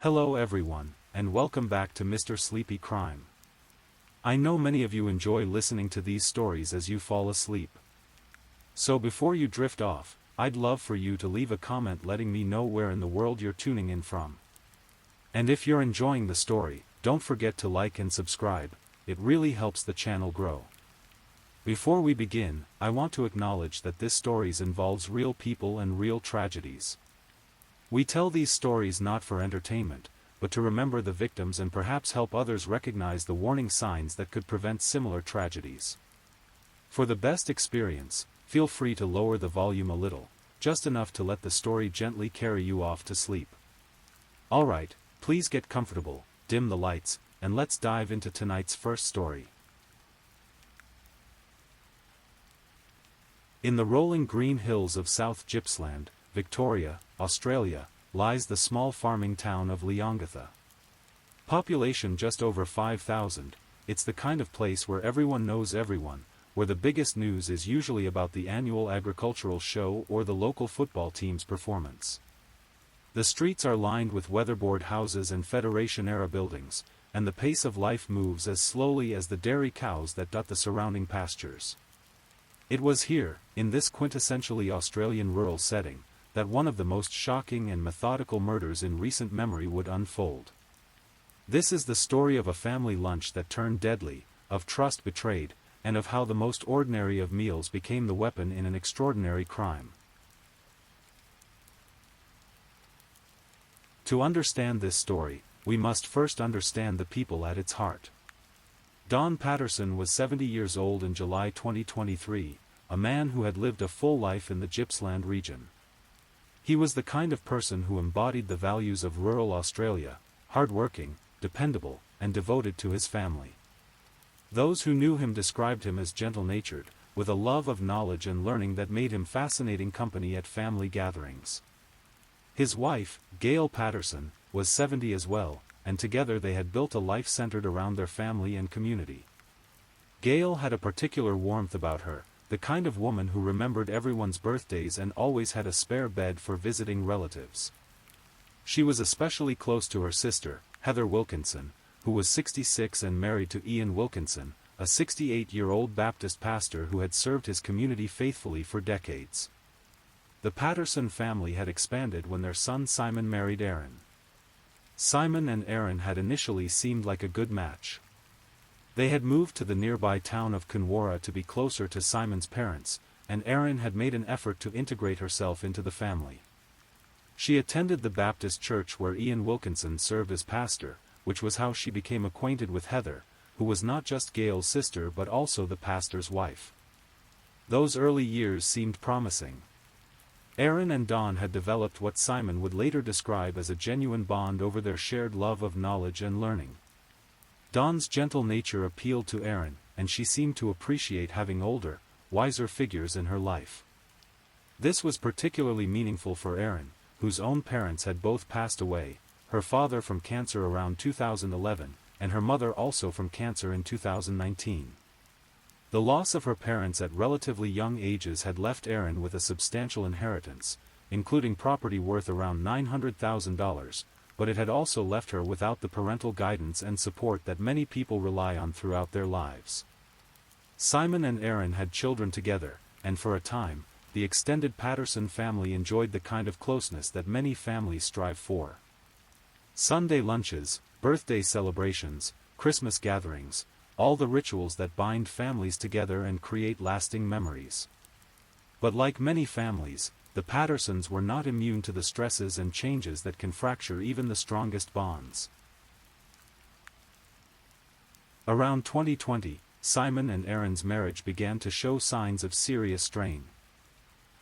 Hello everyone, and welcome back to Mr. Sleepy Crime. I know many of you enjoy listening to these stories as you fall asleep. So before you drift off, I'd love for you to leave a comment letting me know where in the world you're tuning in from. And if you're enjoying the story, don't forget to like and subscribe, it really helps the channel grow. Before we begin, I want to acknowledge that this story involves real people and real tragedies. We tell these stories not for entertainment, but to remember the victims and perhaps help others recognize the warning signs that could prevent similar tragedies. For the best experience, feel free to lower the volume a little, just enough to let the story gently carry you off to sleep. Alright, please get comfortable, dim the lights, and let's dive into tonight's first story. In the rolling green hills of South Gippsland, Victoria, Australia, lies the small farming town of Leongatha. Population just over 5,000, it's the kind of place where everyone knows everyone, where the biggest news is usually about the annual agricultural show or the local football team's performance. The streets are lined with weatherboard houses and Federation-era buildings, and the pace of life moves as slowly as the dairy cows that dot the surrounding pastures. It was here, in this quintessentially Australian rural setting, that one of the most shocking and methodical murders in recent memory would unfold. This is the story of a family lunch that turned deadly, of trust betrayed, and of how the most ordinary of meals became the weapon in an extraordinary crime. To understand this story, we must first understand the people at its heart. Don Patterson was 70 years old in July 2023, a man who had lived a full life in the Gippsland region. He was the kind of person who embodied the values of rural Australia, hard-working, dependable, and devoted to his family. Those who knew him described him as gentle-natured, with a love of knowledge and learning that made him fascinating company at family gatherings. His wife, Gail Patterson, was 70 as well, and together they had built a life centered around their family and community. Gail had a particular warmth about her, the kind of woman who remembered everyone's birthdays and always had a spare bed for visiting relatives. She was especially close to her sister, Heather Wilkinson, who was 66 and married to Ian Wilkinson, a 68-year-old Baptist pastor who had served his community faithfully for decades. The Patterson family had expanded when their son Simon married Erin. Simon and Erin had initially seemed like a good match. They had moved to the nearby town of Kunwarra to be closer to Simon's parents, and Erin had made an effort to integrate herself into the family. She attended the Baptist church where Ian Wilkinson served as pastor, which was how she became acquainted with Heather, who was not just Gail's sister but also the pastor's wife. Those early years seemed promising. Erin and Don had developed what Simon would later describe as a genuine bond over their shared love of knowledge and learning. Don's gentle nature appealed to Erin, and she seemed to appreciate having older, wiser figures in her life. This was particularly meaningful for Erin, whose own parents had both passed away, her father from cancer around 2011, and her mother also from cancer in 2019. The loss of her parents at relatively young ages had left Erin with a substantial inheritance, including property worth around $900,000, but it had also left her without the parental guidance and support that many people rely on throughout their lives. Simon and Erin had children together, and for a time, the extended Patterson family enjoyed the kind of closeness that many families strive for. Sunday lunches, birthday celebrations, Christmas gatherings, all the rituals that bind families together and create lasting memories. But like many families, the Pattersons were not immune to the stresses and changes that can fracture even the strongest bonds. Around 2020, Simon and Erin's marriage began to show signs of serious strain.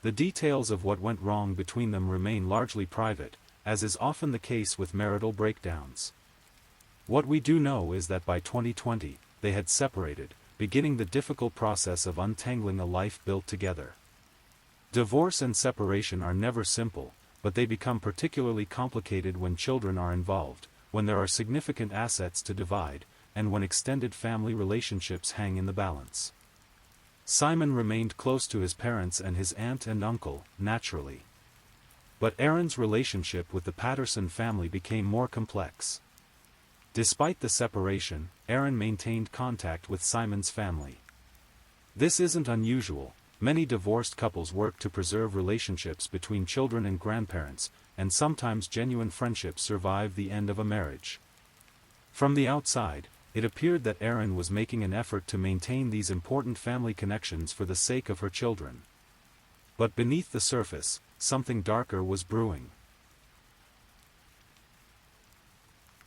The details of what went wrong between them remain largely private, as is often the case with marital breakdowns. What we do know is that by 2020, they had separated, beginning the difficult process of untangling a life built together. Divorce and separation are never simple, but they become particularly complicated when children are involved, when there are significant assets to divide, and when extended family relationships hang in the balance. Simon remained close to his parents and his aunt and uncle, naturally. But Erin's relationship with the Patterson family became more complex. Despite the separation, Erin maintained contact with Simon's family. This isn't unusual. Many divorced couples work to preserve relationships between children and grandparents, and sometimes genuine friendships survive the end of a marriage. From the outside, it appeared that Erin was making an effort to maintain these important family connections for the sake of her children. But beneath the surface, something darker was brewing.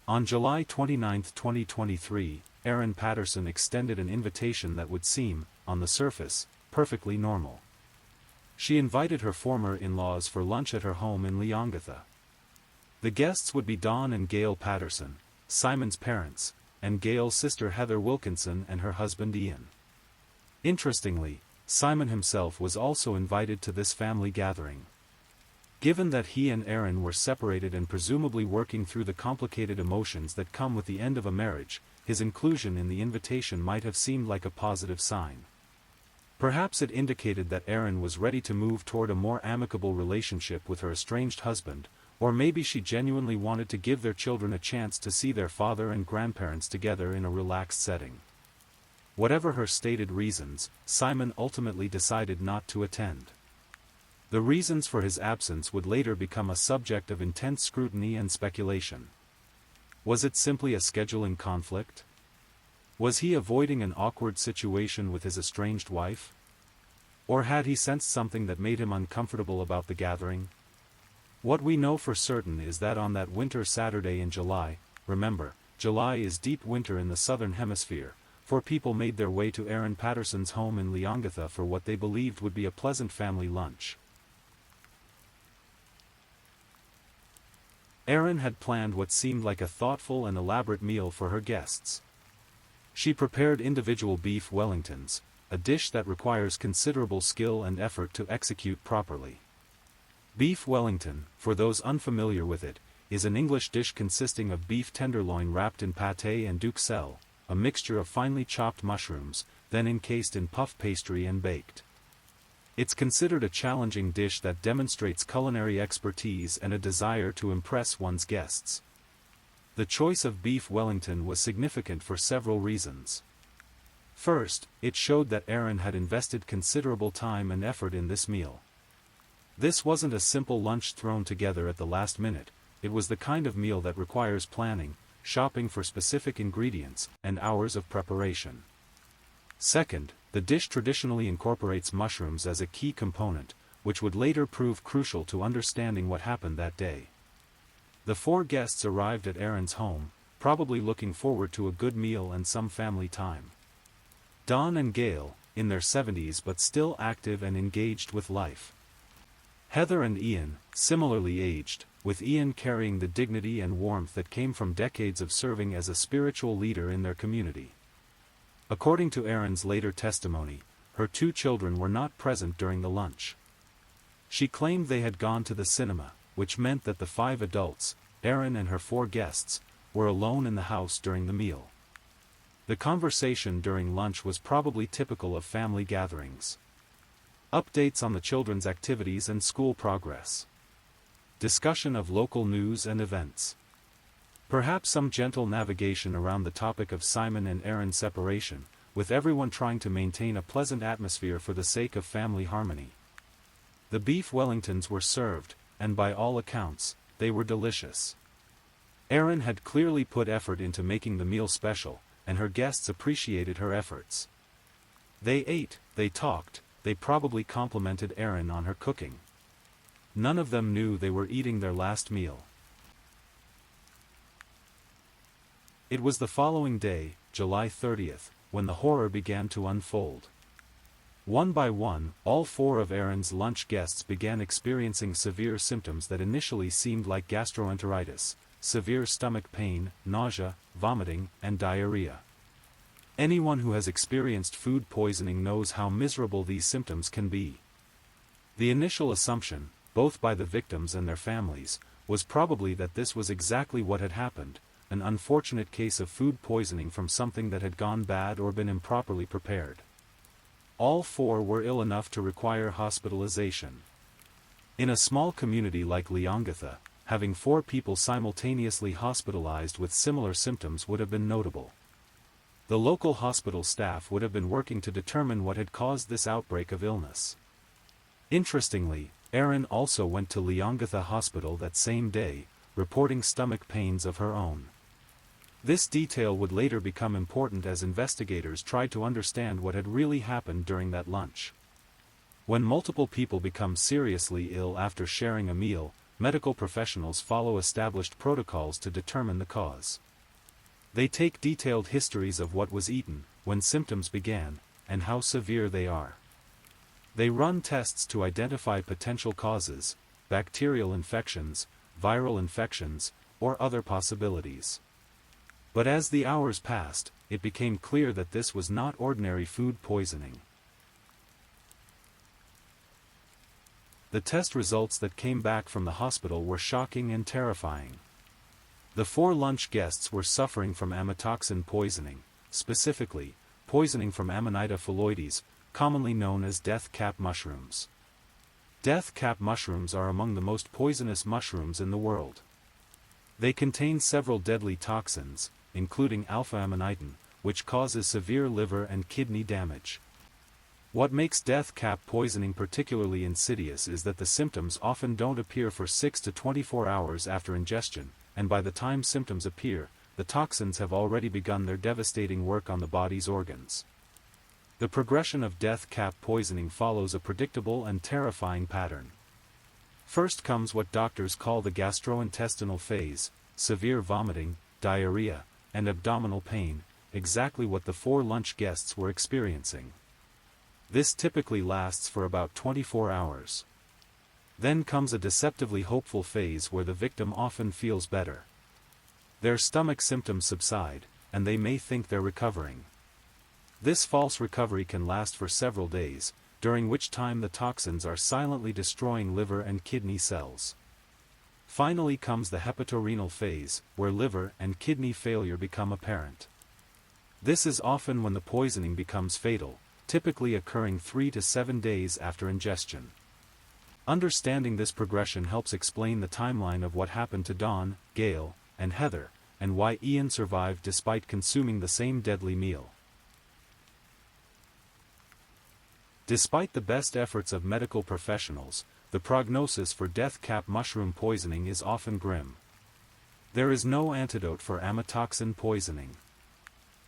On July 29, 2023, Erin Patterson extended an invitation that would seem, on the surface, perfectly normal. She invited her former in-laws for lunch at her home in Leongatha. The guests would be Dawn and Gail Patterson, Simon's parents, and Gail's sister Heather Wilkinson and her husband Ian. Interestingly, Simon himself was also invited to this family gathering. Given that he and Erin were separated and presumably working through the complicated emotions that come with the end of a marriage, his inclusion in the invitation might have seemed like a positive sign. Perhaps it indicated that Erin was ready to move toward a more amicable relationship with her estranged husband, or maybe she genuinely wanted to give their children a chance to see their father and grandparents together in a relaxed setting. Whatever her stated reasons, Simon ultimately decided not to attend. The reasons for his absence would later become a subject of intense scrutiny and speculation. Was it simply a scheduling conflict? Was he avoiding an awkward situation with his estranged wife? Or had he sensed something that made him uncomfortable about the gathering? What we know for certain is that on that winter Saturday in July, remember, July is deep winter in the southern hemisphere, 4 people made their way to Erin Patterson's home in Leongatha for what they believed would be a pleasant family lunch. Erin had planned what seemed like a thoughtful and elaborate meal for her guests. She prepared individual beef Wellingtons, a dish that requires considerable skill and effort to execute properly. Beef Wellington, for those unfamiliar with it, is an English dish consisting of beef tenderloin wrapped in pâté and duxelle, a mixture of finely chopped mushrooms, then encased in puff pastry and baked. It's considered a challenging dish that demonstrates culinary expertise and a desire to impress one's guests. The choice of beef Wellington was significant for several reasons. First, it showed that Erin had invested considerable time and effort in this meal. This wasn't a simple lunch thrown together at the last minute, it was the kind of meal that requires planning, shopping for specific ingredients, and hours of preparation. Second, the dish traditionally incorporates mushrooms as a key component, which would later prove crucial to understanding what happened that day. The 4 guests arrived at Erin's home, probably looking forward to a good meal and some family time. Dawn and Gail, in their 70s but still active and engaged with life. Heather and Ian, similarly aged, with Ian carrying the dignity and warmth that came from decades of serving as a spiritual leader in their community. According to Erin's later testimony, her 2 children were not present during the lunch. She claimed they had gone to the cinema, which meant that the 5 adults, Erin and her 4 guests, were alone in the house during the meal. The conversation during lunch was probably typical of family gatherings. Updates on the children's activities and school progress. Discussion of local news and events. Perhaps some gentle navigation around the topic of Simon and Erin's separation, with everyone trying to maintain a pleasant atmosphere for the sake of family harmony. The beef Wellingtons were served, and by all accounts, they were delicious. Erin had clearly put effort into making the meal special, and her guests appreciated her efforts. They ate, they talked, they probably complimented Erin on her cooking. None of them knew they were eating their last meal. It was the following day, July 30th, when the horror began to unfold. One by one, all 4 of Erin's lunch guests began experiencing severe symptoms that initially seemed like gastroenteritis, severe stomach pain, nausea, vomiting, and diarrhea. Anyone who has experienced food poisoning knows how miserable these symptoms can be. The initial assumption, both by the victims and their families, was probably that this was exactly what had happened, an unfortunate case of food poisoning from something that had gone bad or been improperly prepared. All 4 were ill enough to require hospitalization. In a small community like Leongatha, having 4 people simultaneously hospitalized with similar symptoms would have been notable. The local hospital staff would have been working to determine what had caused this outbreak of illness. Interestingly, Erin also went to Leongatha Hospital that same day, reporting stomach pains of her own. This detail would later become important as investigators tried to understand what had really happened during that lunch. When multiple people become seriously ill after sharing a meal, medical professionals follow established protocols to determine the cause. They take detailed histories of what was eaten, when symptoms began, and how severe they are. They run tests to identify potential causes, bacterial infections, viral infections, or other possibilities. But as the hours passed, it became clear that this was not ordinary food poisoning. The test results that came back from the hospital were shocking and terrifying. The 4 lunch guests were suffering from amatoxin poisoning, specifically, poisoning from Amanita phalloides, commonly known as death cap mushrooms. Death cap mushrooms are among the most poisonous mushrooms in the world. They contain several deadly toxins, including alpha-amanitin, which causes severe liver and kidney damage. What makes death cap poisoning particularly insidious is that the symptoms often don't appear for 6 to 24 hours after ingestion, and by the time symptoms appear, the toxins have already begun their devastating work on the body's organs. The progression of death cap poisoning follows a predictable and terrifying pattern. First comes what doctors call the gastrointestinal phase, severe vomiting, diarrhea, and abdominal pain, exactly what the 4 lunch guests were experiencing. This typically lasts for about 24 hours. Then comes a deceptively hopeful phase where the victim often feels better. Their stomach symptoms subside, and they may think they're recovering. This false recovery can last for several days, during which time the toxins are silently destroying liver and kidney cells. Finally comes the hepatorenal phase, where liver and kidney failure become apparent. This is often when the poisoning becomes fatal, typically occurring 3 to 7 days after ingestion. Understanding this progression helps explain the timeline of what happened to Dawn, Gail, and Heather, and why Ian survived despite consuming the same deadly meal. Despite the best efforts of medical professionals, the prognosis for death cap mushroom poisoning is often grim. There is no antidote for amatoxin poisoning.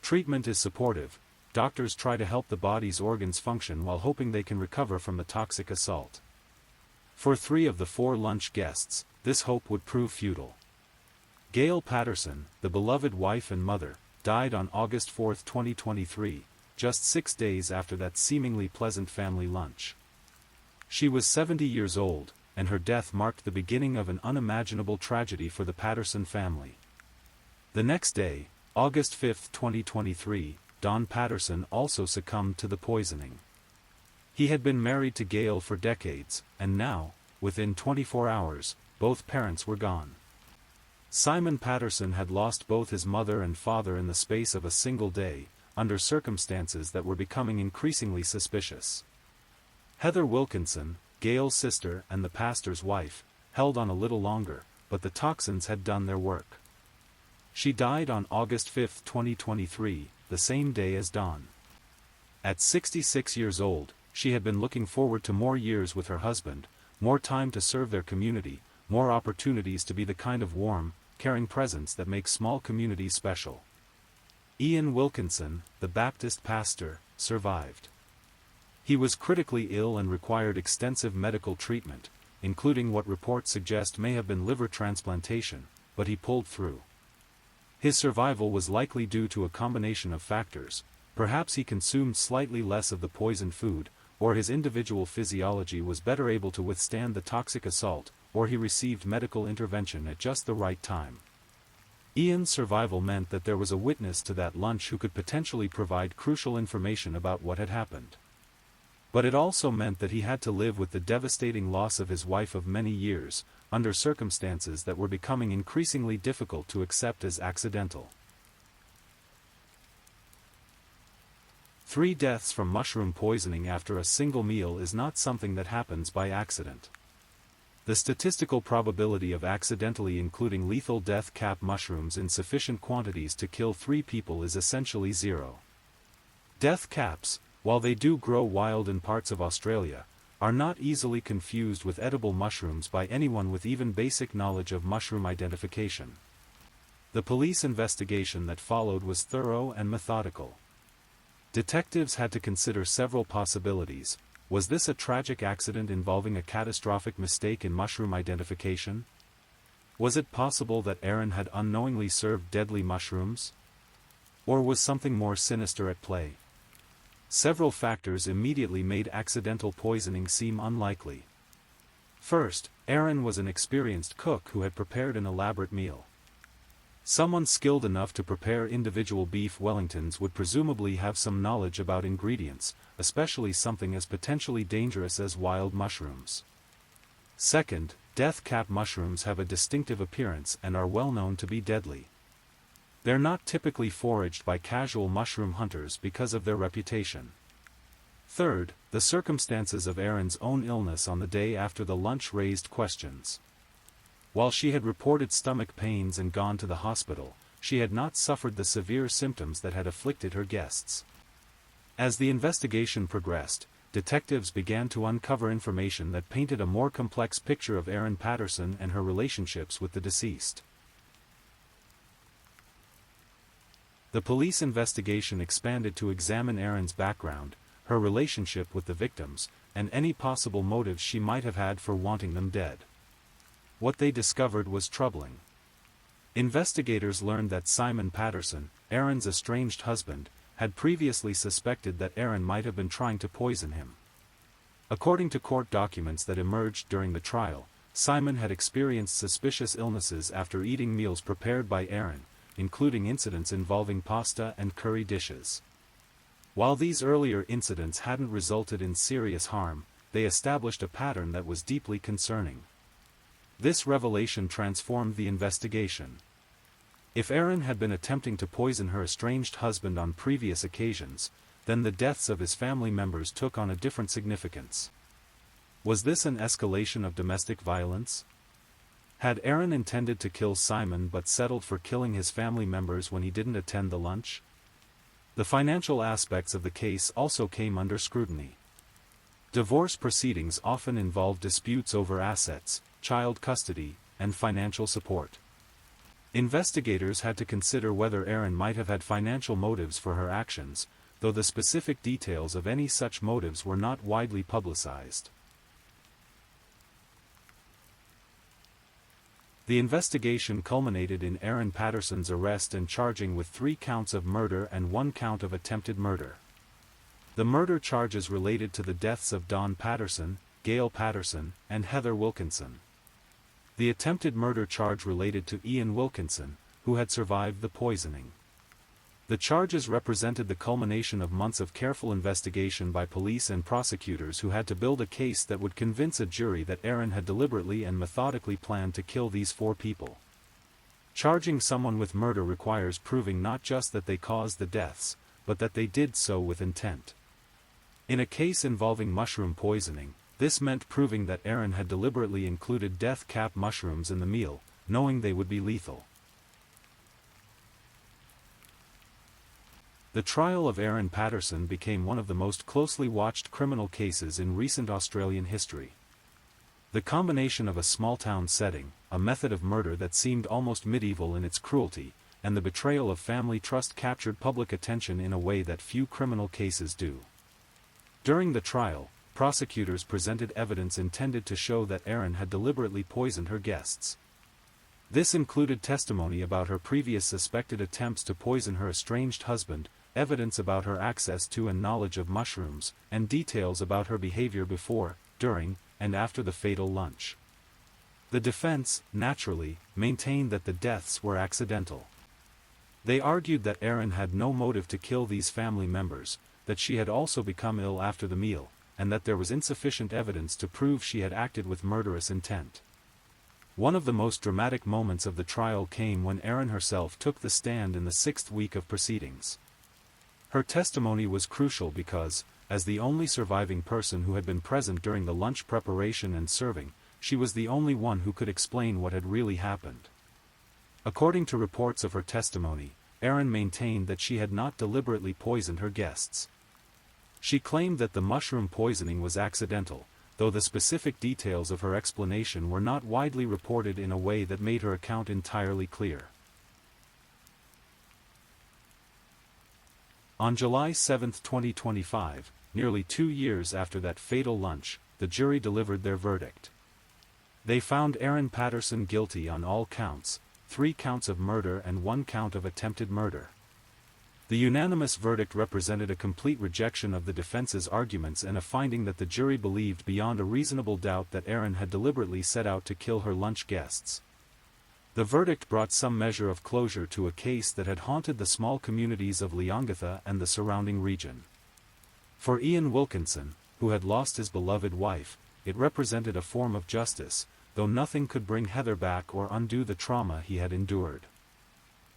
Treatment is supportive. Doctors try to help the body's organs function while hoping they can recover from the toxic assault. For 3 of the 4 lunch guests, this hope would prove futile. Gail Patterson, the beloved wife and mother, died on August 4, 2023, just 6 days after that seemingly pleasant family lunch. She was 70 years old, and her death marked the beginning of an unimaginable tragedy for the Patterson family. The next day, August 5, 2023, Don Patterson also succumbed to the poisoning. He had been married to Gail for decades, and now, within 24 hours, both parents were gone. Simon Patterson had lost both his mother and father in the space of a single day, under circumstances that were becoming increasingly suspicious. Heather Wilkinson, Gail's sister and the pastor's wife, held on a little longer, but the toxins had done their work. She died on August 5, 2023, the same day as Dawn. At 66 years old, she had been looking forward to more years with her husband, more time to serve their community, more opportunities to be the kind of warm, caring presence that makes small communities special. Ian Wilkinson, the Baptist pastor, survived. He was critically ill and required extensive medical treatment, including what reports suggest may have been liver transplantation, but he pulled through. His survival was likely due to a combination of factors. Perhaps he consumed slightly less of the poisoned food, or his individual physiology was better able to withstand the toxic assault, or he received medical intervention at just the right time. Ian's survival meant that there was a witness to that lunch who could potentially provide crucial information about what had happened. But it also meant that he had to live with the devastating loss of his wife of many years, under circumstances that were becoming increasingly difficult to accept as accidental. 3 deaths from mushroom poisoning after a single meal is not something that happens by accident. The statistical probability of accidentally including lethal death cap mushrooms in sufficient quantities to kill 3 people is essentially zero. Death caps, while they do grow wild in parts of Australia, are not easily confused with edible mushrooms by anyone with even basic knowledge of mushroom identification. The police investigation that followed was thorough and methodical. Detectives had to consider several possibilities. Was this a tragic accident involving a catastrophic mistake in mushroom identification? Was it possible that Aaron had unknowingly served deadly mushrooms? Or was something more sinister at play? Several factors immediately made accidental poisoning seem unlikely. First, Aaron was an experienced cook who had prepared an elaborate meal. Someone skilled enough to prepare individual beef Wellingtons would presumably have some knowledge about ingredients, especially something as potentially dangerous as wild mushrooms. Second, death cap mushrooms have a distinctive appearance and are well known to be deadly. They're not typically foraged by casual mushroom hunters because of their reputation. Third, the circumstances of Aaron's own illness on the day after the lunch raised questions. While she had reported stomach pains and gone to the hospital, she had not suffered the severe symptoms that had afflicted her guests. As the investigation progressed, detectives began to uncover information that painted a more complex picture of Erin Patterson and her relationships with the deceased. The police investigation expanded to examine Erin's background, her relationship with the victims, and any possible motives she might have had for wanting them dead. What they discovered was troubling. Investigators learned that Simon Patterson, Erin's estranged husband, had previously suspected that Erin might have been trying to poison him. According to court documents that emerged during the trial, Simon had experienced suspicious illnesses after eating meals prepared by Erin, including incidents involving pasta and curry dishes. While these earlier incidents hadn't resulted in serious harm, they established a pattern that was deeply concerning. This revelation transformed the investigation. If Aaron had been attempting to poison her estranged husband on previous occasions, then the deaths of his family members took on a different significance. Was this an escalation of domestic violence? Had Aaron intended to kill Simon but settled for killing his family members when he didn't attend the lunch? The financial aspects of the case also came under scrutiny. Divorce proceedings often involve disputes over assets, child custody, and financial support. Investigators had to consider whether Erin might have had financial motives for her actions, though the specific details of any such motives were not widely publicized. The investigation culminated in Erin Patterson's arrest and charging with 3 counts of murder and 1 count of attempted murder. The murder charges related to the deaths of Dawn Patterson, Gail Patterson, and Heather Wilkinson. The attempted murder charge related to Ian Wilkinson, who had survived the poisoning. The charges represented the culmination of months of careful investigation by police and prosecutors who had to build a case that would convince a jury that Erin had deliberately and methodically planned to kill these 4 people. Charging someone with murder requires proving not just that they caused the deaths, but that they did so with intent. In a case involving mushroom poisoning, this meant proving that Erin had deliberately included death cap mushrooms in the meal, knowing they would be lethal. The trial of Erin Patterson became one of the most closely watched criminal cases in recent Australian history. The combination of a small-town setting, a method of murder that seemed almost medieval in its cruelty, and the betrayal of family trust captured public attention in a way that few criminal cases do. During the trial, prosecutors presented evidence intended to show that Erin had deliberately poisoned her guests. This included testimony about her previous suspected attempts to poison her estranged husband, evidence about her access to and knowledge of mushrooms, and details about her behavior before, during, and after the fatal lunch. The defense, naturally, maintained that the deaths were accidental. They argued that Erin had no motive to kill these family members, that she had also become ill after the meal, and that there was insufficient evidence to prove she had acted with murderous intent. One of the most dramatic moments of the trial came when Erin herself took the stand in the 6th week of proceedings. Her testimony was crucial because, as the only surviving person who had been present during the lunch preparation and serving, she was the only one who could explain what had really happened. According to reports of her testimony, Erin maintained that she had not deliberately poisoned her guests. She claimed that the mushroom poisoning was accidental, though the specific details of her explanation were not widely reported in a way that made her account entirely clear. On July 7, 2025, nearly 2 years after that fatal lunch, the jury delivered their verdict. They found Erin Patterson guilty on all counts, 3 counts of murder and 1 count of attempted murder. The unanimous verdict represented a complete rejection of the defense's arguments and a finding that the jury believed beyond a reasonable doubt that Erin had deliberately set out to kill her lunch guests. The verdict brought some measure of closure to a case that had haunted the small communities of Leongatha and the surrounding region. For Ian Wilkinson, who had lost his beloved wife, it represented a form of justice, though nothing could bring Heather back or undo the trauma he had endured.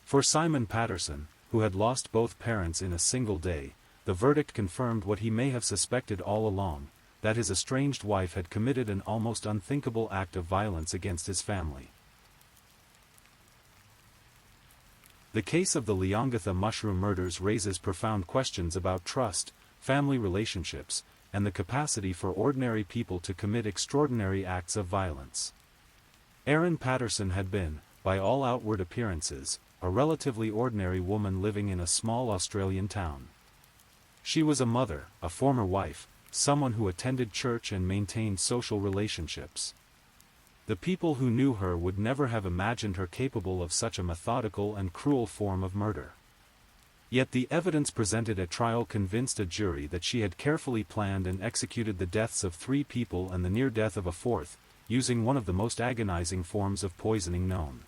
For Simon Patterson, who had lost both parents in a single day, the verdict confirmed what he may have suspected all along, that his estranged wife had committed an almost unthinkable act of violence against his family. The case of the Leongatha mushroom murders raises profound questions about trust, family relationships, and the capacity for ordinary people to commit extraordinary acts of violence. Erin Patterson had been, by all outward appearances, a relatively ordinary woman living in a small Australian town. She was a mother, a former wife, someone who attended church and maintained social relationships. The people who knew her would never have imagined her capable of such a methodical and cruel form of murder. Yet the evidence presented at trial convinced a jury that she had carefully planned and executed the deaths of 3 people and the near death of a 4th, using one of the most agonizing forms of poisoning known.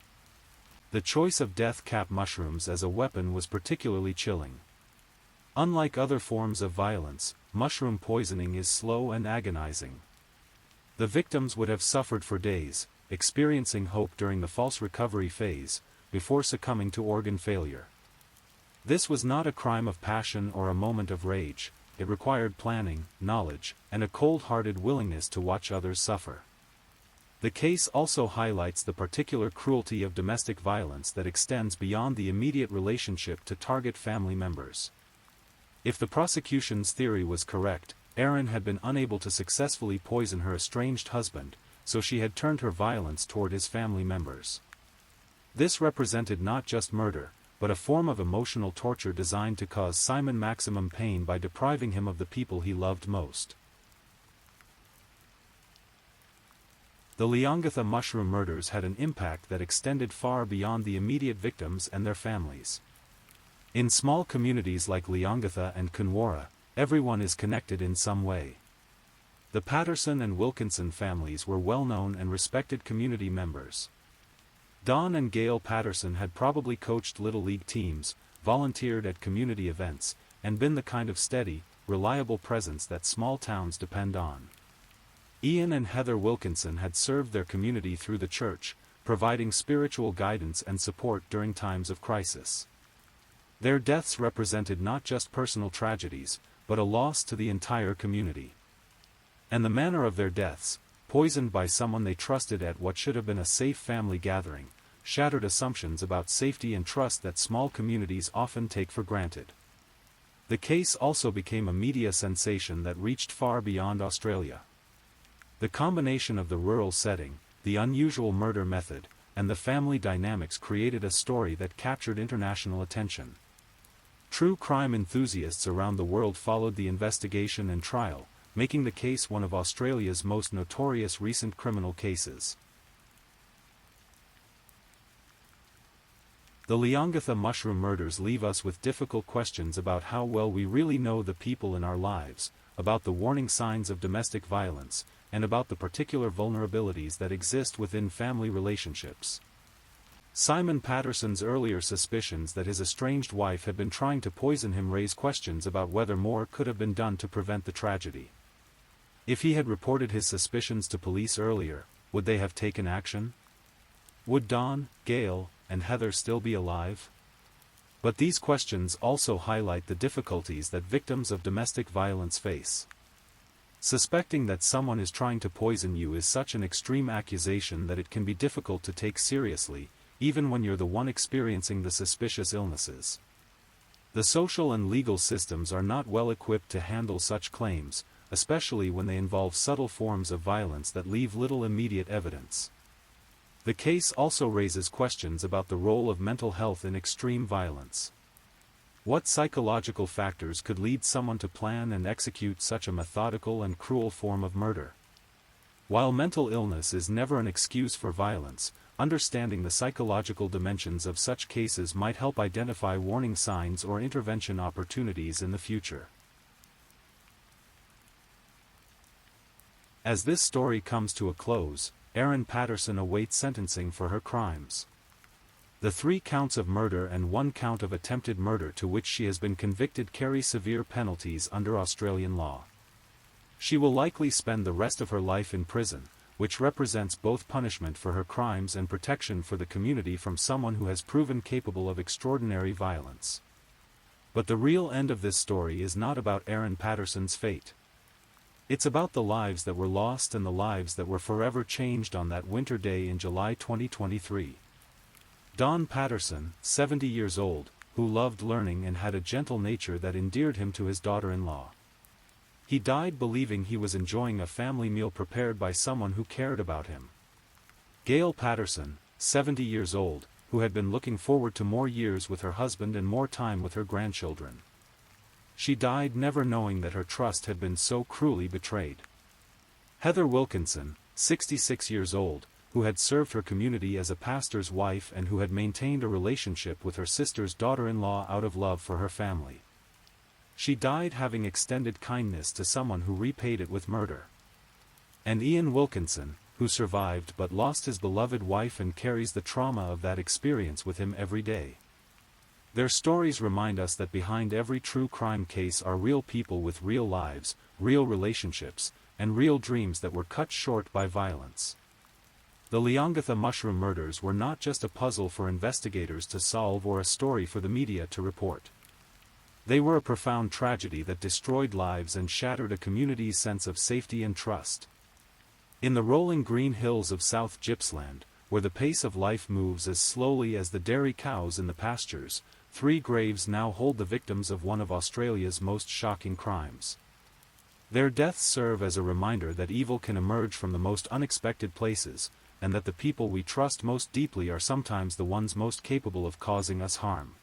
The choice of death cap mushrooms as a weapon was particularly chilling. Unlike other forms of violence, mushroom poisoning is slow and agonizing. The victims would have suffered for days, experiencing hope during the false recovery phase, before succumbing to organ failure. This was not a crime of passion or a moment of rage, it required planning, knowledge, and a cold-hearted willingness to watch others suffer. The case also highlights the particular cruelty of domestic violence that extends beyond the immediate relationship to target family members. If the prosecution's theory was correct, Erin had been unable to successfully poison her estranged husband, so she had turned her violence toward his family members. This represented not just murder, but a form of emotional torture designed to cause Simon maximum pain by depriving him of the people he loved most. The Leongatha mushroom murders had an impact that extended far beyond the immediate victims and their families. In small communities like Leongatha and Kunwara, everyone is connected in some way. The Patterson and Wilkinson families were well-known and respected community members. Don and Gail Patterson had probably coached Little League teams, volunteered at community events, and been the kind of steady, reliable presence that small towns depend on. Ian and Heather Wilkinson had served their community through the church, providing spiritual guidance and support during times of crisis. Their deaths represented not just personal tragedies, but a loss to the entire community. And the manner of their deaths, poisoned by someone they trusted at what should have been a safe family gathering, shattered assumptions about safety and trust that small communities often take for granted. The case also became a media sensation that reached far beyond Australia. The combination of the rural setting, the unusual murder method, and the family dynamics created a story that captured international attention. True crime enthusiasts around the world followed the investigation and trial, making the case one of Australia's most notorious recent criminal cases. The Leongatha mushroom murders leave us with difficult questions about how well we really know the people in our lives, about the warning signs of domestic violence, and about the particular vulnerabilities that exist within family relationships. Simon Patterson's earlier suspicions that his estranged wife had been trying to poison him raise questions about whether more could have been done to prevent the tragedy. If he had reported his suspicions to police earlier, would they have taken action? Would Don, Gail, and Heather still be alive? But these questions also highlight the difficulties that victims of domestic violence face. Suspecting that someone is trying to poison you is such an extreme accusation that it can be difficult to take seriously, even when you're the one experiencing the suspicious illnesses. The social and legal systems are not well equipped to handle such claims, especially when they involve subtle forms of violence that leave little immediate evidence. The case also raises questions about the role of mental health in extreme violence. What psychological factors could lead someone to plan and execute such a methodical and cruel form of murder? While mental illness is never an excuse for violence, understanding the psychological dimensions of such cases might help identify warning signs or intervention opportunities in the future. As this story comes to a close, Erin Patterson awaits sentencing for her crimes. The 3 counts of murder and 1 count of attempted murder to which she has been convicted carry severe penalties under Australian law. She will likely spend the rest of her life in prison, which represents both punishment for her crimes and protection for the community from someone who has proven capable of extraordinary violence. But the real end of this story is not about Erin Patterson's fate. It's about the lives that were lost and the lives that were forever changed on that winter day in July 2023. Don Patterson, 70 years old, who loved learning and had a gentle nature that endeared him to his daughter-in-law. He died believing he was enjoying a family meal prepared by someone who cared about him. Gail Patterson, 70 years old, who had been looking forward to more years with her husband and more time with her grandchildren. She died never knowing that her trust had been so cruelly betrayed. Heather Wilkinson, 66 years old, who had served her community as a pastor's wife and who had maintained a relationship with her sister's daughter-in-law out of love for her family. She died having extended kindness to someone who repaid it with murder. And Ian Wilkinson, who survived but lost his beloved wife and carries the trauma of that experience with him every day. Their stories remind us that behind every true crime case are real people with real lives, real relationships, and real dreams that were cut short by violence. The Leongatha mushroom murders were not just a puzzle for investigators to solve or a story for the media to report. They were a profound tragedy that destroyed lives and shattered a community's sense of safety and trust. In the rolling green hills of South Gippsland, where the pace of life moves as slowly as the dairy cows in the pastures, 3 graves now hold the victims of one of Australia's most shocking crimes. Their deaths serve as a reminder that evil can emerge from the most unexpected places, and that the people we trust most deeply are sometimes the ones most capable of causing us harm.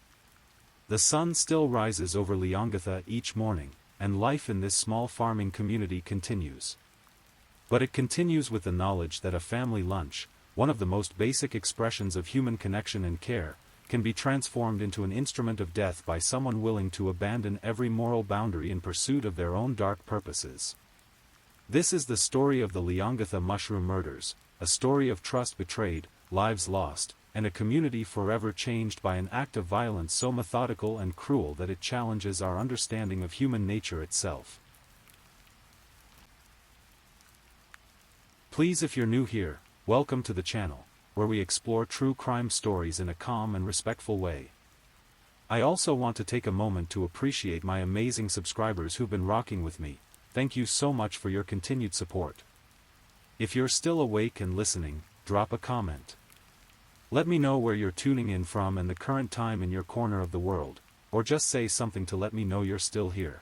The sun still rises over Leongatha each morning, and life in this small farming community continues. But it continues with the knowledge that a family lunch, one of the most basic expressions of human connection and care, can be transformed into an instrument of death by someone willing to abandon every moral boundary in pursuit of their own dark purposes. This is the story of the Leongatha mushroom murders, a story of trust betrayed, lives lost, and a community forever changed by an act of violence so methodical and cruel that it challenges our understanding of human nature itself. Please, if you're new here, welcome to the channel, where we explore true crime stories in a calm and respectful way. I also want to take a moment to appreciate my amazing subscribers who've been rocking with me. Thank you so much for your continued support. If you're still awake and listening, drop a comment. Let me know where you're tuning in from and the current time in your corner of the world, or just say something to let me know you're still here.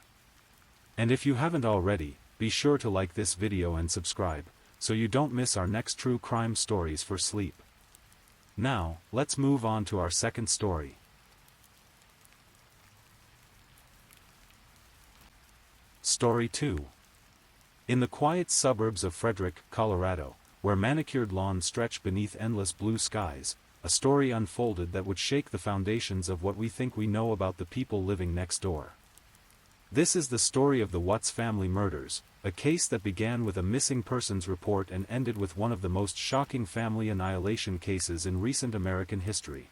And if you haven't already, be sure to like this video and subscribe, so you don't miss our next true crime stories for sleep. Now, let's move on to our second story. Story 2. In the quiet suburbs of Frederick, Colorado, where manicured lawns stretch beneath endless blue skies, a story unfolded that would shake the foundations of what we think we know about the people living next door. This is the story of the Watts family murders, a case that began with a missing persons report and ended with one of the most shocking family annihilation cases in recent American history.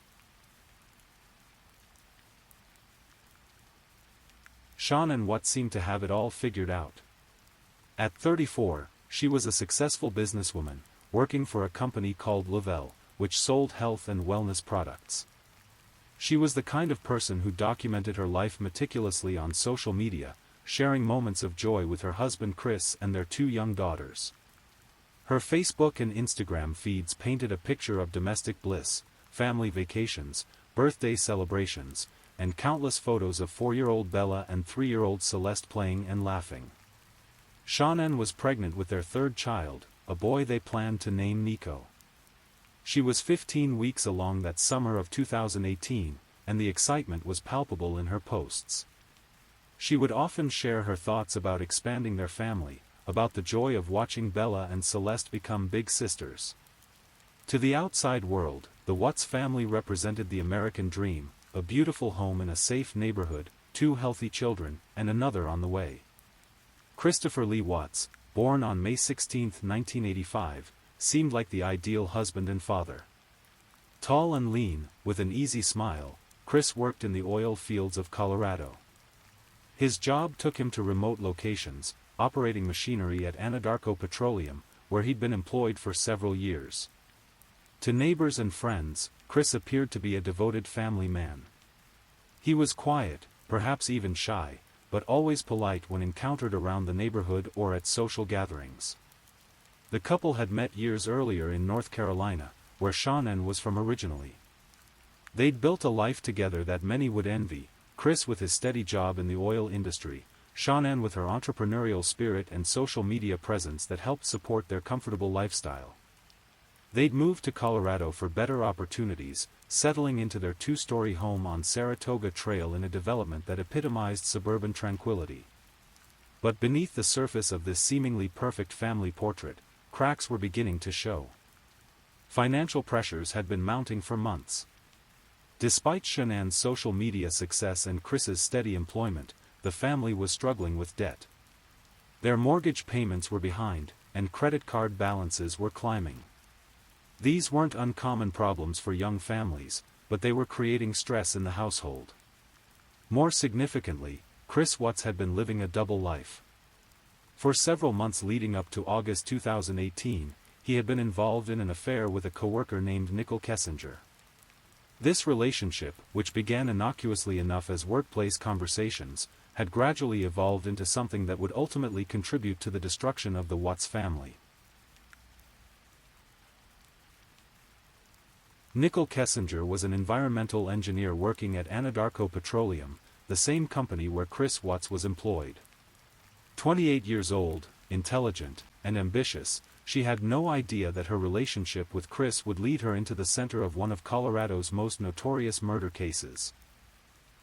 Shannon Watts seemed to have it all figured out. At 34, she was a successful businesswoman, working for a company called Lavelle, which sold health and wellness products. She was the kind of person who documented her life meticulously on social media, sharing moments of joy with her husband Chris and their 2 young daughters. Her Facebook and Instagram feeds painted a picture of domestic bliss, family vacations, birthday celebrations, and countless photos of 4-year-old Bella and 3-year-old Celeste playing and laughing. Shanann was pregnant with their 3rd child, a boy they planned to name Nico. She was 15 weeks along that summer of 2018, and the excitement was palpable in her posts. She would often share her thoughts about expanding their family, about the joy of watching Bella and Celeste become big sisters. To the outside world, the Watts family represented the American dream, a beautiful home in a safe neighborhood, 2 healthy children, and another on the way. Christopher Lee Watts, born on May 16, 1985, seemed like the ideal husband and father. Tall and lean, with an easy smile, Chris worked in the oil fields of Colorado. His job took him to remote locations, operating machinery at Anadarko Petroleum, where he'd been employed for several years. To neighbors and friends, Chris appeared to be a devoted family man. He was quiet, perhaps even shy, but always polite when encountered around the neighborhood or at social gatherings. The couple had met years earlier in North Carolina, where Shanann was from originally. They'd built a life together that many would envy, Chris with his steady job in the oil industry, Shanann with her entrepreneurial spirit and social media presence that helped support their comfortable lifestyle. They'd moved to Colorado for better opportunities, settling into their 2-story home on Saratoga Trail in a development that epitomized suburban tranquility. But beneath the surface of this seemingly perfect family portrait, cracks were beginning to show. Financial pressures had been mounting for months. Despite Shanann's social media success and Chris's steady employment, the family was struggling with debt. Their mortgage payments were behind, and credit card balances were climbing. These weren't uncommon problems for young families, but they were creating stress in the household. More significantly, Chris Watts had been living a double life. For several months leading up to August 2018, he had been involved in an affair with a coworker named Nicole Kessinger. This relationship, which began innocuously enough as workplace conversations, had gradually evolved into something that would ultimately contribute to the destruction of the Watts family. Nicole Kessinger was an environmental engineer working at Anadarko Petroleum, the same company where Chris Watts was employed. 28 years old, intelligent, and ambitious, she had no idea that her relationship with Chris would lead her into the center of one of Colorado's most notorious murder cases.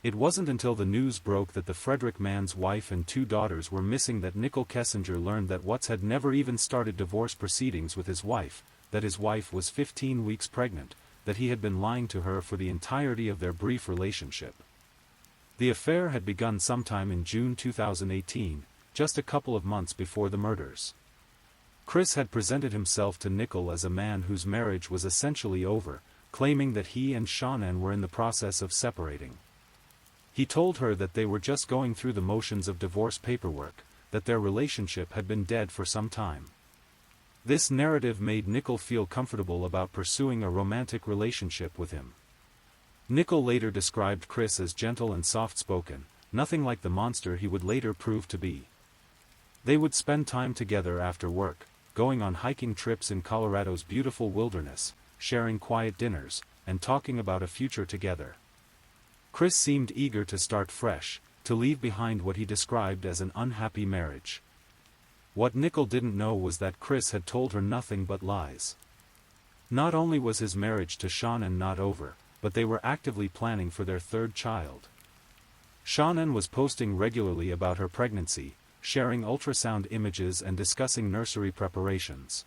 It wasn't until the news broke that the Frederick man's wife and 2 daughters were missing that Nicole Kessinger learned that Watts had never even started divorce proceedings with his wife, that his wife was 15 weeks pregnant, that he had been lying to her for the entirety of their brief relationship. The affair had begun sometime in June 2018, just a couple of months before the murders. Chris had presented himself to Nicole as a man whose marriage was essentially over, claiming that he and Shanann were in the process of separating. He told her that they were just going through the motions of divorce paperwork, that their relationship had been dead for some time. This narrative made Nicole feel comfortable about pursuing a romantic relationship with him. Nicole later described Chris as gentle and soft-spoken, nothing like the monster he would later prove to be. They would spend time together after work, going on hiking trips in Colorado's beautiful wilderness, sharing quiet dinners, and talking about a future together. Chris seemed eager to start fresh, to leave behind what he described as an unhappy marriage. What Nicole didn't know was that Chris had told her nothing but lies. Not only was his marriage to Shanann not over, but they were actively planning for their 3rd child. Shanann was posting regularly about her pregnancy, sharing ultrasound images and discussing nursery preparations.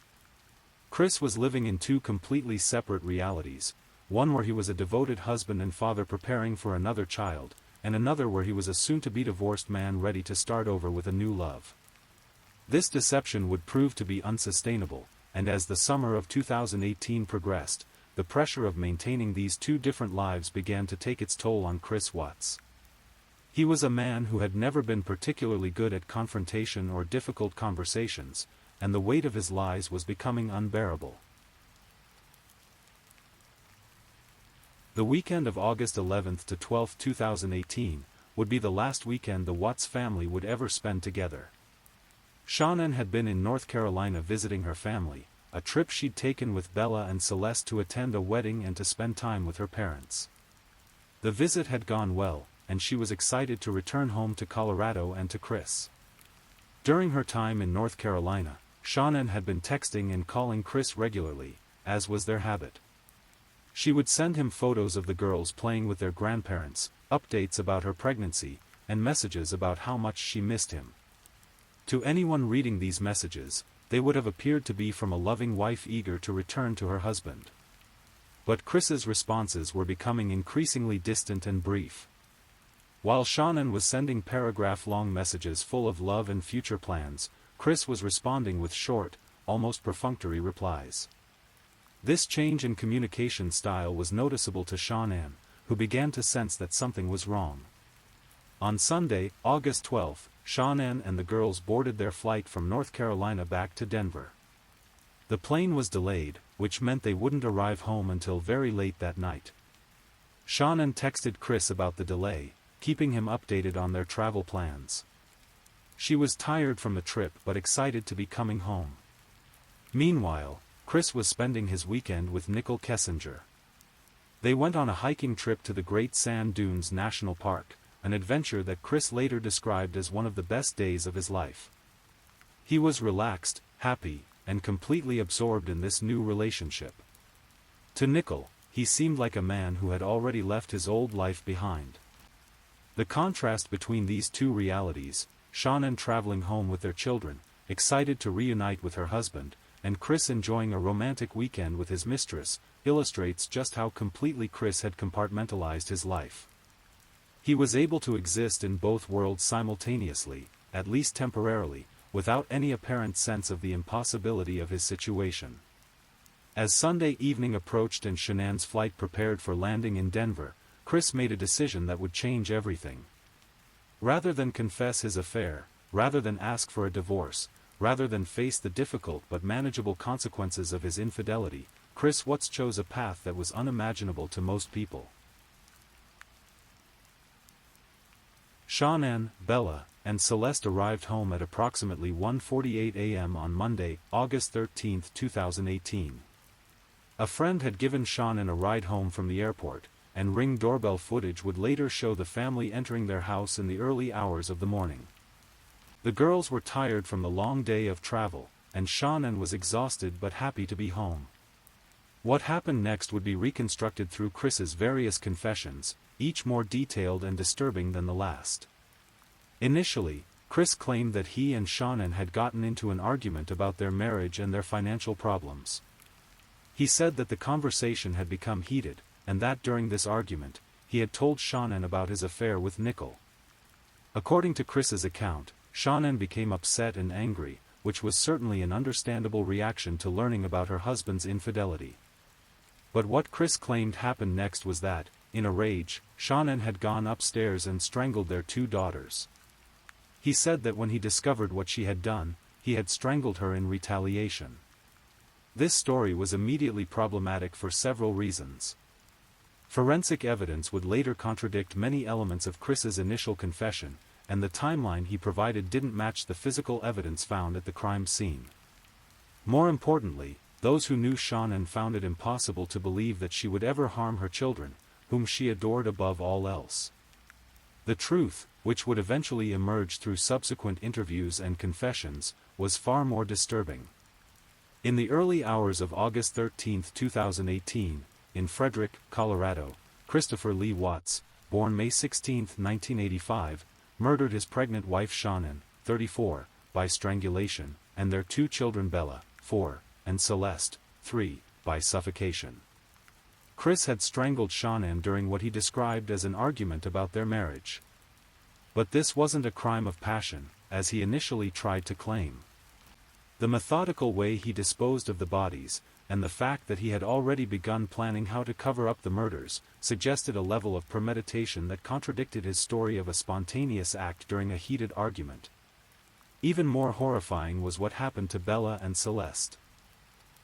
Chris was living in 2 completely separate realities, one where he was a devoted husband and father preparing for another child, and another where he was a soon-to-be divorced man ready to start over with a new love. This deception would prove to be unsustainable, and as the summer of 2018 progressed, the pressure of maintaining these 2 different lives began to take its toll on Chris Watts. He was a man who had never been particularly good at confrontation or difficult conversations, and the weight of his lies was becoming unbearable. The weekend of August 11 to 12, 2018, would be the last weekend the Watts family would ever spend together. Shannon had been in North Carolina visiting her family, a trip she'd taken with Bella and Celeste to attend a wedding and to spend time with her parents. The visit had gone well, and she was excited to return home to Colorado and to Chris. During her time in North Carolina, Shannon had been texting and calling Chris regularly, as was their habit. She would send him photos of the girls playing with their grandparents, updates about her pregnancy, and messages about how much she missed him. To anyone reading these messages, they would have appeared to be from a loving wife eager to return to her husband. But Chris's responses were becoming increasingly distant and brief. While Shannon was sending paragraph-long messages full of love and future plans, Chris was responding with short, almost perfunctory replies. This change in communication style was noticeable to Shannon, who began to sense that something was wrong. On Sunday, August 12, Shannon and the girls boarded their flight from North Carolina back to Denver. The plane was delayed, which meant they wouldn't arrive home until very late that night. Shannon texted Chris about the delay, keeping him updated on their travel plans. She was tired from the trip but excited to be coming home. Meanwhile, Chris was spending his weekend with Nicole Kessinger. They went on a hiking trip to the Great Sand Dunes National Park, an adventure that Chris later described as one of the best days of his life. He was relaxed, happy, and completely absorbed in this new relationship. To Nicole, he seemed like a man who had already left his old life behind. The contrast between these two realities, Shannon traveling home with their children, excited to reunite with her husband, and Chris enjoying a romantic weekend with his mistress, illustrates just how completely Chris had compartmentalized his life. He was able to exist in both worlds simultaneously, at least temporarily, without any apparent sense of the impossibility of his situation. As Sunday evening approached and Shannon's flight prepared for landing in Denver, Chris made a decision that would change everything. Rather than confess his affair, rather than ask for a divorce, rather than face the difficult but manageable consequences of his infidelity, Chris Watts chose a path that was unimaginable to most people. Shannon, Bella, and Celeste arrived home at approximately 1:48 a.m. on Monday, August 13, 2018. A friend had given Shannon a ride home from the airport, and Ring doorbell footage would later show the family entering their house in the early hours of the morning. The girls were tired from the long day of travel, and Shannon was exhausted but happy to be home. What happened next would be reconstructed through Chris's various confessions, each more detailed and disturbing than the last. Initially, Chris claimed that he and Shannon had gotten into an argument about their marriage and their financial problems. He said that the conversation had become heated, and that during this argument, he had told Shannon about his affair with Nicole. According to Chris's account, Shannon became upset and angry, which was certainly an understandable reaction to learning about her husband's infidelity. But what Chris claimed happened next was that, in a rage, Shannon had gone upstairs and strangled their two daughters. He said that when he discovered what she had done, he had strangled her in retaliation. This story was immediately problematic for several reasons. Forensic evidence would later contradict many elements of Chris's initial confession, and the timeline he provided didn't match the physical evidence found at the crime scene. More importantly, those who knew Shannon found it impossible to believe that she would ever harm her children, whom she adored above all else. The truth, which would eventually emerge through subsequent interviews and confessions, was far more disturbing. In the early hours of August 13, 2018, in Frederick, Colorado, Christopher Lee Watts, born May 16, 1985, murdered his pregnant wife Shannon, 34, by strangulation, and their two children Bella, 4, and Celeste, 3, by suffocation. Chris had strangled Shannon during what he described as an argument about their marriage. But this wasn't a crime of passion, as he initially tried to claim. The methodical way he disposed of the bodies, and the fact that he had already begun planning how to cover up the murders, suggested a level of premeditation that contradicted his story of a spontaneous act during a heated argument. Even more horrifying was what happened to Bella and Celeste.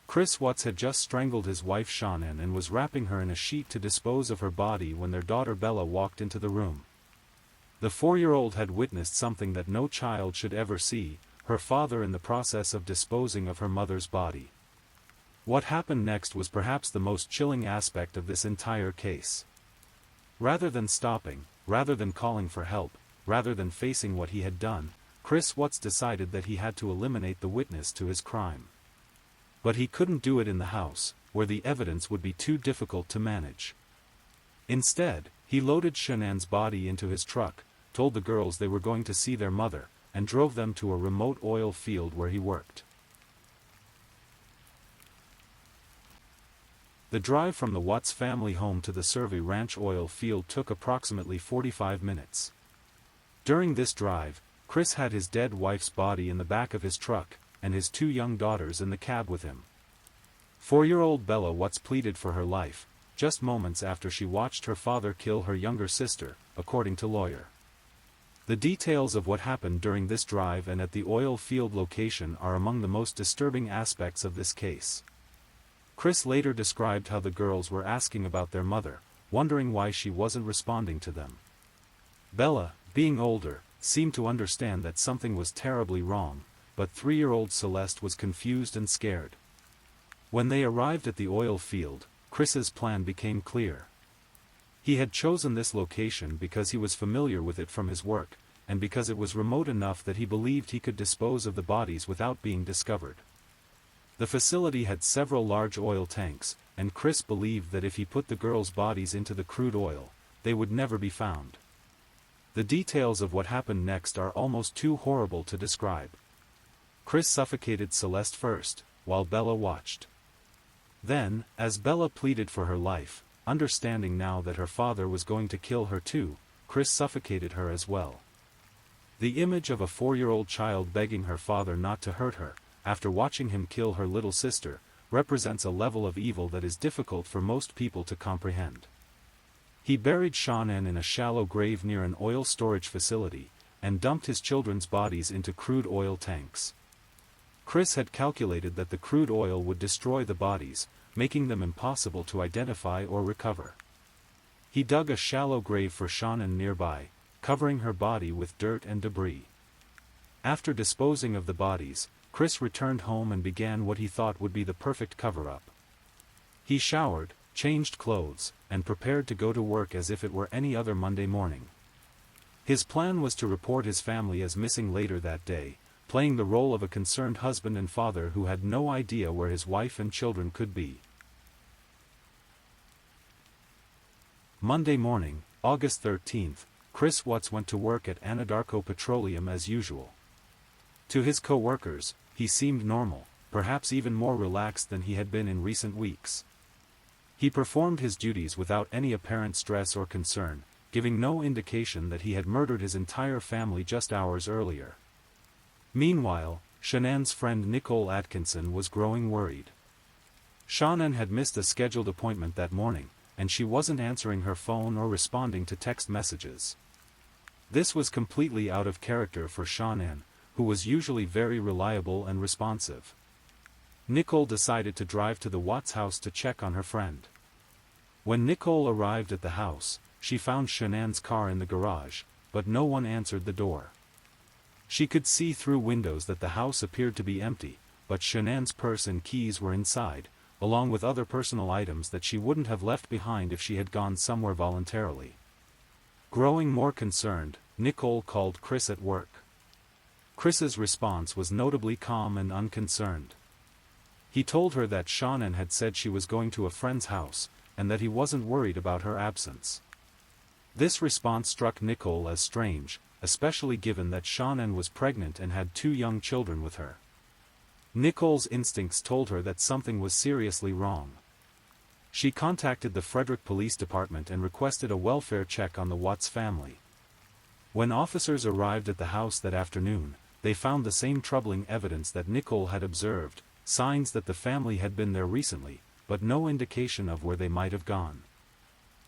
Chris Watts had just strangled his wife Shannon and was wrapping her in a sheet to dispose of her body when their daughter Bella walked into the room. The 4-year-old had witnessed something that no child should ever see, her father in the process of disposing of her mother's body. What happened next was perhaps the most chilling aspect of this entire case. Rather than stopping, rather than calling for help, rather than facing what he had done, Chris Watts decided that he had to eliminate the witness to his crime. But he couldn't do it in the house, where the evidence would be too difficult to manage. Instead, he loaded Shannon's body into his truck, told the girls they were going to see their mother, and drove them to a remote oil field where he worked. The drive from the Watts family home to the Survey Ranch oil field took approximately 45 minutes. During this drive, Chris had his dead wife's body in the back of his truck, and his 2 young daughters in the cab with him. 4-year-old Bella Watts pleaded for her life, just moments after she watched her father kill her younger sister, according to lawyer. The details of what happened during this drive and at the oil field location are among the most disturbing aspects of this case. Chris later described how the girls were asking about their mother, wondering why she wasn't responding to them. Bella, being older, seemed to understand that something was terribly wrong, but 3-year-old Celeste was confused and scared. When they arrived at the oil field, Chris's plan became clear. He had chosen this location because he was familiar with it from his work, and because it was remote enough that he believed he could dispose of the bodies without being discovered. The facility had several large oil tanks, and Chris believed that if he put the girls' bodies into the crude oil, they would never be found. The details of what happened next are almost too horrible to describe. Chris suffocated Celeste first, while Bella watched. Then, as Bella pleaded for her life, understanding now that her father was going to kill her too, Chris suffocated her as well. The image of a 4-year-old child begging her father not to hurt her, after watching him kill her little sister, represents a level of evil that is difficult for most people to comprehend. He buried Shannon in a shallow grave near an oil storage facility, and dumped his children's bodies into crude oil tanks. Chris had calculated that the crude oil would destroy the bodies, making them impossible to identify or recover. He dug a shallow grave for Shannon nearby, covering her body with dirt and debris. After disposing of the bodies, Chris returned home and began what he thought would be the perfect cover-up. He showered, changed clothes, and prepared to go to work as if it were any other Monday morning. His plan was to report his family as missing later that day, playing the role of a concerned husband and father who had no idea where his wife and children could be. Monday morning, August 13th, Chris Watts went to work at Anadarko Petroleum as usual. To his co-workers, he seemed normal, perhaps even more relaxed than he had been in recent weeks. He performed his duties without any apparent stress or concern, giving no indication that he had murdered his entire family just hours earlier. Meanwhile, Shannon's friend Nicole Atkinson was growing worried. Shannon had missed a scheduled appointment that morning, and she wasn't answering her phone or responding to text messages. This was completely out of character for Shannon, who was usually very reliable and responsive. Nicole decided to drive to the Watts house to check on her friend. When Nicole arrived at the house, she found Shannon's car in the garage, but no one answered the door. She could see through windows that the house appeared to be empty, but Shannon's purse and keys were inside, along with other personal items that she wouldn't have left behind if she had gone somewhere voluntarily. Growing more concerned, Nicole called Chris at work. Chris's response was notably calm and unconcerned. He told her that Shannon had said she was going to a friend's house, and that he wasn't worried about her absence. This response struck Nicole as strange, especially given that Shannon was pregnant and had 2 young children with her. Nicole's instincts told her that something was seriously wrong. She contacted the Frederick Police Department and requested a welfare check on the Watts family. When officers arrived at the house that afternoon, they found the same troubling evidence that Nicole had observed, signs that the family had been there recently, but no indication of where they might have gone.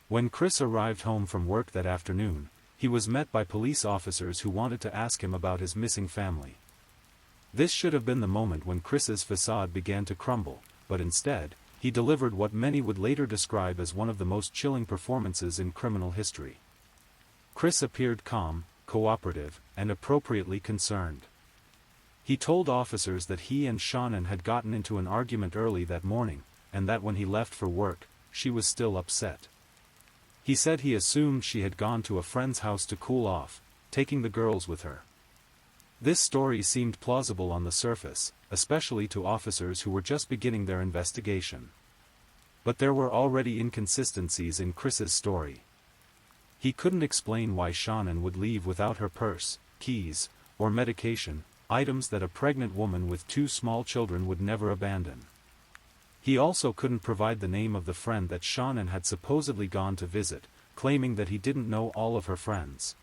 When Chris arrived home from work that afternoon, he was met by police officers who wanted to ask him about his missing family. This should have been the moment when Chris's facade began to crumble, but instead, he delivered what many would later describe as one of the most chilling performances in criminal history. Chris appeared calm, cooperative, and appropriately concerned. He told officers that he and Shannon had gotten into an argument early that morning, and that when he left for work, she was still upset. He said he assumed she had gone to a friend's house to cool off, taking the girls with her. This story seemed plausible on the surface, especially to officers who were just beginning their investigation. But there were already inconsistencies in Chris's story. He couldn't explain why Shannon would leave without her purse, keys, or medication, items that a pregnant woman with 2 small children would never abandon. He also couldn't provide the name of the friend that Shannon had supposedly gone to visit, claiming that he didn't know all of her friends.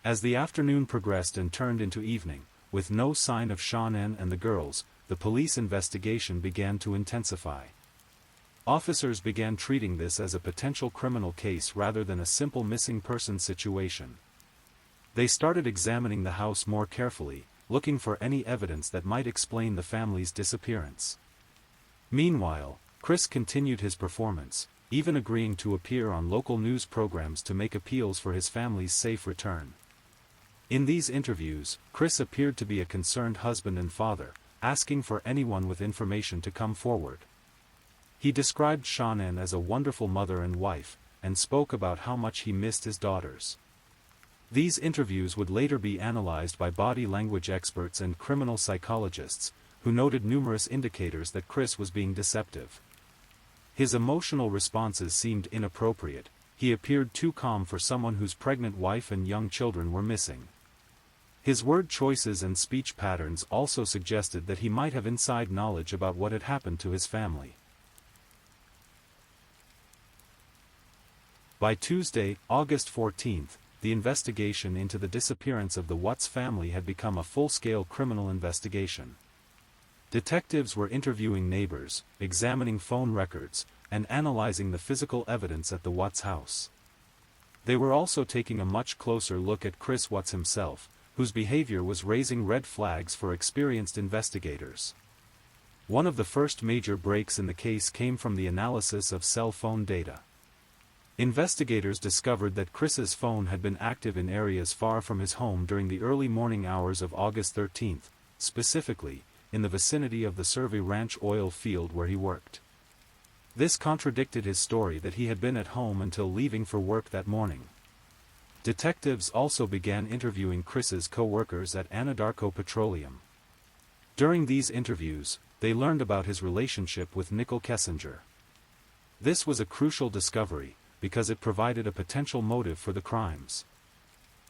As the afternoon progressed and turned into evening, with no sign of Shannon and the girls, the police investigation began to intensify. Officers began treating this as a potential criminal case rather than a simple missing person situation. They started examining the house more carefully, looking for any evidence that might explain the family's disappearance. Meanwhile, Chris continued his performance, even agreeing to appear on local news programs to make appeals for his family's safe return. In these interviews, Chris appeared to be a concerned husband and father, asking for anyone with information to come forward. He described Shannon as a wonderful mother and wife, and spoke about how much he missed his daughters. These interviews would later be analyzed by body language experts and criminal psychologists, who noted numerous indicators that Chris was being deceptive. His emotional responses seemed inappropriate. He appeared too calm for someone whose pregnant wife and young children were missing. His word choices and speech patterns also suggested that he might have inside knowledge about what had happened to his family. By Tuesday, August 14th, the investigation into the disappearance of the Watts family had become a full-scale criminal investigation. Detectives were interviewing neighbors, examining phone records, and analyzing the physical evidence at the Watts house. They were also taking a much closer look at Chris Watts himself, whose behavior was raising red flags for experienced investigators. One of the first major breaks in the case came from the analysis of cell phone data. Investigators discovered that Chris's phone had been active in areas far from his home during the early morning hours of August 13, specifically, in the vicinity of the Survey Ranch oil field where he worked. This contradicted his story that he had been at home until leaving for work that morning. Detectives also began interviewing Chris's co-workers at Anadarko Petroleum. During these interviews, they learned about his relationship with Nicole Kessinger. This was a crucial discovery, because it provided a potential motive for the crimes.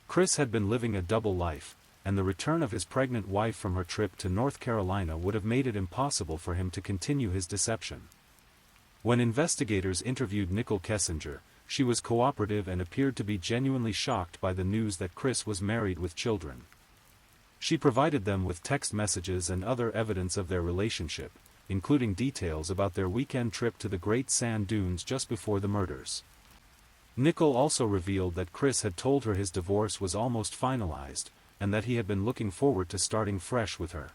Chris had been living a double life, and the return of his pregnant wife from her trip to North Carolina would have made it impossible for him to continue his deception. When investigators interviewed Nicole Kessinger, she was cooperative and appeared to be genuinely shocked by the news that Chris was married with children. She provided them with text messages and other evidence of their relationship, including details about their weekend trip to the Great Sand Dunes just before the murders. Nicole also revealed that Chris had told her his divorce was almost finalized, and that he had been looking forward to starting fresh with her.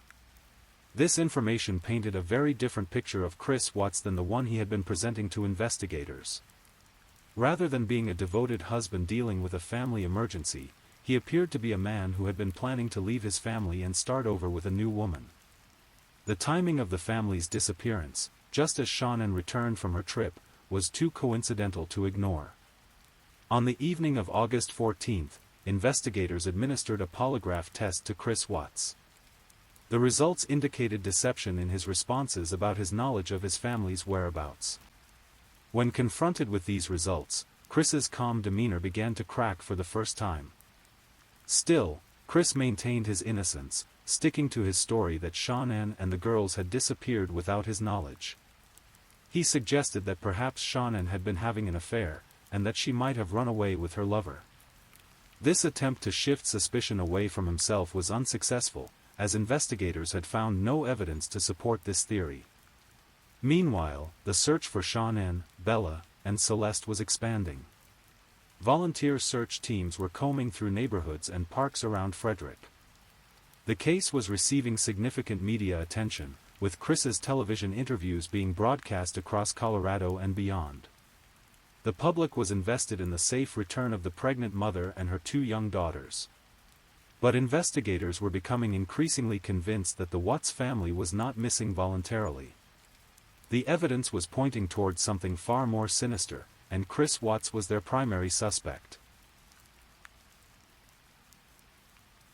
This information painted a very different picture of Chris Watts than the one he had been presenting to investigators. Rather than being a devoted husband dealing with a family emergency, he appeared to be a man who had been planning to leave his family and start over with a new woman. The timing of the family's disappearance, just as Shannon returned from her trip, was too coincidental to ignore. On the evening of August 14th, investigators administered a polygraph test to Chris Watts. The results indicated deception in his responses about his knowledge of his family's whereabouts. When confronted with these results, Chris's calm demeanor began to crack for the first time. Still, Chris maintained his innocence, sticking to his story that Shannon and the girls had disappeared without his knowledge. He suggested that perhaps Shannon had been having an affair, and that she might have run away with her lover. This attempt to shift suspicion away from himself was unsuccessful, as investigators had found no evidence to support this theory. Meanwhile, the search for Shannon, Bella, and Celeste was expanding. Volunteer search teams were combing through neighborhoods and parks around Frederick. The case was receiving significant media attention, with Chris's television interviews being broadcast across Colorado and beyond. The public was invested in the safe return of the pregnant mother and her 2 young daughters. But investigators were becoming increasingly convinced that the Watts family was not missing voluntarily. The evidence was pointing towards something far more sinister, and Chris Watts was their primary suspect.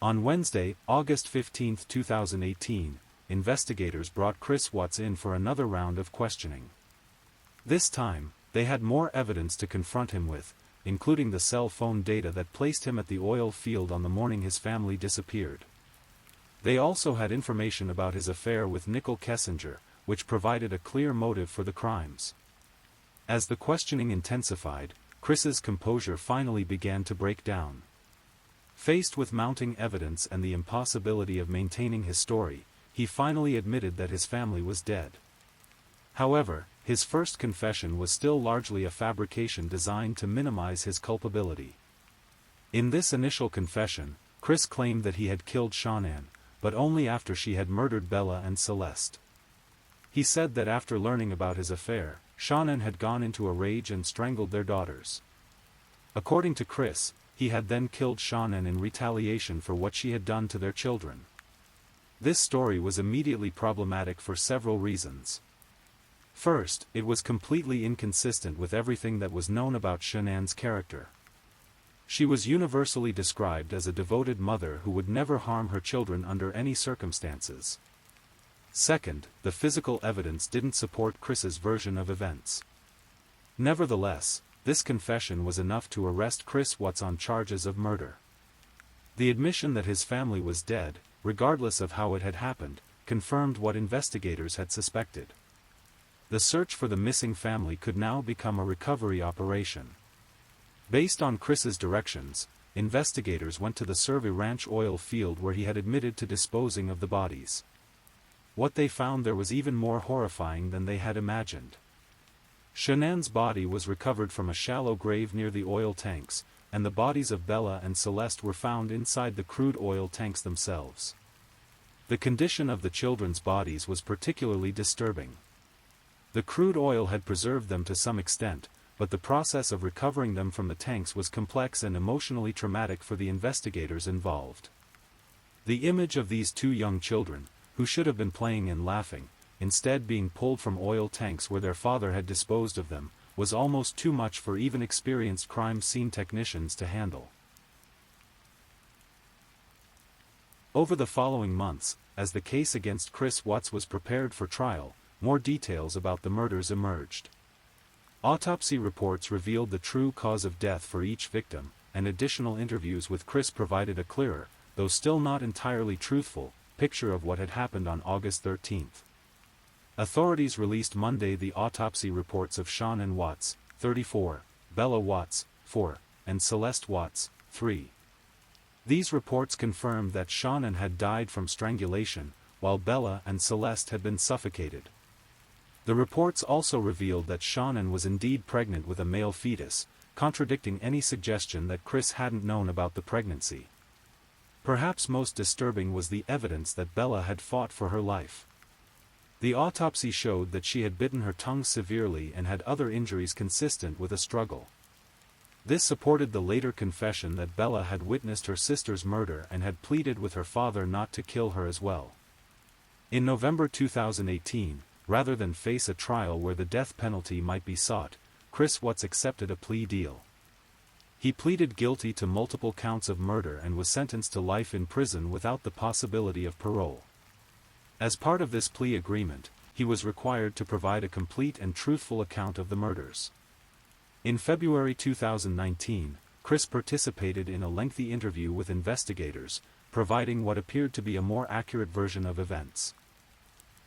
On Wednesday, August 15, 2018, investigators brought Chris Watts in for another round of questioning. This time, they had more evidence to confront him with, including the cell phone data that placed him at the oil field on the morning his family disappeared. They also had information about his affair with Nicole Kessinger, which provided a clear motive for the crimes. As the questioning intensified, Chris's composure finally began to break down. Faced with mounting evidence and the impossibility of maintaining his story, he finally admitted that his family was dead. However, his first confession was still largely a fabrication designed to minimize his culpability. In this initial confession, Chris claimed that he had killed Shanann, but only after she had murdered Bella and Celeste. He said that after learning about his affair, Shanann had gone into a rage and strangled their daughters. According to Chris, he had then killed Shanann in retaliation for what she had done to their children. This story was immediately problematic for several reasons. First, it was completely inconsistent with everything that was known about Shanann's character. She was universally described as a devoted mother who would never harm her children under any circumstances. Second, the physical evidence didn't support Chris's version of events. Nevertheless, this confession was enough to arrest Chris Watts on charges of murder. The admission that his family was dead, regardless of how it had happened, confirmed what investigators had suspected. The search for the missing family could now become a recovery operation. Based on Chris's directions, investigators went to the Survey Ranch oil field where he had admitted to disposing of the bodies. What they found there was even more horrifying than they had imagined. Shanann's body was recovered from a shallow grave near the oil tanks, and the bodies of Bella and Celeste were found inside the crude oil tanks themselves. The condition of the children's bodies was particularly disturbing. The crude oil had preserved them to some extent, but the process of recovering them from the tanks was complex and emotionally traumatic for the investigators involved. The image of these 2 young children, who should have been playing and laughing, instead being pulled from oil tanks where their father had disposed of them, was almost too much for even experienced crime scene technicians to handle. Over the following months, as the case against Chris Watts was prepared for trial, more details about the murders emerged. Autopsy reports revealed the true cause of death for each victim, and additional interviews with Chris provided a clearer, though still not entirely truthful, picture of what had happened on August 13. Authorities released Monday the autopsy reports of Shanann Watts, 34, Bella Watts, 4, and Celeste Watts, 3. These reports confirmed that Shanann had died from strangulation, while Bella and Celeste had been suffocated. The reports also revealed that Shanann was indeed pregnant with a male fetus, contradicting any suggestion that Chris hadn't known about the pregnancy. Perhaps most disturbing was the evidence that Bella had fought for her life. The autopsy showed that she had bitten her tongue severely and had other injuries consistent with a struggle. This supported the later confession that Bella had witnessed her sister's murder and had pleaded with her father not to kill her as well. In November 2018, rather than face a trial where the death penalty might be sought, Chris Watts accepted a plea deal. He pleaded guilty to multiple counts of murder and was sentenced to life in prison without the possibility of parole. As part of this plea agreement, he was required to provide a complete and truthful account of the murders. In February 2019, Chris participated in a lengthy interview with investigators, providing what appeared to be a more accurate version of events.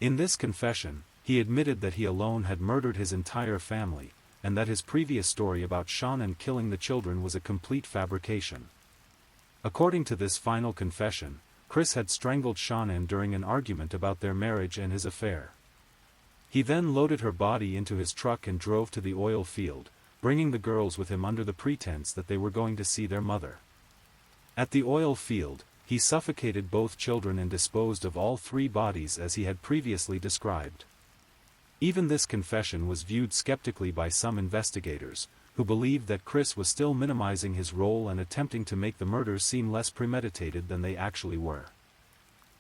In this confession, he admitted that he alone had murdered his entire family, and that his previous story about Shanann killing the children was a complete fabrication. According to this final confession, Chris had strangled Shanann during an argument about their marriage and his affair. He then loaded her body into his truck and drove to the oil field, bringing the girls with him under the pretense that they were going to see their mother. At the oil field, he suffocated both children and disposed of all 3 bodies as he had previously described. Even this confession was viewed skeptically by some investigators, who believed that Chris was still minimizing his role and attempting to make the murders seem less premeditated than they actually were.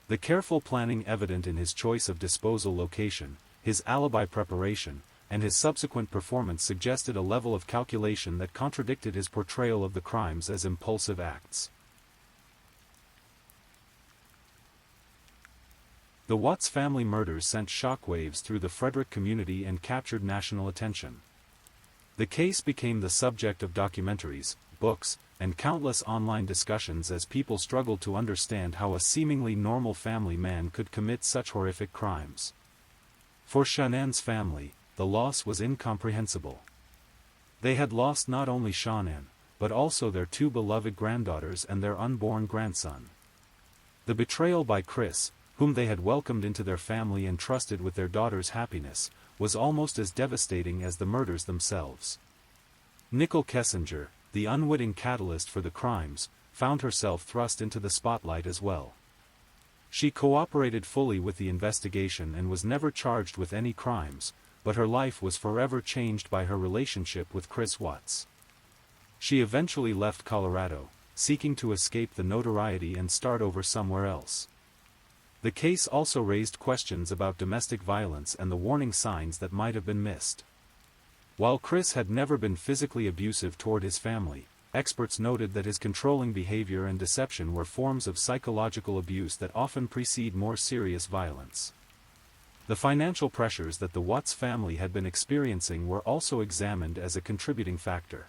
The careful planning evident in his choice of disposal location, his alibi preparation, and his subsequent performance suggested a level of calculation that contradicted his portrayal of the crimes as impulsive acts. The Watts family murders sent shockwaves through the Frederick community and captured national attention. The case became the subject of documentaries, books, and countless online discussions as people struggled to understand how a seemingly normal family man could commit such horrific crimes. For Shannon's family, the loss was incomprehensible. They had lost not only Shannon, but also their two beloved granddaughters and their unborn grandson. The betrayal by Chris, whom they had welcomed into their family and trusted with their daughter's happiness, was almost as devastating as the murders themselves. Nicole Kessinger, the unwitting catalyst for the crimes, found herself thrust into the spotlight as well. She cooperated fully with the investigation and was never charged with any crimes, but her life was forever changed by her relationship with Chris Watts. She eventually left Colorado, seeking to escape the notoriety and start over somewhere else. The case also raised questions about domestic violence and the warning signs that might have been missed. While Chris had never been physically abusive toward his family, experts noted that his controlling behavior and deception were forms of psychological abuse that often precede more serious violence. The financial pressures that the Watts family had been experiencing were also examined as a contributing factor.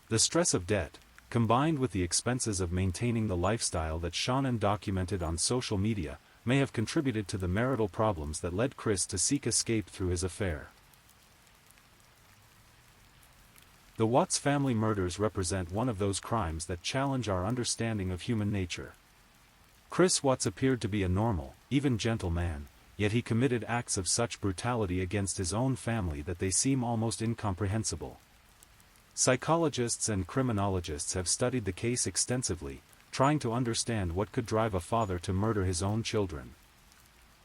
The stress of debt, combined with the expenses of maintaining the lifestyle that Shannon documented on social media, may have contributed to the marital problems that led Chris to seek escape through his affair. The Watts family murders represent one of those crimes that challenge our understanding of human nature. Chris Watts appeared to be a normal, even gentle man, yet he committed acts of such brutality against his own family that they seem almost incomprehensible. Psychologists and criminologists have studied the case extensively, trying to understand what could drive a father to murder his own children.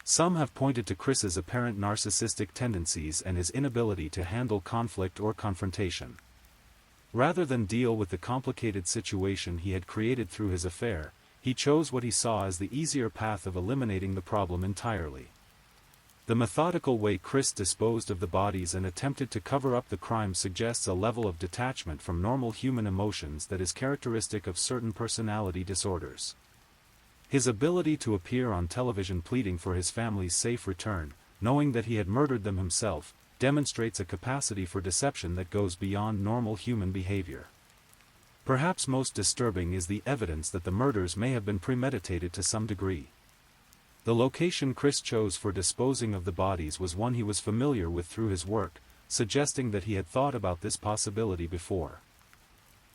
Some have pointed to Chris's apparent narcissistic tendencies and his inability to handle conflict or confrontation. Rather than deal with the complicated situation he had created through his affair, he chose what he saw as the easier path of eliminating the problem entirely. The methodical way Chris disposed of the bodies and attempted to cover up the crime suggests a level of detachment from normal human emotions that is characteristic of certain personality disorders. His ability to appear on television pleading for his family's safe return, knowing that he had murdered them himself, demonstrates a capacity for deception that goes beyond normal human behavior. Perhaps most disturbing is the evidence that the murders may have been premeditated to some degree. The location Chris chose for disposing of the bodies was one he was familiar with through his work, suggesting that he had thought about this possibility before.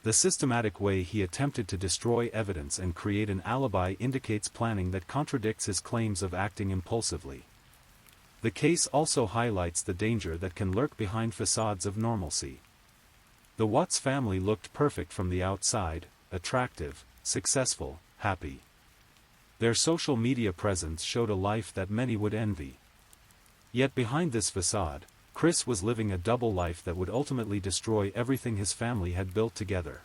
The systematic way he attempted to destroy evidence and create an alibi indicates planning that contradicts his claims of acting impulsively. The case also highlights the danger that can lurk behind facades of normalcy. The Watts family looked perfect from the outside, attractive, successful, happy. Their social media presence showed a life that many would envy. Yet behind this facade, Chris was living a double life that would ultimately destroy everything his family had built together.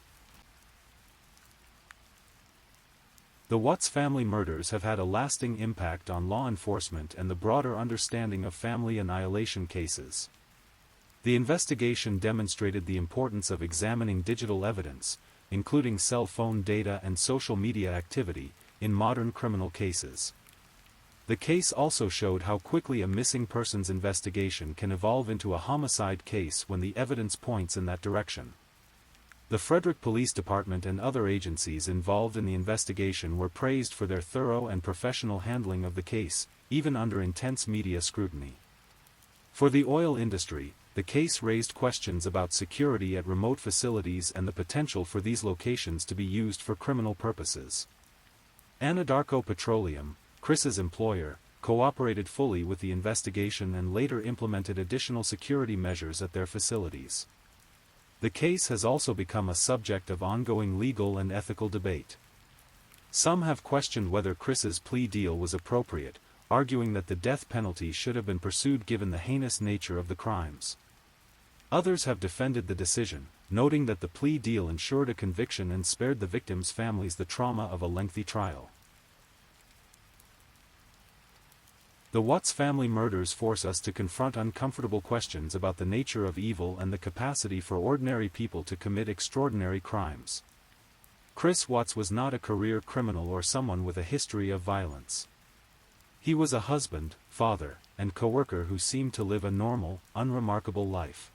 The Watts family murders have had a lasting impact on law enforcement and the broader understanding of family annihilation cases. The investigation demonstrated the importance of examining digital evidence, including cell phone data and social media activity, in modern criminal cases. The case also showed how quickly a missing persons investigation can evolve into a homicide case when the evidence points in that direction. The Frederick Police Department and other agencies involved in the investigation were praised for their thorough and professional handling of the case, even under intense media scrutiny. For the oil industry, the case raised questions about security at remote facilities and the potential for these locations to be used for criminal purposes. Anadarko Petroleum, Chris's employer, cooperated fully with the investigation and later implemented additional security measures at their facilities. The case has also become a subject of ongoing legal and ethical debate. Some have questioned whether Chris's plea deal was appropriate, arguing that the death penalty should have been pursued given the heinous nature of the crimes. Others have defended the decision, noting that the plea deal ensured a conviction and spared the victims' families the trauma of a lengthy trial. The Watts family murders force us to confront uncomfortable questions about the nature of evil and the capacity for ordinary people to commit extraordinary crimes. Chris Watts was not a career criminal or someone with a history of violence. He was a husband, father, and co-worker who seemed to live a normal, unremarkable life.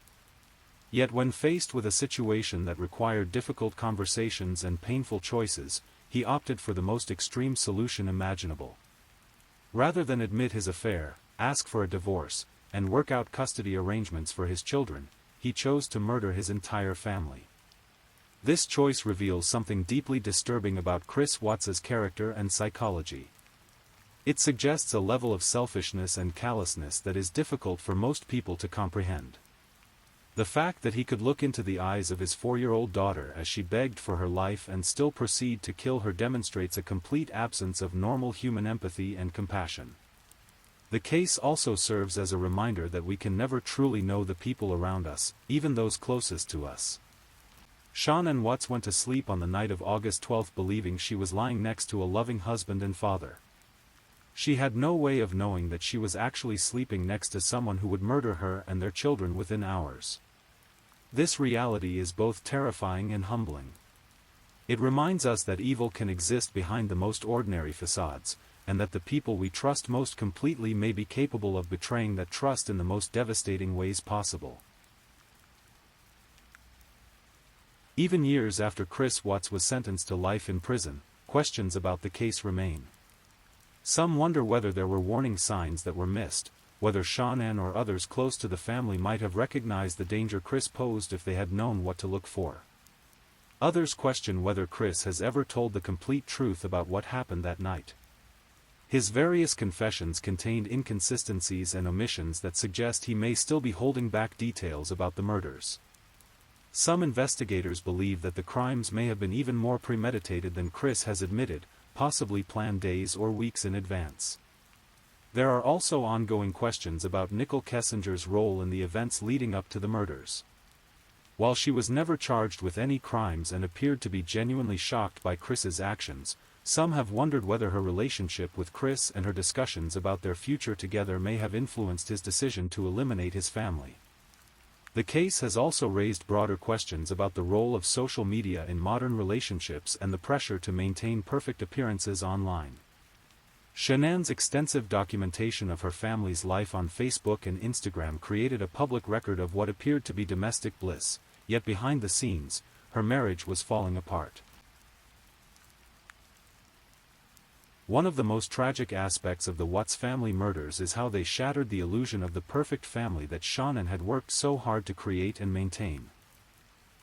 Yet when faced with a situation that required difficult conversations and painful choices, he opted for the most extreme solution imaginable. Rather than admit his affair, ask for a divorce, and work out custody arrangements for his children, he chose to murder his entire family. This choice reveals something deeply disturbing about Chris Watts's character and psychology. It suggests a level of selfishness and callousness that is difficult for most people to comprehend. The fact that he could look into the eyes of his 4-year-old daughter as she begged for her life and still proceed to kill her demonstrates a complete absence of normal human empathy and compassion. The case also serves as a reminder that we can never truly know the people around us, even those closest to us. Shannon Watts went to sleep on the night of August 12 believing she was lying next to a loving husband and father. She had no way of knowing that she was actually sleeping next to someone who would murder her and their children within hours. This reality is both terrifying and humbling. It reminds us that evil can exist behind the most ordinary facades, and that the people we trust most completely may be capable of betraying that trust in the most devastating ways possible. Even years after Chris Watts was sentenced to life in prison, questions about the case remain. Some wonder whether there were warning signs that were missed, whether Shannon or others close to the family might have recognized the danger Chris posed if they had known what to look for. Others question whether Chris has ever told the complete truth about what happened that night. His various confessions contained inconsistencies and omissions that suggest he may still be holding back details about the murders. Some investigators believe that the crimes may have been even more premeditated than Chris has admitted, possibly planned days or weeks in advance. There are also ongoing questions about Nicole Kessinger's role in the events leading up to the murders. While she was never charged with any crimes and appeared to be genuinely shocked by Chris's actions, some have wondered whether her relationship with Chris and her discussions about their future together may have influenced his decision to eliminate his family. The case has also raised broader questions about the role of social media in modern relationships and the pressure to maintain perfect appearances online. Shannon's extensive documentation of her family's life on Facebook and Instagram created a public record of what appeared to be domestic bliss, yet behind the scenes, her marriage was falling apart. One of the most tragic aspects of the Watts family murders is how they shattered the illusion of the perfect family that Shannon had worked so hard to create and maintain.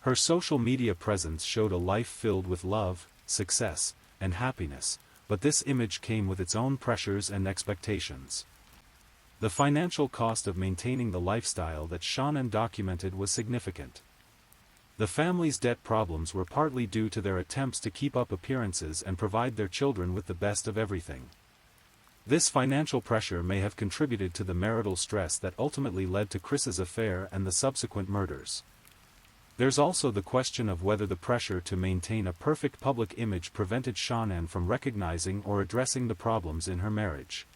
Her social media presence showed a life filled with love, success, and happiness, but this image came with its own pressures and expectations. The financial cost of maintaining the lifestyle that Shannon documented was significant. The family's debt problems were partly due to their attempts to keep up appearances and provide their children with the best of everything. This financial pressure may have contributed to the marital stress that ultimately led to Chris's affair and the subsequent murders. There's also the question of whether the pressure to maintain a perfect public image prevented Shannon from recognizing or addressing the problems in her marriage.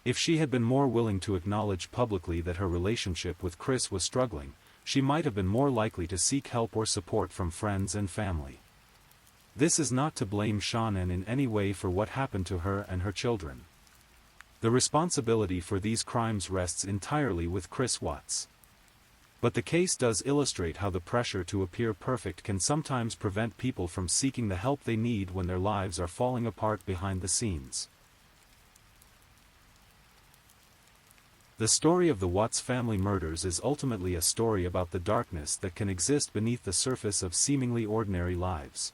If she had been more willing to acknowledge publicly that her relationship with Chris was struggling, she might have been more likely to seek help or support from friends and family. This is not to blame Shannon in any way for what happened to her and her children. The responsibility for these crimes rests entirely with Chris Watts. But the case does illustrate how the pressure to appear perfect can sometimes prevent people from seeking the help they need when their lives are falling apart behind the scenes. The story of the Watts family murders is ultimately a story about the darkness that can exist beneath the surface of seemingly ordinary lives.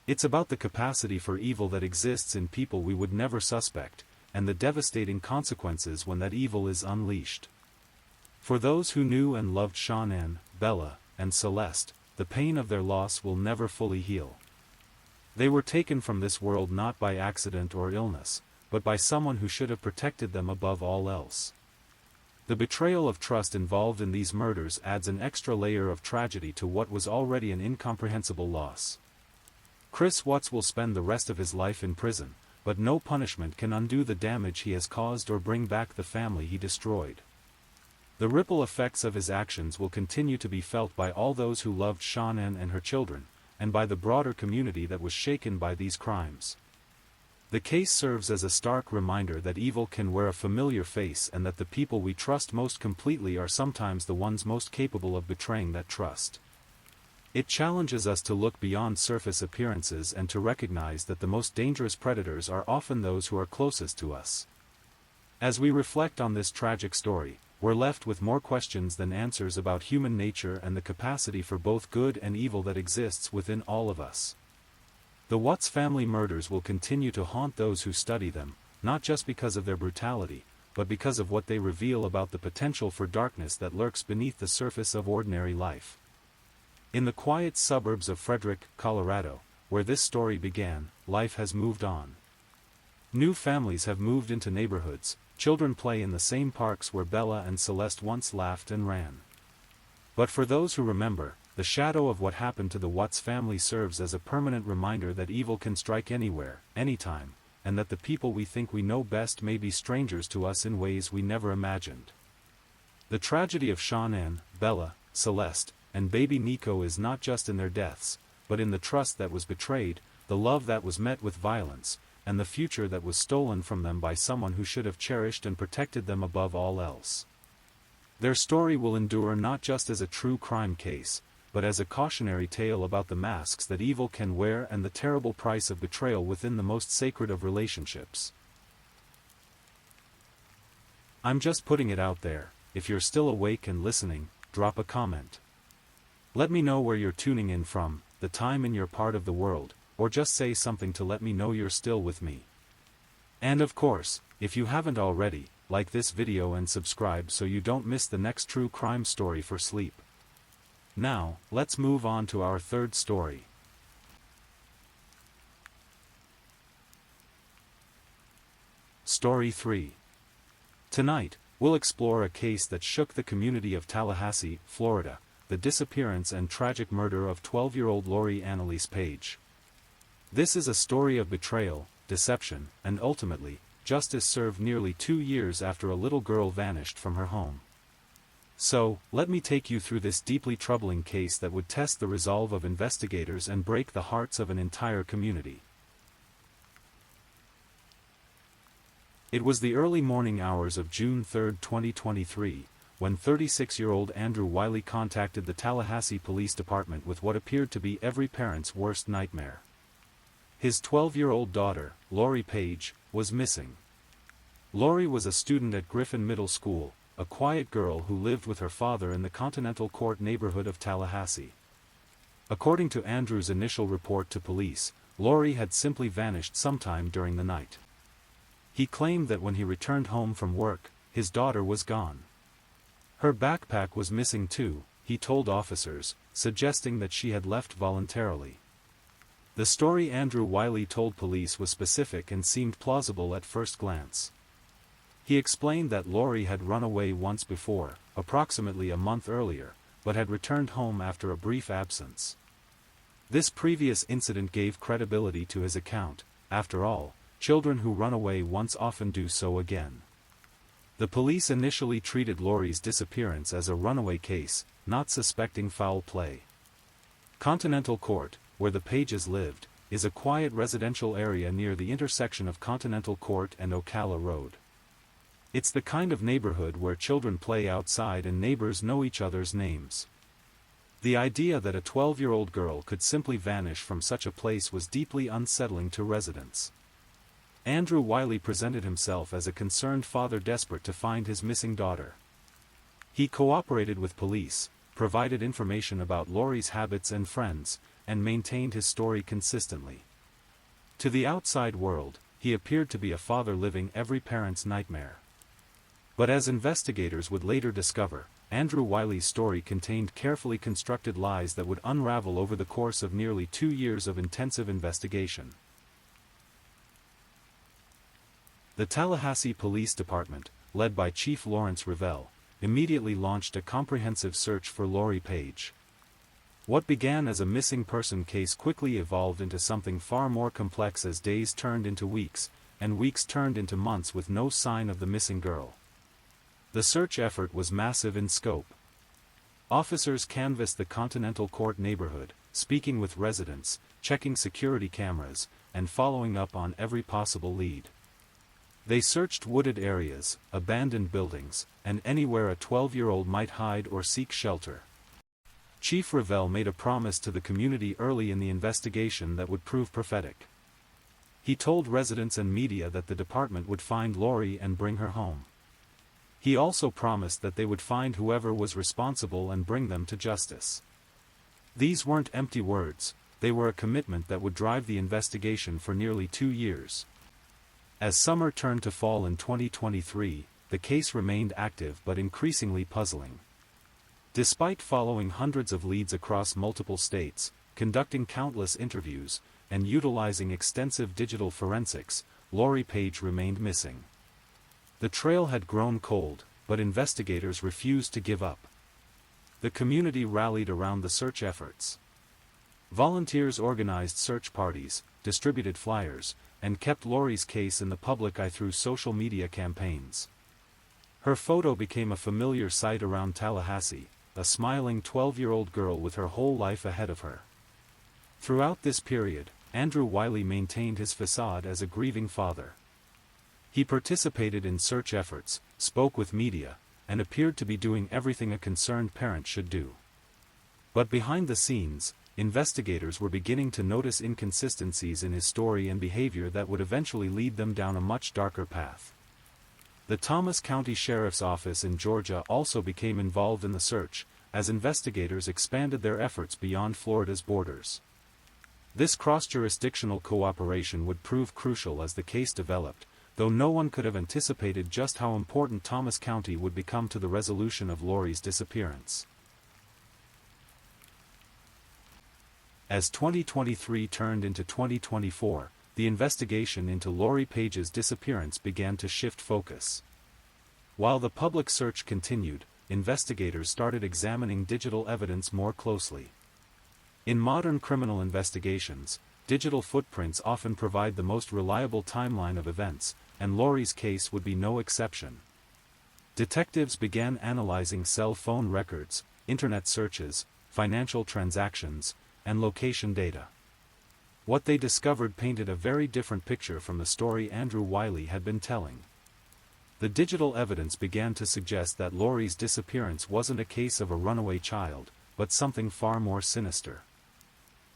It's about the capacity for evil that exists in people we would never suspect, and the devastating consequences when that evil is unleashed. For those who knew and loved Shannon, Bella, and Celeste, the pain of their loss will never fully heal. They were taken from this world not by accident or illness, but by someone who should have protected them above all else. The betrayal of trust involved in these murders adds an extra layer of tragedy to what was already an incomprehensible loss. Chris Watts will spend the rest of his life in prison, but no punishment can undo the damage he has caused or bring back the family he destroyed. The ripple effects of his actions will continue to be felt by all those who loved Shanann and her children, and by the broader community that was shaken by these crimes. The case serves as a stark reminder that evil can wear a familiar face and that the people we trust most completely are sometimes the ones most capable of betraying that trust. It challenges us to look beyond surface appearances and to recognize that the most dangerous predators are often those who are closest to us. As we reflect on this tragic story, we're left with more questions than answers about human nature and the capacity for both good and evil that exists within all of us. The Watts family murders will continue to haunt those who study them, not just because of their brutality, but because of what they reveal about the potential for darkness that lurks beneath the surface of ordinary life. In the quiet suburbs of Frederick, Colorado, where this story began, life has moved on. New families have moved into neighborhoods, children play in the same parks where Bella and Celeste once laughed and ran. But for those who remember, the shadow of what happened to the Watts family serves as a permanent reminder that evil can strike anywhere, anytime, and that the people we think we know best may be strangers to us in ways we never imagined. The tragedy of Shanann, Bella, Celeste, and baby Nico is not just in their deaths, but in the trust that was betrayed, the love that was met with violence, and the future that was stolen from them by someone who should have cherished and protected them above all else. Their story will endure not just as a true crime case, but as a cautionary tale about the masks that evil can wear and the terrible price of betrayal within the most sacred of relationships. I'm just putting it out there. If you're still awake and listening, drop a comment. Let me know where you're tuning in from, the time in your part of the world, or just say something to let me know you're still with me. And of course, if you haven't already, like this video and subscribe so you don't miss the next true crime story for sleep. Now, let's move on to our third story. Story 3. Tonight, we'll explore a case that shook the community of Tallahassee, Florida, the disappearance and tragic murder of 12-year-old Lori Annalise Page. This is a story of betrayal, deception, and ultimately, justice served nearly 2 years after a little girl vanished from her home. So, let me take you through this deeply troubling case that would test the resolve of investigators and break the hearts of an entire community. It was the early morning hours of June 3, 2023, when 36-year-old Andrew Wiley contacted the Tallahassee Police Department with what appeared to be every parent's worst nightmare. His 12-year-old daughter, Lori Page, was missing. Lori was a student at Griffin Middle School, a quiet girl who lived with her father in the Continental Court neighborhood of Tallahassee. According to Andrew's initial report to police, Lori had simply vanished sometime during the night. He claimed that when he returned home from work, his daughter was gone. Her backpack was missing too, he told officers, suggesting that she had left voluntarily. The story Andrew Wiley told police was specific and seemed plausible at first glance. He explained that Lori had run away once before, approximately a month earlier, but had returned home after a brief absence. This previous incident gave credibility to his account. After all, children who run away once often do so again. The police initially treated Lori's disappearance as a runaway case, not suspecting foul play. Continental Court, where the Pages lived, is a quiet residential area near the intersection of Continental Court and Ocala Road. It's the kind of neighborhood where children play outside and neighbors know each other's names. The idea that a 12-year-old girl could simply vanish from such a place was deeply unsettling to residents. Andrew Wiley presented himself as a concerned father desperate to find his missing daughter. He cooperated with police, provided information about Lori's habits and friends, and maintained his story consistently. To the outside world, he appeared to be a father living every parent's nightmare. But as investigators would later discover, Andrew Wiley's story contained carefully constructed lies that would unravel over the course of nearly 2 years of intensive investigation. The Tallahassee Police Department, led by Chief Lawrence Revelle, immediately launched a comprehensive search for Lori Page. What began as a missing person case quickly evolved into something far more complex as days turned into weeks, and weeks turned into months with no sign of the missing girl. The search effort was massive in scope. Officers canvassed the Continental Court neighborhood, speaking with residents, checking security cameras, and following up on every possible lead. They searched wooded areas, abandoned buildings, and anywhere a 12-year-old might hide or seek shelter. Chief Revelle made a promise to the community early in the investigation that would prove prophetic. He told residents and media that the department would find Lori and bring her home. He also promised that they would find whoever was responsible and bring them to justice. These weren't empty words, they were a commitment that would drive the investigation for nearly 2 years. As summer turned to fall in 2023, the case remained active but increasingly puzzling. Despite following hundreds of leads across multiple states, conducting countless interviews, and utilizing extensive digital forensics, Lori Page remained missing. The trail had grown cold, but investigators refused to give up. The community rallied around the search efforts. Volunteers organized search parties, distributed flyers, and kept Lori's case in the public eye through social media campaigns. Her photo became a familiar sight around Tallahassee, a smiling 12-year-old girl with her whole life ahead of her. Throughout this period, Andrew Wiley maintained his facade as a grieving father. He participated in search efforts, spoke with media, and appeared to be doing everything a concerned parent should do. But behind the scenes, investigators were beginning to notice inconsistencies in his story and behavior that would eventually lead them down a much darker path. The Thomas County Sheriff's Office in Georgia also became involved in the search, as investigators expanded their efforts beyond Florida's borders. This cross-jurisdictional cooperation would prove crucial as the case developed, though no one could have anticipated just how important Thomas County would become to the resolution of Lori's disappearance. As 2023 turned into 2024, the investigation into Lori Page's disappearance began to shift focus. While the public search continued, investigators started examining digital evidence more closely. In modern criminal investigations, digital footprints often provide the most reliable timeline of events, and Lori's case would be no exception. Detectives began analyzing cell phone records, internet searches, financial transactions, and location data. What they discovered painted a very different picture from the story Andrew Wiley had been telling. The digital evidence began to suggest that Lori's disappearance wasn't a case of a runaway child, but something far more sinister.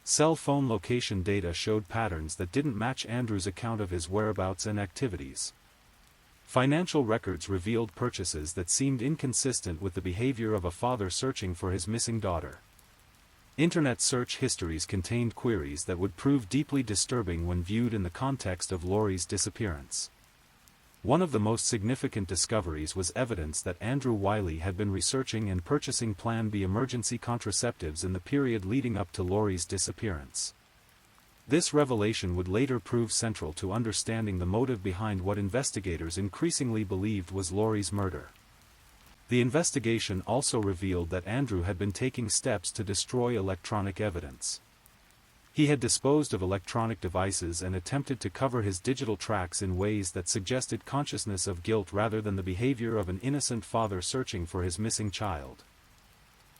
Cell phone location data showed patterns that didn't match Andrew's account of his whereabouts and activities. Financial records revealed purchases that seemed inconsistent with the behavior of a father searching for his missing daughter. Internet search histories contained queries that would prove deeply disturbing when viewed in the context of Lori's disappearance. One of the most significant discoveries was evidence that Andrew Wiley had been researching and purchasing Plan B emergency contraceptives in the period leading up to Lori's disappearance. This revelation would later prove central to understanding the motive behind what investigators increasingly believed was Lori's murder. The investigation also revealed that Andrew had been taking steps to destroy electronic evidence. He had disposed of electronic devices and attempted to cover his digital tracks in ways that suggested consciousness of guilt rather than the behavior of an innocent father searching for his missing child.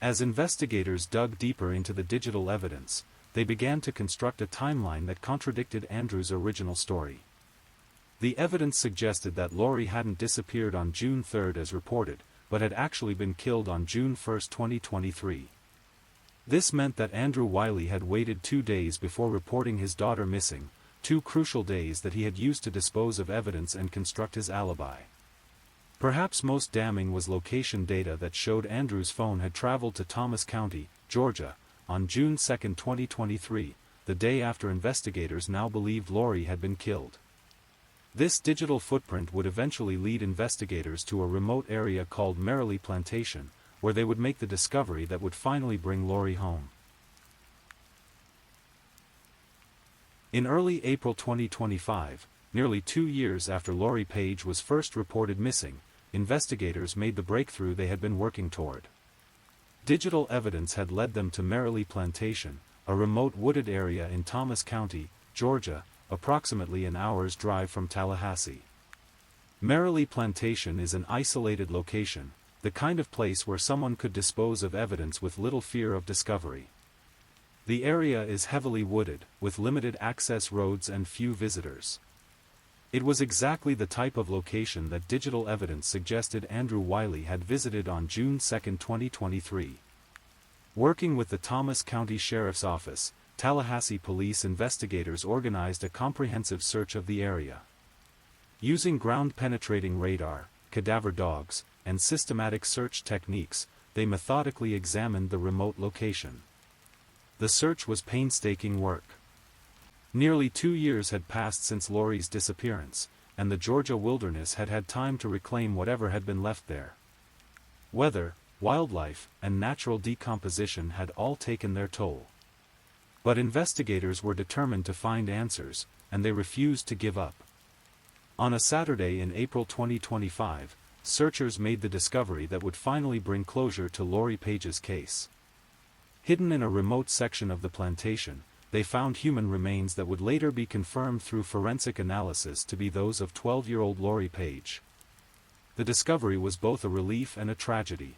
As investigators dug deeper into the digital evidence, they began to construct a timeline that contradicted Andrew's original story. The evidence suggested that Lori hadn't disappeared on June 3 as reported, but had actually been killed on June 1, 2023. This meant that Andrew Wiley had waited 2 days before reporting his daughter missing, 2 crucial days that he had used to dispose of evidence and construct his alibi. Perhaps most damning was location data that showed Andrew's phone had traveled to Thomas County, Georgia, on June 2, 2023, the day after investigators now believed Lori had been killed. This digital footprint would eventually lead investigators to a remote area called Merrily Plantation, where they would make the discovery that would finally bring Lori home. In early April 2025, nearly 2 years after Lori Page was first reported missing, investigators made the breakthrough they had been working toward. Digital evidence had led them to Merrily Plantation, a remote wooded area in Thomas County, Georgia, approximately an hour's drive from Tallahassee. Merrily Plantation is an isolated location, the kind of place where someone could dispose of evidence with little fear of discovery. The area is heavily wooded, with limited access roads and few visitors. It was exactly the type of location that digital evidence suggested Andrew Wiley had visited on June 2, 2023. Working with the Thomas County Sheriff's Office, Tallahassee police investigators organized a comprehensive search of the area. Using ground-penetrating radar, cadaver dogs, and systematic search techniques, they methodically examined the remote location. The search was painstaking work. Nearly 2 years had passed since Lori's disappearance, and the Georgia wilderness had had time to reclaim whatever had been left there. Weather, wildlife, and natural decomposition had all taken their toll. But investigators were determined to find answers, and they refused to give up. On a Saturday in April 2025, searchers made the discovery that would finally bring closure to Lori Page's case. Hidden in a remote section of the plantation, they found human remains that would later be confirmed through forensic analysis to be those of 12-year-old Lori Page. The discovery was both a relief and a tragedy.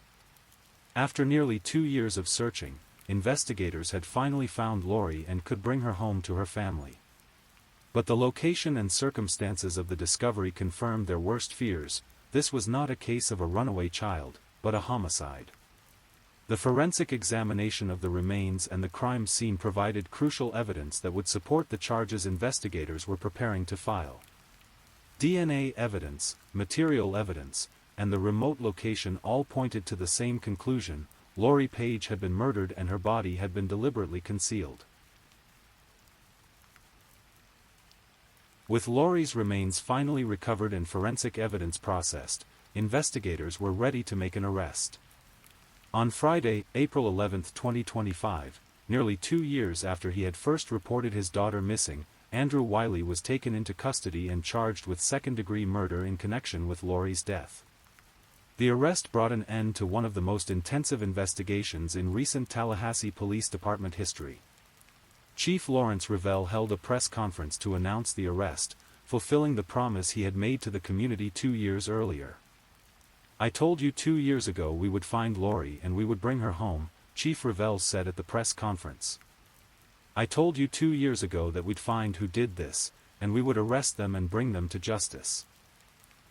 After nearly 2 years of searching, investigators had finally found Lori and could bring her home to her family. But the location and circumstances of the discovery confirmed their worst fears. This was not a case of a runaway child, but a homicide. The forensic examination of the remains and the crime scene provided crucial evidence that would support the charges investigators were preparing to file. DNA evidence, material evidence, and the remote location all pointed to the same conclusion: Lori Page had been murdered and her body had been deliberately concealed. With Lori's remains finally recovered and forensic evidence processed, investigators were ready to make an arrest. On Friday, April 11, 2025, nearly 2 years after he had first reported his daughter missing, Andrew Wiley was taken into custody and charged with second-degree murder in connection with Lori's death. The arrest brought an end to one of the most intensive investigations in recent Tallahassee Police Department history. Chief Lawrence Revelle held a press conference to announce the arrest, fulfilling the promise he had made to the community 2 years earlier. "I told you 2 years ago we would find Lori and we would bring her home," Chief Revelle said at the press conference. "I told you 2 years ago that we'd find who did this, and we would arrest them and bring them to justice.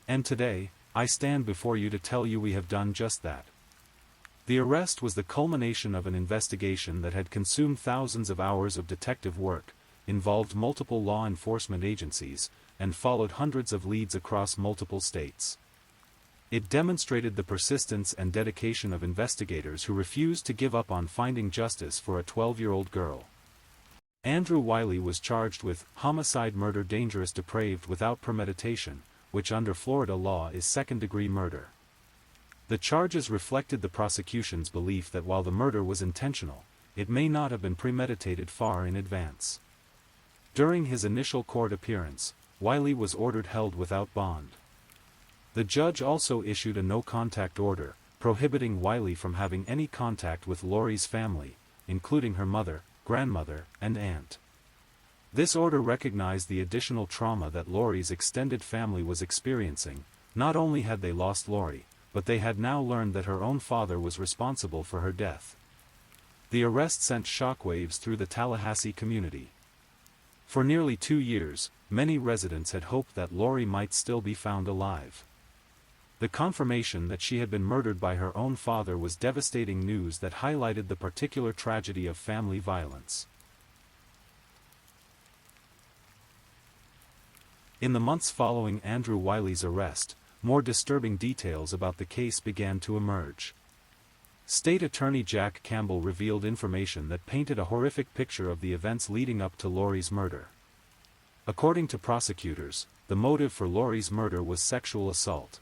And today, I stand before you to tell you we have done just that." The arrest was the culmination of an investigation that had consumed thousands of hours of detective work, involved multiple law enforcement agencies, and followed hundreds of leads across multiple states. It demonstrated the persistence and dedication of investigators who refused to give up on finding justice for a 12-year-old girl. Andrew Wiley was charged with homicide, murder, dangerous, depraved without premeditation, which under Florida law is second-degree murder. The charges reflected the prosecution's belief that while the murder was intentional, it may not have been premeditated far in advance. During his initial court appearance, Wiley was ordered held without bond. The judge also issued a no-contact order, prohibiting Wiley from having any contact with Lori's family, including her mother, grandmother, and aunt. This order recognized the additional trauma that Lori's extended family was experiencing. Not only had they lost Lori, but they had now learned that her own father was responsible for her death. The arrest sent shockwaves through the Tallahassee community. For nearly 2 years, many residents had hoped that Lori might still be found alive. The confirmation that she had been murdered by her own father was devastating news that highlighted the particular tragedy of family violence. In the months following Andrew Wiley's arrest, more disturbing details about the case began to emerge. State Attorney Jack Campbell revealed information that painted a horrific picture of the events leading up to Lori's murder. According to prosecutors, the motive for Lori's murder was sexual assault.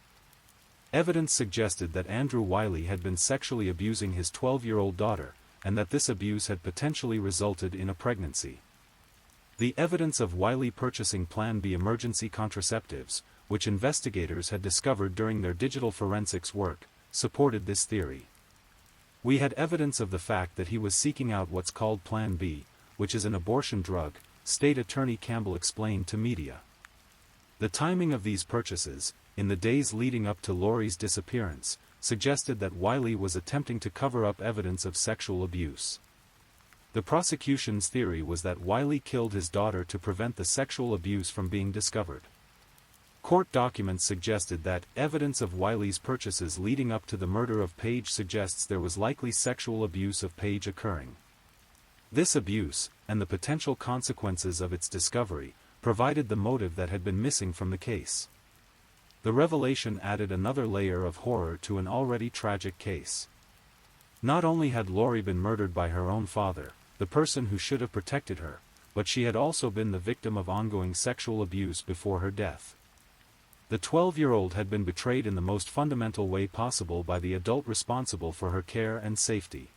Evidence suggested that Andrew Wiley had been sexually abusing his 12-year-old daughter, and that this abuse had potentially resulted in a pregnancy. The evidence of Wiley purchasing Plan B emergency contraceptives, which investigators had discovered during their digital forensics work, supported this theory. We had evidence of the fact that he was seeking out what's called Plan B, which is an abortion drug, State Attorney Campbell explained to media. The timing of these purchases, in the days leading up to Lori's disappearance, suggested that Wiley was attempting to cover up evidence of sexual abuse. The prosecution's theory was that Wiley killed his daughter to prevent the sexual abuse from being discovered. Court documents suggested that evidence of Wiley's purchases leading up to the murder of Page suggests there was likely sexual abuse of Page occurring. This abuse, and the potential consequences of its discovery, provided the motive that had been missing from the case. The revelation added another layer of horror to an already tragic case. Not only had Lori been murdered by her own father, the person who should have protected her, but she had also been the victim of ongoing sexual abuse before her death. The 12-year-old had been betrayed in the most fundamental way possible by the adult responsible for her care and safety.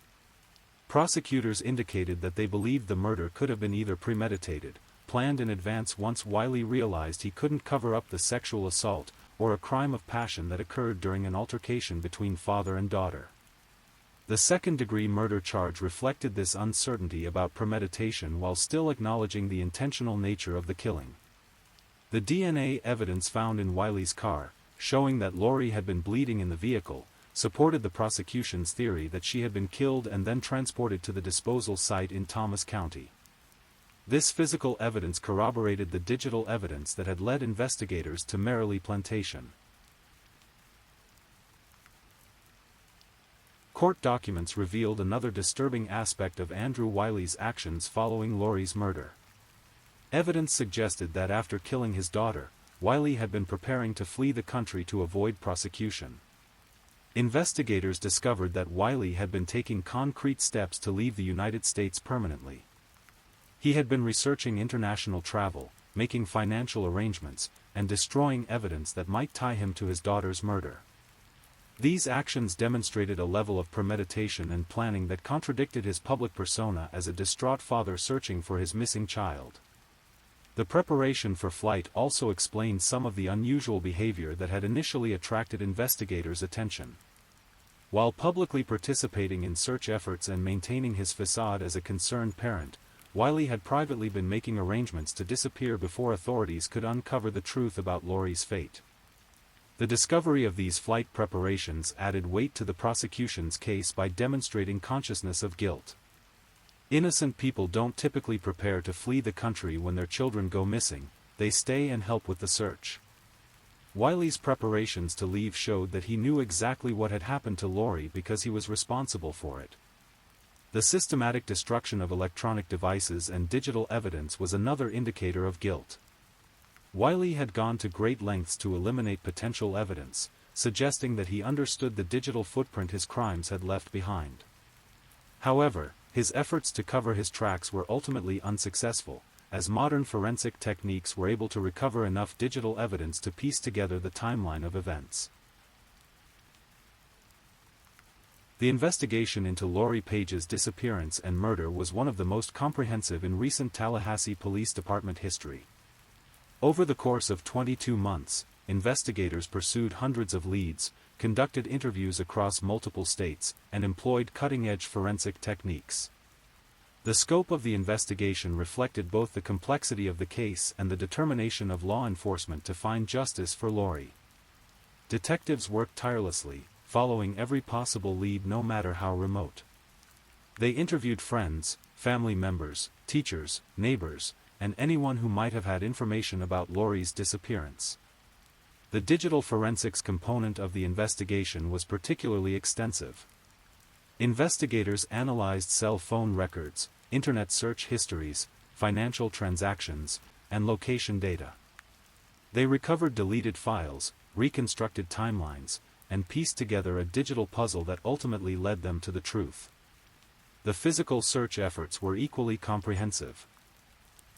Prosecutors indicated that they believed the murder could have been either premeditated, planned in advance once Wiley realized he couldn't cover up the sexual assault, or a crime of passion that occurred during an altercation between father and daughter. The second-degree murder charge reflected this uncertainty about premeditation while still acknowledging the intentional nature of the killing. The DNA evidence found in Wiley's car, showing that Lori had been bleeding in the vehicle, supported the prosecution's theory that she had been killed and then transported to the disposal site in Thomas County. This physical evidence corroborated the digital evidence that had led investigators to Merrily Plantation. Court documents revealed another disturbing aspect of Andrew Wiley's actions following Lori's murder. Evidence suggested that after killing his daughter, Wiley had been preparing to flee the country to avoid prosecution. Investigators discovered that Wiley had been taking concrete steps to leave the United States permanently. He had been researching international travel, making financial arrangements, and destroying evidence that might tie him to his daughter's murder. These actions demonstrated a level of premeditation and planning that contradicted his public persona as a distraught father searching for his missing child. The preparation for flight also explained some of the unusual behavior that had initially attracted investigators' attention. While publicly participating in search efforts and maintaining his facade as a concerned parent, Wiley had privately been making arrangements to disappear before authorities could uncover the truth about Lori's fate. The discovery of these flight preparations added weight to the prosecution's case by demonstrating consciousness of guilt. Innocent people don't typically prepare to flee the country when their children go missing, they stay and help with the search. Wiley's preparations to leave showed that he knew exactly what had happened to Lori because he was responsible for it. The systematic destruction of electronic devices and digital evidence was another indicator of guilt. Wiley had gone to great lengths to eliminate potential evidence, suggesting that he understood the digital footprint his crimes had left behind. However, his efforts to cover his tracks were ultimately unsuccessful, as modern forensic techniques were able to recover enough digital evidence to piece together the timeline of events. The investigation into Lori Page's disappearance and murder was one of the most comprehensive in recent Tallahassee Police Department history. Over the course of 22 months, investigators pursued hundreds of leads, conducted interviews across multiple states, and employed cutting-edge forensic techniques. The scope of the investigation reflected both the complexity of the case and the determination of law enforcement to find justice for Lori. Detectives worked tirelessly, following every possible lead no matter how remote. They interviewed friends, family members, teachers, neighbors, and anyone who might have had information about Lori's disappearance. The digital forensics component of the investigation was particularly extensive. Investigators analyzed cell phone records, internet search histories, financial transactions, and location data. They recovered deleted files, reconstructed timelines, and pieced together a digital puzzle that ultimately led them to the truth. The physical search efforts were equally comprehensive.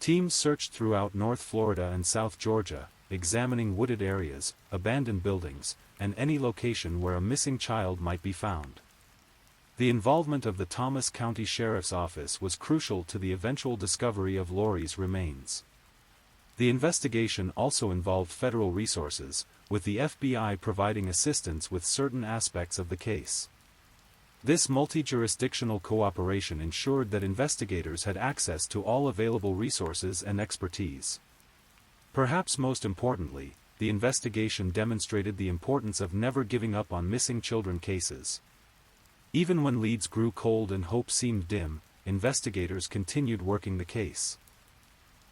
Teams searched throughout North Florida and South Georgia, examining wooded areas, abandoned buildings, and any location where a missing child might be found. The involvement of the Thomas County Sheriff's Office was crucial to the eventual discovery of Lori's remains. The investigation also involved federal resources, with the FBI providing assistance with certain aspects of the case. This multi-jurisdictional cooperation ensured that investigators had access to all available resources and expertise. Perhaps most importantly, the investigation demonstrated the importance of never giving up on missing children cases. Even when leads grew cold and hope seemed dim, investigators continued working the case.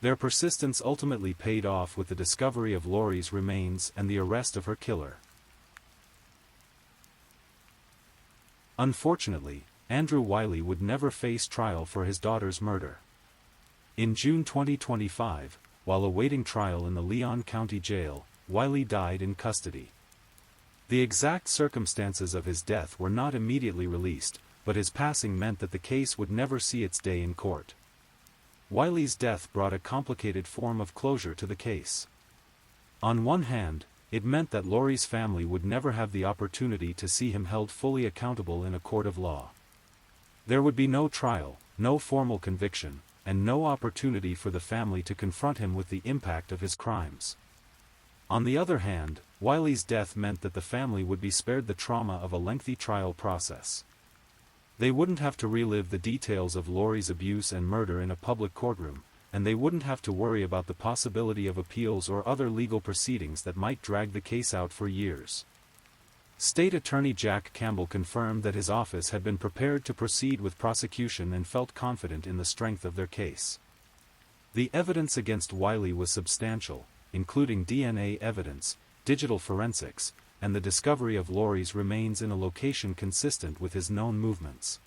Their persistence ultimately paid off with the discovery of Lori's remains and the arrest of her killer. Unfortunately, Andrew Wiley would never face trial for his daughter's murder. In June 2025, while awaiting trial in the Leon County Jail, Wiley died in custody. The exact circumstances of his death were not immediately released, but his passing meant that the case would never see its day in court. Wiley's death brought a complicated form of closure to the case. On one hand, it meant that Lori's family would never have the opportunity to see him held fully accountable in a court of law. There would be no trial, no formal conviction, and no opportunity for the family to confront him with the impact of his crimes. On the other hand, Wiley's death meant that the family would be spared the trauma of a lengthy trial process. They wouldn't have to relive the details of Lori's abuse and murder in a public courtroom, and they wouldn't have to worry about the possibility of appeals or other legal proceedings that might drag the case out for years. State Attorney Jack Campbell confirmed that his office had been prepared to proceed with prosecution and felt confident in the strength of their case. The evidence against Wiley was substantial, including DNA evidence, digital forensics, and the discovery of Lori's remains in a location consistent with his known movements.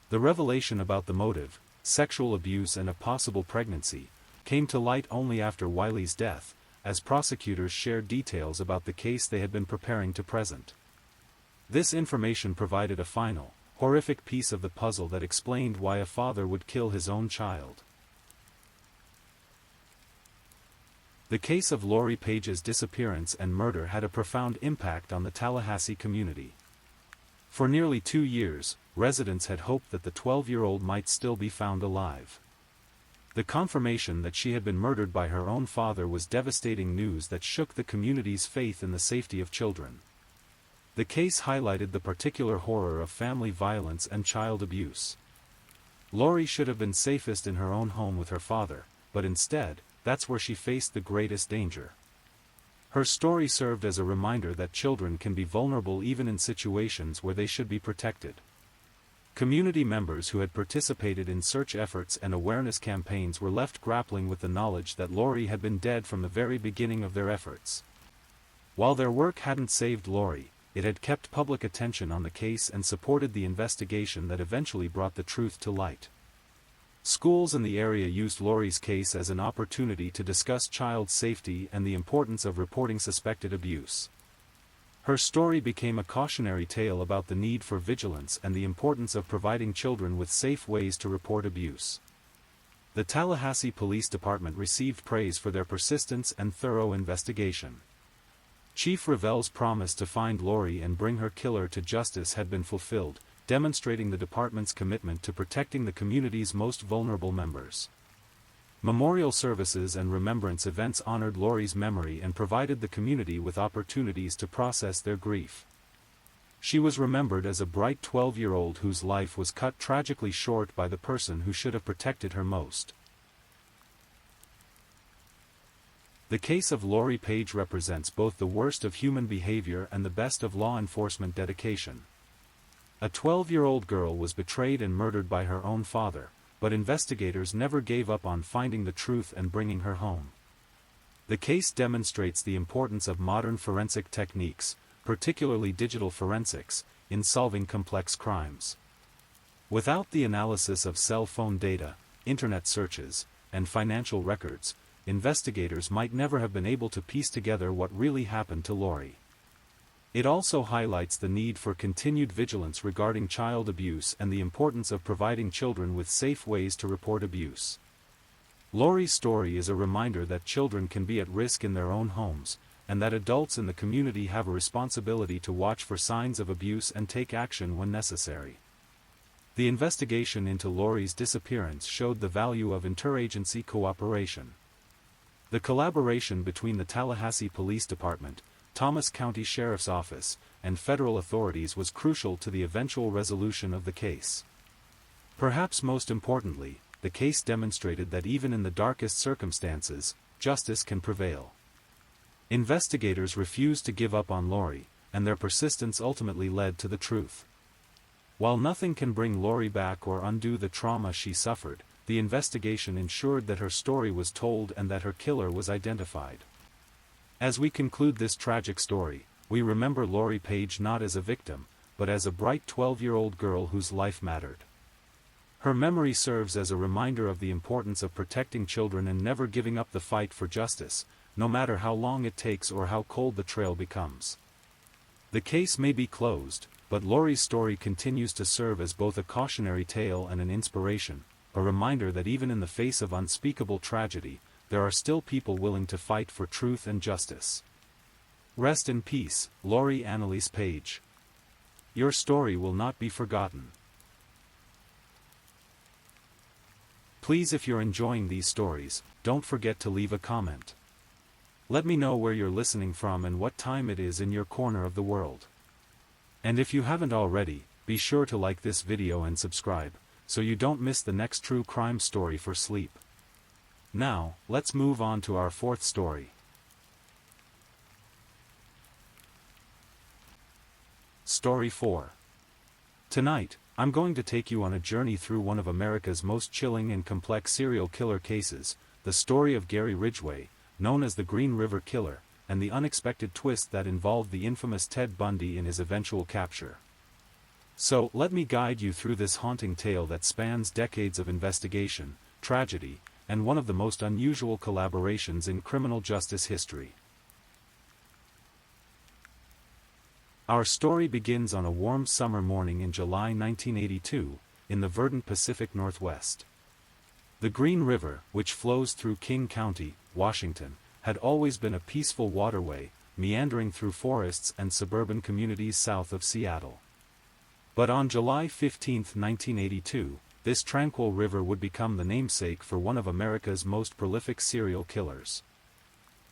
The revelation about the motive, sexual abuse and a possible pregnancy, came to light only after Wiley's death, as prosecutors shared details about the case they had been preparing to present. This information provided a final, horrific piece of the puzzle that explained why a father would kill his own child. The case of Lori Page's disappearance and murder had a profound impact on the Tallahassee community. For nearly 2 years, residents had hoped that the 12-year-old might still be found alive. The confirmation that she had been murdered by her own father was devastating news that shook the community's faith in the safety of children. The case highlighted the particular horror of family violence and child abuse. Lori should have been safest in her own home with her father, but instead, that's where she faced the greatest danger. Her story served as a reminder that children can be vulnerable even in situations where they should be protected. Community members who had participated in search efforts and awareness campaigns were left grappling with the knowledge that Lori had been dead from the very beginning of their efforts. While their work hadn't saved Lori, it had kept public attention on the case and supported the investigation that eventually brought the truth to light. Schools in the area used Lori's case as an opportunity to discuss child safety and the importance of reporting suspected abuse. Her story became a cautionary tale about the need for vigilance and the importance of providing children with safe ways to report abuse. The Tallahassee Police Department received praise for their persistence and thorough investigation. Chief Revell's promise to find Lori and bring her killer to justice had been fulfilled, demonstrating the department's commitment to protecting the community's most vulnerable members. Memorial services and remembrance events honored Lori's memory and provided the community with opportunities to process their grief. She was remembered as a bright 12-year-old whose life was cut tragically short by the person who should have protected her most. The case of Lori Page represents both the worst of human behavior and the best of law enforcement dedication. A 12-year-old girl was betrayed and murdered by her own father, but investigators never gave up on finding the truth and bringing her home. The case demonstrates the importance of modern forensic techniques, particularly digital forensics, in solving complex crimes. Without the analysis of cell phone data, internet searches, and financial records, investigators might never have been able to piece together what really happened to Lori. It also highlights the need for continued vigilance regarding child abuse and the importance of providing children with safe ways to report abuse. Lori's story is a reminder that children can be at risk in their own homes, and that adults in the community have a responsibility to watch for signs of abuse and take action when necessary. The investigation into Lori's disappearance showed the value of interagency cooperation. The collaboration between the Tallahassee Police Department, Thomas County Sheriff's Office, and federal authorities was crucial to the eventual resolution of the case. Perhaps most importantly, the case demonstrated that even in the darkest circumstances, justice can prevail. Investigators refused to give up on Lori, and their persistence ultimately led to the truth. While nothing can bring Lori back or undo the trauma she suffered, the investigation ensured that her story was told and that her killer was identified. As we conclude this tragic story, we remember Lori Page not as a victim, but as a bright 12-year-old girl whose life mattered. Her memory serves as a reminder of the importance of protecting children and never giving up the fight for justice, no matter how long it takes or how cold the trail becomes. The case may be closed, but Lori's story continues to serve as both a cautionary tale and an inspiration, a reminder that even in the face of unspeakable tragedy, there are still people willing to fight for truth and justice. Rest in peace, Lori Annalise Page. Your story will not be forgotten. Please, if you're enjoying these stories, don't forget to leave a comment. Let me know where you're listening from and what time it is in your corner of the world. And if you haven't already, be sure to like this video and subscribe, so you don't miss the next true crime story for sleep. Now, let's move on to our fourth story. Story 4. Tonight, I'm going to take you on a journey through one of America's most chilling and complex serial killer cases, the story of Gary Ridgway, known as the Green River Killer, and the unexpected twist that involved the infamous Ted Bundy in his eventual capture. So, let me guide you through this haunting tale that spans decades of investigation, tragedy, and one of the most unusual collaborations in criminal justice history. Our story begins on a warm summer morning in July 1982, in the verdant Pacific Northwest. The Green River, which flows through King County, Washington, had always been a peaceful waterway, meandering through forests and suburban communities south of Seattle. But on July 15, 1982, this tranquil river would become the namesake for one of America's most prolific serial killers.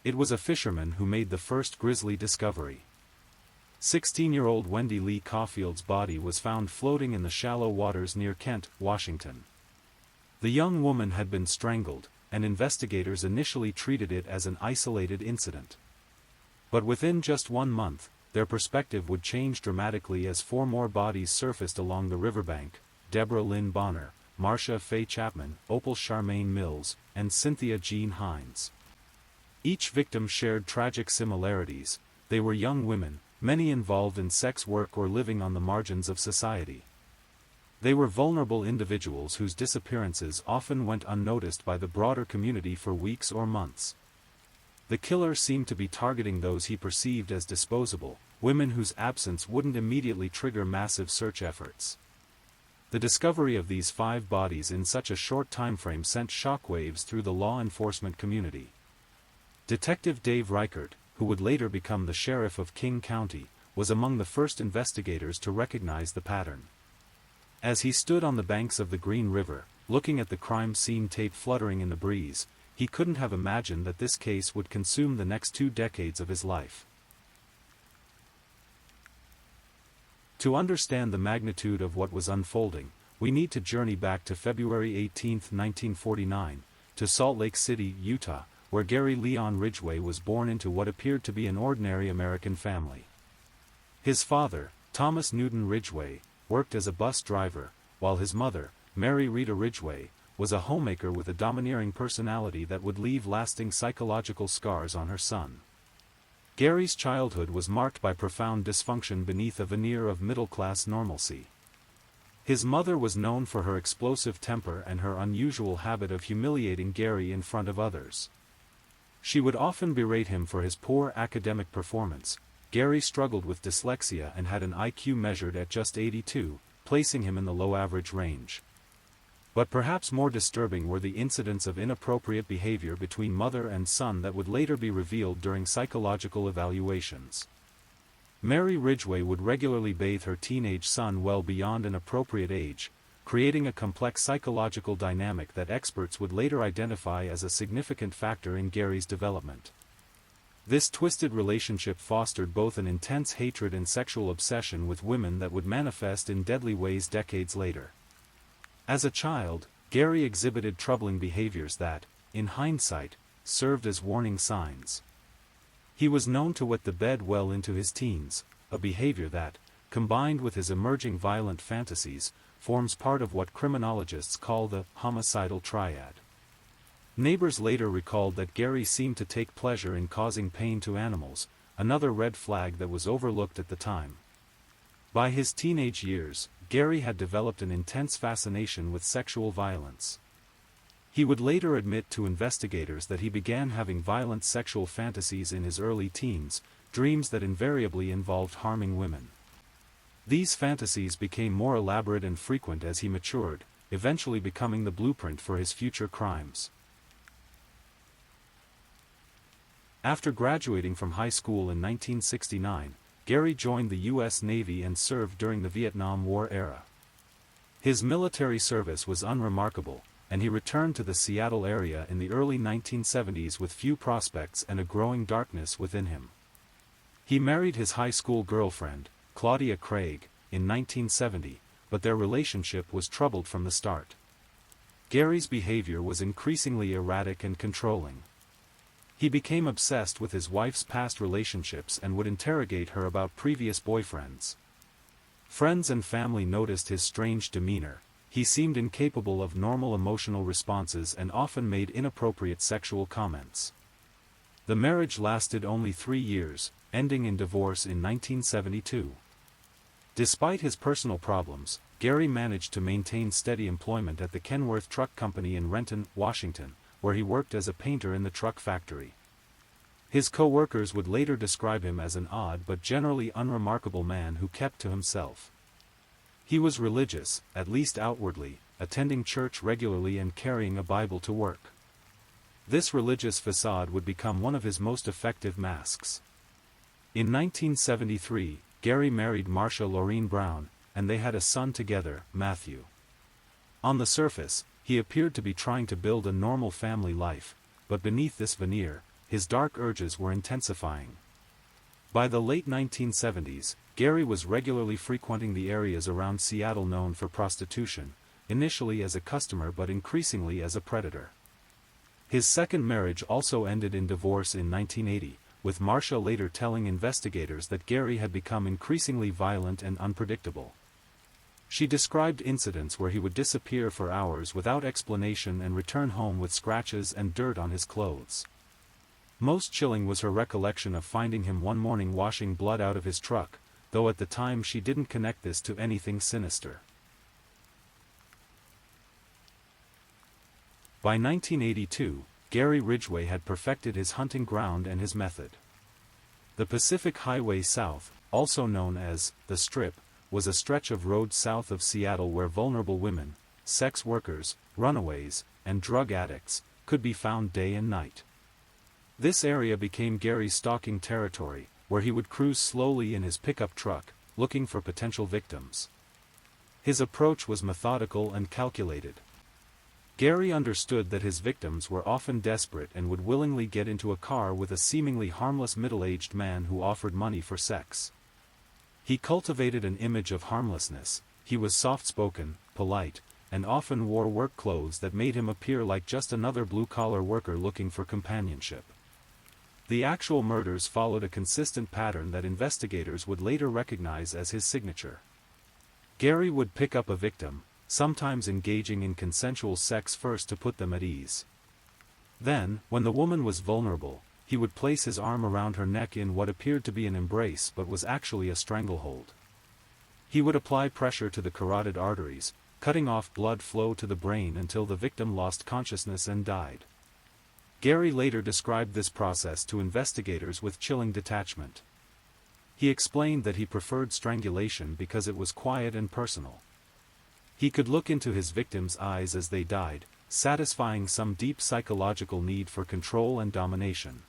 It was a fisherman who made the first grisly discovery. 16-year-old Wendy Lee Caulfield's body was found floating in the shallow waters near Kent, Washington. The young woman had been strangled, and investigators initially treated it as an isolated incident. But within just 1 month, their perspective would change dramatically as 4 more bodies surfaced along the riverbank: Deborah Lynn Bonner, Marcia Faye Chapman, Opal Charmaine Mills, and Cynthia Jean Hines. Each victim shared tragic similarities. They were young women, many involved in sex work or living on the margins of society. They were vulnerable individuals whose disappearances often went unnoticed by the broader community for weeks or months. The killer seemed to be targeting those he perceived as disposable, women whose absence wouldn't immediately trigger massive search efforts. The discovery of these 5 bodies in such a short timeframe sent shockwaves through the law enforcement community. Detective Dave Reichert, who would later become the sheriff of King County, was among the first investigators to recognize the pattern. As he stood on the banks of the Green River, looking at the crime scene tape fluttering in the breeze, he couldn't have imagined that this case would consume the next 2 decades of his life. To understand the magnitude of what was unfolding, we need to journey back to February 18, 1949, to Salt Lake City, Utah, where Gary Leon Ridgway was born into what appeared to be an ordinary American family. His father, Thomas Newton Ridgway, worked as a bus driver, while his mother, Mary Rita Ridgway, was a homemaker with a domineering personality that would leave lasting psychological scars on her son. Gary's childhood was marked by profound dysfunction beneath a veneer of middle-class normalcy. His mother was known for her explosive temper and her unusual habit of humiliating Gary in front of others. She would often berate him for his poor academic performance. Gary struggled with dyslexia and had an IQ measured at just 82, placing him in the low-average range. But perhaps more disturbing were the incidents of inappropriate behavior between mother and son that would later be revealed during psychological evaluations. Mary Ridgway would regularly bathe her teenage son well beyond an appropriate age, creating a complex psychological dynamic that experts would later identify as a significant factor in Gary's development. This twisted relationship fostered both an intense hatred and sexual obsession with women that would manifest in deadly ways decades later. As a child, Gary exhibited troubling behaviors that, in hindsight, served as warning signs. He was known to wet the bed well into his teens, a behavior that, combined with his emerging violent fantasies, forms part of what criminologists call the homicidal triad. Neighbors later recalled that Gary seemed to take pleasure in causing pain to animals, another red flag that was overlooked at the time. By his teenage years, Gary had developed an intense fascination with sexual violence. He would later admit to investigators that he began having violent sexual fantasies in his early teens, dreams that invariably involved harming women. These fantasies became more elaborate and frequent as he matured, eventually becoming the blueprint for his future crimes. After graduating from high school in 1969, Gary joined the U.S. Navy and served during the Vietnam War era. His military service was unremarkable, and he returned to the Seattle area in the early 1970s with few prospects and a growing darkness within him. He married his high school girlfriend, Claudia Craig, in 1970, but their relationship was troubled from the start. Gary's behavior was increasingly erratic and controlling. He became obsessed with his wife's past relationships and would interrogate her about previous boyfriends. Friends and family noticed his strange demeanor. He seemed incapable of normal emotional responses and often made inappropriate sexual comments. The marriage lasted only 3 years, ending in divorce in 1972. Despite his personal problems, Gary managed to maintain steady employment at the Kenworth Truck Company in Renton, Washington, where he worked as a painter in the truck factory. His co-workers would later describe him as an odd but generally unremarkable man who kept to himself. He was religious, at least outwardly, attending church regularly and carrying a Bible to work. This religious facade would become one of his most effective masks. In 1973, Gary married Marcia Laureen Brown, and they had a son together, Matthew. On the surface, he appeared to be trying to build a normal family life, but beneath this veneer, his dark urges were intensifying. By the late 1970s, Gary was regularly frequenting the areas around Seattle known for prostitution, initially as a customer but increasingly as a predator. His second marriage also ended in divorce in 1980, with Marcia later telling investigators that Gary had become increasingly violent and unpredictable. She described incidents where he would disappear for hours without explanation and return home with scratches and dirt on his clothes. Most chilling was her recollection of finding him one morning washing blood out of his truck, though at the time she didn't connect this to anything sinister. By 1982, Gary Ridgway had perfected his hunting ground and his method. The Pacific Highway South, also known as the Strip, was a stretch of road south of Seattle where vulnerable women, sex workers, runaways, and drug addicts could be found day and night. This area became Gary's stalking territory, where he would cruise slowly in his pickup truck, looking for potential victims. His approach was methodical and calculated. Gary understood that his victims were often desperate and would willingly get into a car with a seemingly harmless middle-aged man who offered money for sex. He cultivated an image of harmlessness. He was soft-spoken, polite, and often wore work clothes that made him appear like just another blue-collar worker looking for companionship. The actual murders followed a consistent pattern that investigators would later recognize as his signature. Gary would pick up a victim, sometimes engaging in consensual sex first to put them at ease. Then, when the woman was vulnerable, he would place his arm around her neck in what appeared to be an embrace but was actually a stranglehold. He would apply pressure to the carotid arteries, cutting off blood flow to the brain until the victim lost consciousness and died. Gary later described this process to investigators with chilling detachment. He explained that he preferred strangulation because it was quiet and personal. He could look into his victims' eyes as they died, satisfying some deep psychological need for control and domination.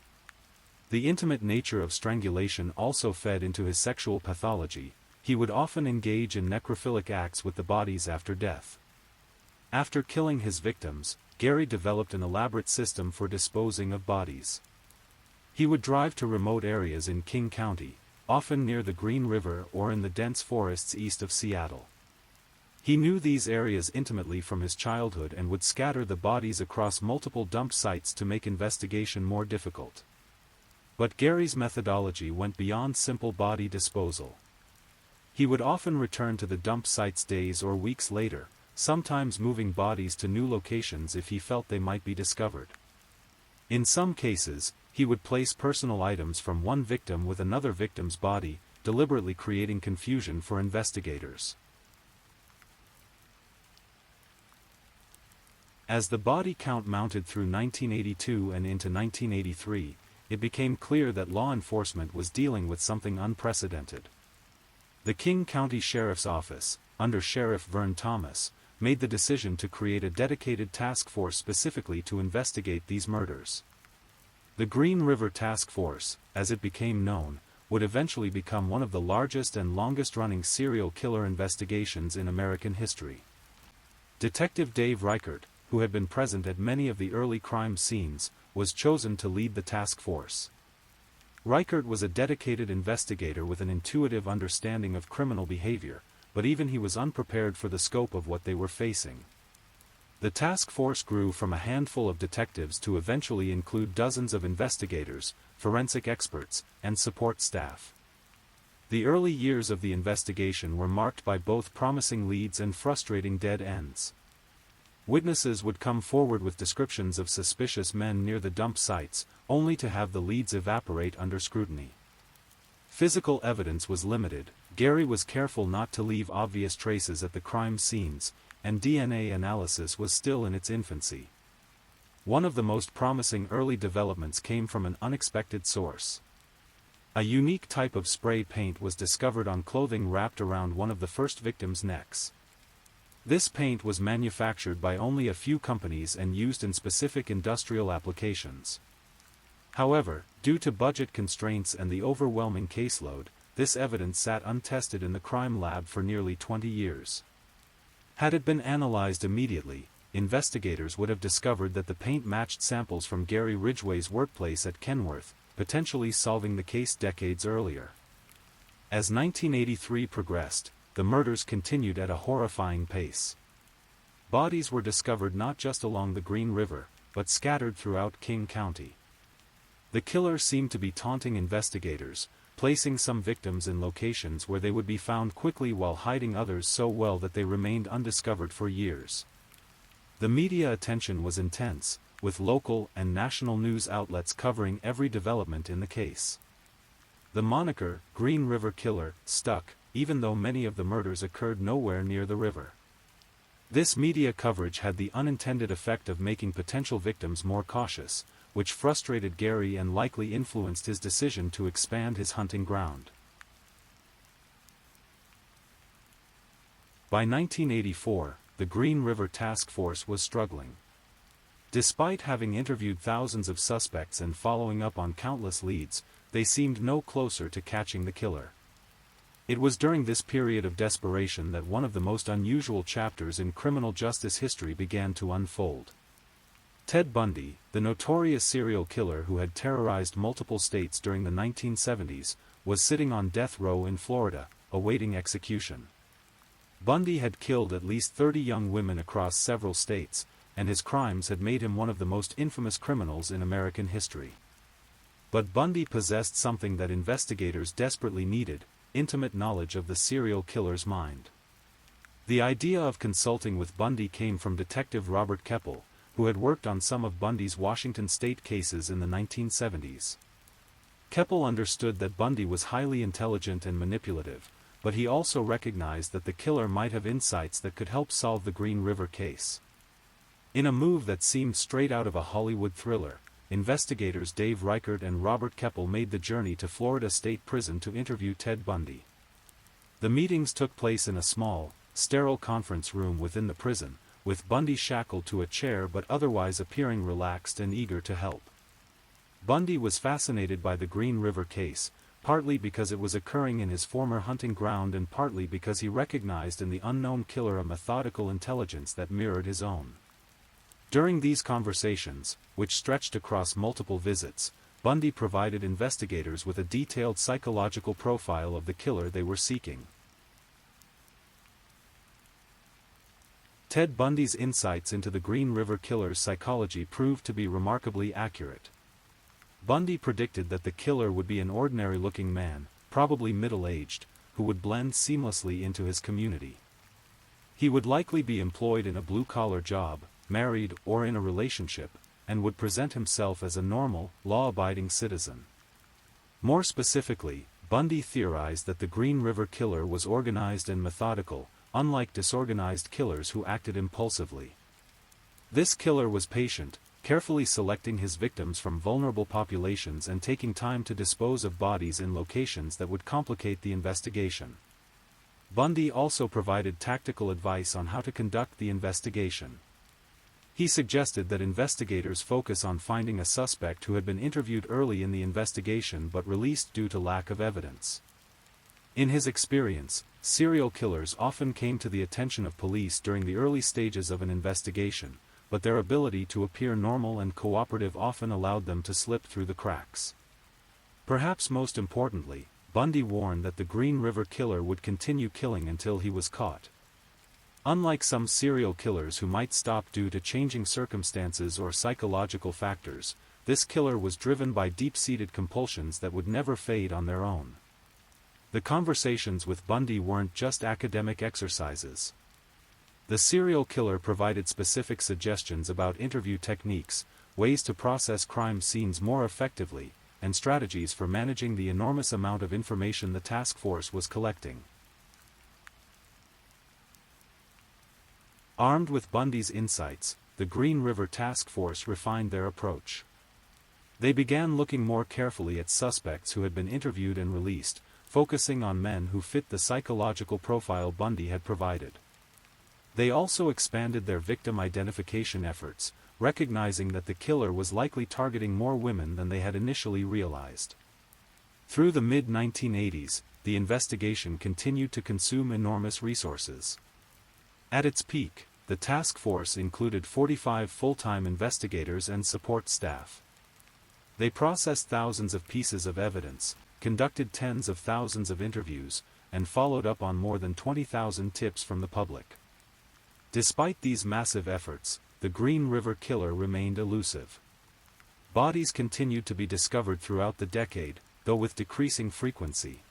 The intimate nature of strangulation also fed into his sexual pathology. He would often engage in necrophilic acts with the bodies after death. After killing his victims, Gary developed an elaborate system for disposing of bodies. He would drive to remote areas in King County, often near the Green River or in the dense forests east of Seattle. He knew these areas intimately from his childhood and would scatter the bodies across multiple dump sites to make investigation more difficult. But Gary's methodology went beyond simple body disposal. He would often return to the dump sites days or weeks later, sometimes moving bodies to new locations if he felt they might be discovered. In some cases, he would place personal items from one victim with another victim's body, deliberately creating confusion for investigators. As the body count mounted through 1982 and into 1983, it became clear that law enforcement was dealing with something unprecedented. The King County Sheriff's Office, under Sheriff Vern Thomas, made the decision to create a dedicated task force specifically to investigate these murders. The Green River Task Force, as it became known, would eventually become one of the largest and longest-running serial killer investigations in American history. Detective Dave Reichert, who had been present at many of the early crime scenes, was chosen to lead the task force. Reichert was a dedicated investigator with an intuitive understanding of criminal behavior, but even he was unprepared for the scope of what they were facing. The task force grew from a handful of detectives to eventually include dozens of investigators, forensic experts, and support staff. The early years of the investigation were marked by both promising leads and frustrating dead ends. Witnesses would come forward with descriptions of suspicious men near the dump sites, only to have the leads evaporate under scrutiny. Physical evidence was limited. Gary was careful not to leave obvious traces at the crime scenes, and DNA analysis was still in its infancy. One of the most promising early developments came from an unexpected source. A unique type of spray paint was discovered on clothing wrapped around one of the first victims' necks. This paint was manufactured by only a few companies and used in specific industrial applications. However, due to budget constraints and the overwhelming caseload, this evidence sat untested in the crime lab for nearly 20 years. Had it been analyzed immediately, investigators would have discovered that the paint matched samples from Gary Ridgway's workplace at Kenworth, potentially solving the case decades earlier. As 1983 progressed, the murders continued at a horrifying pace. Bodies were discovered not just along the Green River, but scattered throughout King County. The killer seemed to be taunting investigators, placing some victims in locations where they would be found quickly while hiding others so well that they remained undiscovered for years. The media attention was intense, with local and national news outlets covering every development in the case. The moniker, Green River Killer, stuck, even though many of the murders occurred nowhere near the river. This media coverage had the unintended effect of making potential victims more cautious, which frustrated Gary and likely influenced his decision to expand his hunting ground. By 1984, the Green River Task Force was struggling. Despite having interviewed thousands of suspects and following up on countless leads, they seemed no closer to catching the killer. It was during this period of desperation that one of the most unusual chapters in criminal justice history began to unfold. Ted Bundy, the notorious serial killer who had terrorized multiple states during the 1970s, was sitting on death row in Florida, awaiting execution. Bundy had killed at least 30 young women across several states, and his crimes had made him one of the most infamous criminals in American history. But Bundy possessed something that investigators desperately needed: intimate knowledge of the serial killer's mind. The idea of consulting with Bundy came from Detective Robert Keppel, who had worked on some of Bundy's Washington state cases in the 1970s. Keppel understood that Bundy was highly intelligent and manipulative, but he also recognized that the killer might have insights that could help solve the Green River case. In a move that seemed straight out of a Hollywood thriller, investigators Dave Reichert and Robert Keppel made the journey to Florida State Prison to interview Ted Bundy. The meetings took place in a small, sterile conference room within the prison, with Bundy shackled to a chair but otherwise appearing relaxed and eager to help. Bundy was fascinated by the Green River case, partly because it was occurring in his former hunting ground and partly because he recognized in the unknown killer a methodical intelligence that mirrored his own. During these conversations, which stretched across multiple visits, Bundy provided investigators with a detailed psychological profile of the killer they were seeking. Ted Bundy's insights into the Green River Killer's psychology proved to be remarkably accurate. Bundy predicted that the killer would be an ordinary-looking man, probably middle-aged, who would blend seamlessly into his community. He would likely be employed in a blue-collar job, married or in a relationship, and would present himself as a normal, law-abiding citizen. More specifically, Bundy theorized that the Green River Killer was organized and methodical, unlike disorganized killers who acted impulsively. This killer was patient, carefully selecting his victims from vulnerable populations and taking time to dispose of bodies in locations that would complicate the investigation. Bundy also provided tactical advice on how to conduct the investigation. He suggested that investigators focus on finding a suspect who had been interviewed early in the investigation but released due to lack of evidence. In his experience, serial killers often came to the attention of police during the early stages of an investigation, but their ability to appear normal and cooperative often allowed them to slip through the cracks. Perhaps most importantly, Bundy warned that the Green River Killer would continue killing until he was caught. Unlike some serial killers who might stop due to changing circumstances or psychological factors, this killer was driven by deep-seated compulsions that would never fade on their own. The conversations with Bundy weren't just academic exercises. The serial killer provided specific suggestions about interview techniques, ways to process crime scenes more effectively, and strategies for managing the enormous amount of information the task force was collecting. Armed with Bundy's insights, the Green River Task Force refined their approach. They began looking more carefully at suspects who had been interviewed and released, focusing on men who fit the psychological profile Bundy had provided. They also expanded their victim identification efforts, recognizing that the killer was likely targeting more women than they had initially realized. Through the mid-1980s, the investigation continued to consume enormous resources. At its peak, the task force included 45 full-time investigators and support staff. They processed thousands of pieces of evidence, conducted tens of thousands of interviews, and followed up on more than 20,000 tips from the public. Despite these massive efforts, the Green River Killer remained elusive. Bodies continued to be discovered throughout the decade, though with decreasing frequency.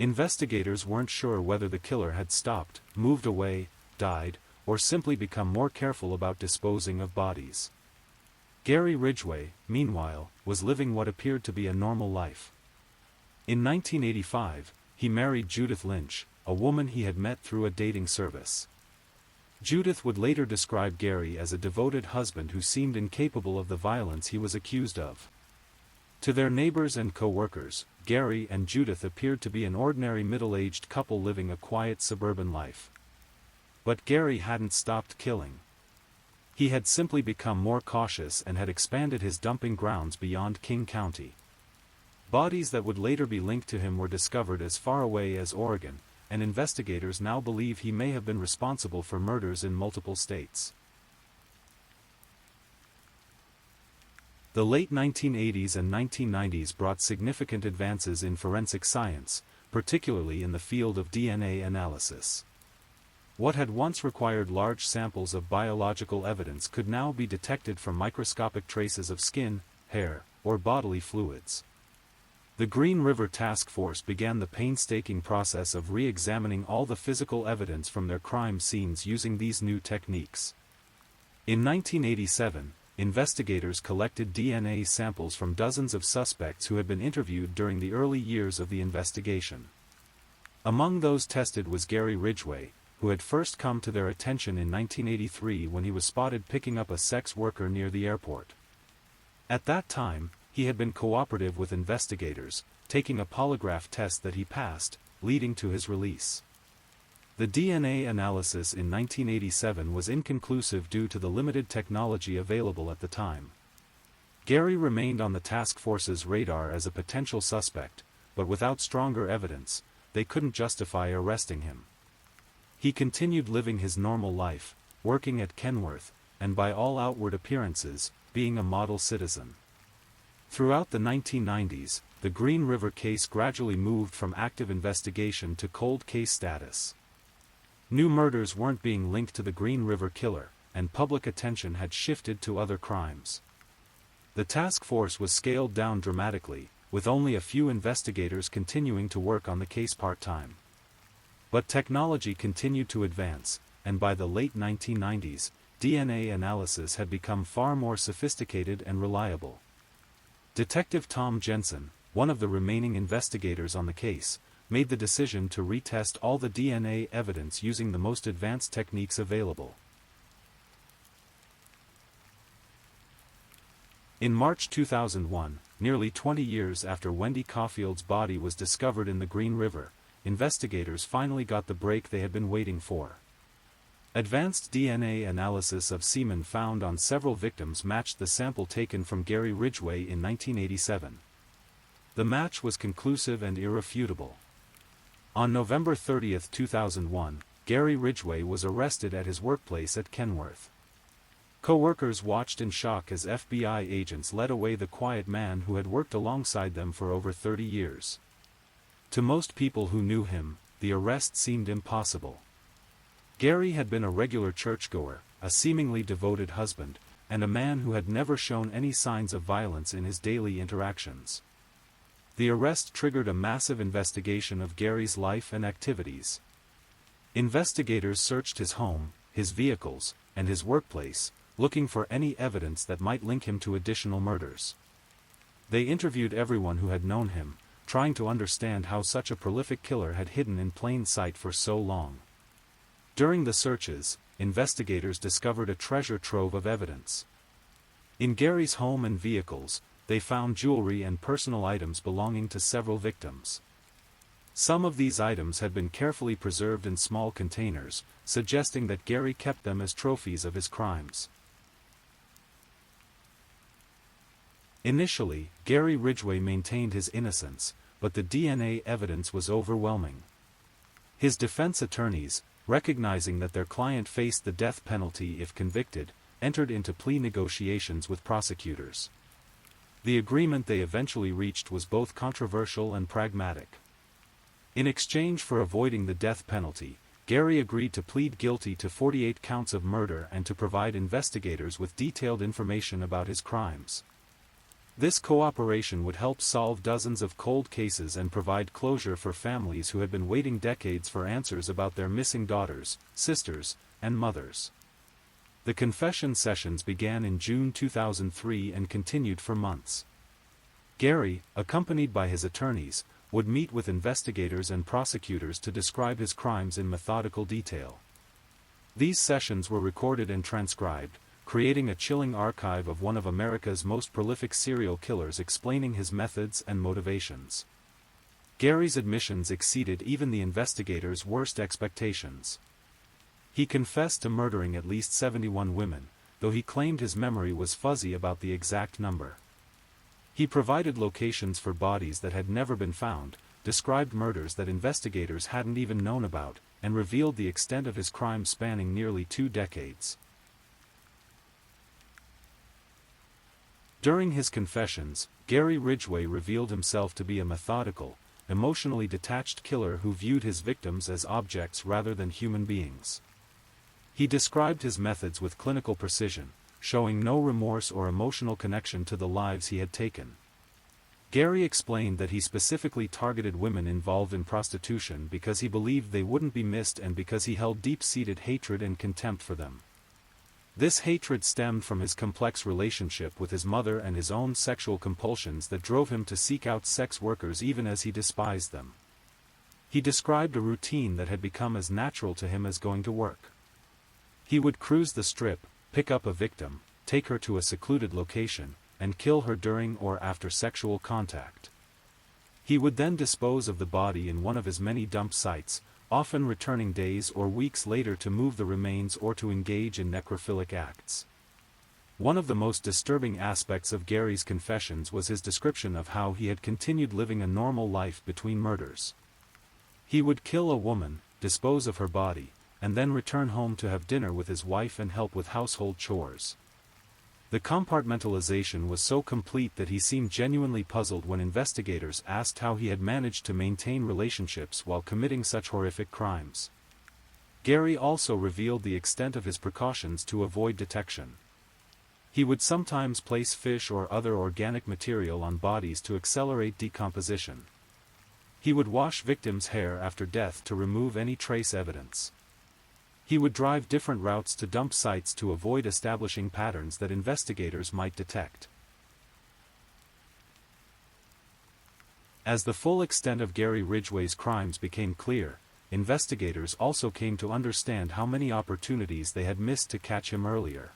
Investigators weren't sure whether the killer had stopped, moved away, died, or simply become more careful about disposing of bodies. Gary Ridgway, meanwhile, was living what appeared to be a normal life. In 1985, he married Judith Lynch, a woman he had met through a dating service. Judith would later describe Gary as a devoted husband who seemed incapable of the violence he was accused of. To their neighbors and co-workers, Gary and Judith appeared to be an ordinary middle-aged couple living a quiet suburban life. But Gary hadn't stopped killing. He had simply become more cautious and had expanded his dumping grounds beyond King County. Bodies that would later be linked to him were discovered as far away as Oregon, and investigators now believe he may have been responsible for murders in multiple states. The late 1980s and 1990s brought significant advances in forensic science, particularly in the field of DNA analysis. What had once required large samples of biological evidence could now be detected from microscopic traces of skin, hair, or bodily fluids. The Green River Task Force began the painstaking process of re-examining all the physical evidence from their crime scenes using these new techniques. In 1987, investigators collected DNA samples from dozens of suspects who had been interviewed during the early years of the investigation. Among those tested was Gary Ridgway, who had first come to their attention in 1983 when he was spotted picking up a sex worker near the airport. At that time, he had been cooperative with investigators, taking a polygraph test that he passed, leading to his release. The DNA analysis in 1987 was inconclusive due to the limited technology available at the time. Gary remained on the task force's radar as a potential suspect, but without stronger evidence, they couldn't justify arresting him. He continued living his normal life, working at Kenworth, and by all outward appearances, being a model citizen. Throughout the 1990s, the Green River case gradually moved from active investigation to cold case status. New murders weren't being linked to the Green River killer, and public attention had shifted to other crimes. The task force was scaled down dramatically, with only a few investigators continuing to work on the case part-time. But technology continued to advance, and by the late 1990s, DNA analysis had become far more sophisticated and reliable. Detective Tom Jensen, one of the remaining investigators on the case, made the decision to retest all the DNA evidence using the most advanced techniques available. In March 2001, nearly 20 years after Wendy Caulfield's body was discovered in the Green River, investigators finally got the break they had been waiting for. Advanced DNA analysis of semen found on several victims matched the sample taken from Gary Ridgway in 1987. The match was conclusive and irrefutable. On November 30, 2001, Gary Ridgway was arrested at his workplace at Kenworth. Co-workers watched in shock as FBI agents led away the quiet man who had worked alongside them for over 30 years. To most people who knew him, the arrest seemed impossible. Gary had been a regular churchgoer, a seemingly devoted husband, and a man who had never shown any signs of violence in his daily interactions. The arrest triggered a massive investigation of Gary's life and activities. Investigators searched his home, his vehicles, and his workplace, looking for any evidence that might link him to additional murders. They interviewed everyone who had known him, trying to understand how such a prolific killer had hidden in plain sight for so long. During the searches, investigators discovered a treasure trove of evidence. In Gary's home and vehicles, they found jewelry and personal items belonging to several victims. Some of these items had been carefully preserved in small containers, suggesting that Gary kept them as trophies of his crimes. Initially, Gary Ridgway maintained his innocence, but the DNA evidence was overwhelming. His defense attorneys, recognizing that their client faced the death penalty if convicted, entered into plea negotiations with prosecutors. The agreement they eventually reached was both controversial and pragmatic. In exchange for avoiding the death penalty, Gary agreed to plead guilty to 48 counts of murder and to provide investigators with detailed information about his crimes. This cooperation would help solve dozens of cold cases and provide closure for families who had been waiting decades for answers about their missing daughters, sisters, and mothers. The confession sessions began in June 2003 and continued for months. Gary, accompanied by his attorneys, would meet with investigators and prosecutors to describe his crimes in methodical detail. These sessions were recorded and transcribed, creating a chilling archive of one of America's most prolific serial killers explaining his methods and motivations. Gary's admissions exceeded even the investigators' worst expectations. He confessed to murdering at least 71 women, though he claimed his memory was fuzzy about the exact number. He provided locations for bodies that had never been found, described murders that investigators hadn't even known about, and revealed the extent of his crimes spanning nearly 2 decades. During his confessions, Gary Ridgway revealed himself to be a methodical, emotionally detached killer who viewed his victims as objects rather than human beings. He described his methods with clinical precision, showing no remorse or emotional connection to the lives he had taken. Gary explained that he specifically targeted women involved in prostitution because he believed they wouldn't be missed and because he held deep-seated hatred and contempt for them. This hatred stemmed from his complex relationship with his mother and his own sexual compulsions that drove him to seek out sex workers even as he despised them. He described a routine that had become as natural to him as going to work. He would cruise the strip, pick up a victim, take her to a secluded location, and kill her during or after sexual contact. He would then dispose of the body in one of his many dump sites, often returning days or weeks later to move the remains or to engage in necrophilic acts. One of the most disturbing aspects of Gary's confessions was his description of how he had continued living a normal life between murders. He would kill a woman, dispose of her body, and then return home to have dinner with his wife and help with household chores. The compartmentalization was so complete that he seemed genuinely puzzled when investigators asked how he had managed to maintain relationships while committing such horrific crimes. Gary also revealed the extent of his precautions to avoid detection. He would sometimes place fish or other organic material on bodies to accelerate decomposition. He would wash victims' hair after death to remove any trace evidence. He would drive different routes to dump sites to avoid establishing patterns that investigators might detect. As the full extent of Gary Ridgway's crimes became clear, investigators also came to understand how many opportunities they had missed to catch him earlier.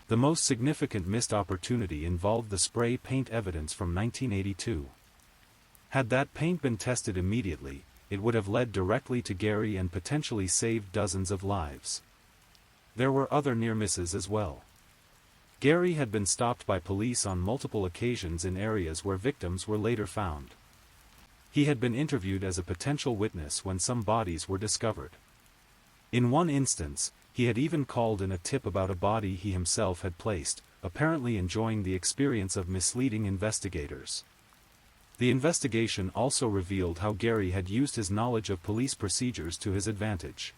The most significant missed opportunity involved the spray paint evidence from 1982. Had that paint been tested immediately, it would have led directly to Gary and potentially saved dozens of lives. There were other near misses as well. Gary had been stopped by police on multiple occasions in areas where victims were later found. He had been interviewed as a potential witness when some bodies were discovered. In one instance, he had even called in a tip about a body he himself had placed, apparently enjoying the experience of misleading investigators. The investigation also revealed how Gary had used his knowledge of police procedures to his advantage.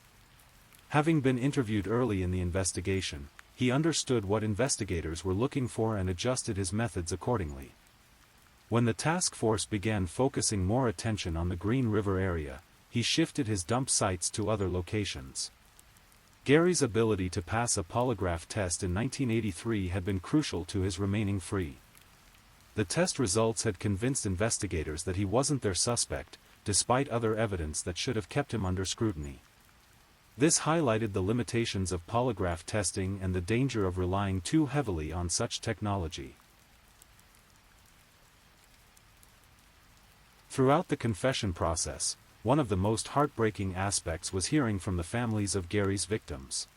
Having been interviewed early in the investigation, he understood what investigators were looking for and adjusted his methods accordingly. When the task force began focusing more attention on the Green River area, he shifted his dump sites to other locations. Gary's ability to pass a polygraph test in 1983 had been crucial to his remaining free. The test results had convinced investigators that he wasn't their suspect, despite other evidence that should have kept him under scrutiny. This highlighted the limitations of polygraph testing and the danger of relying too heavily on such technology. Throughout the confession process, one of the most heartbreaking aspects was hearing from the families of Gary's victims.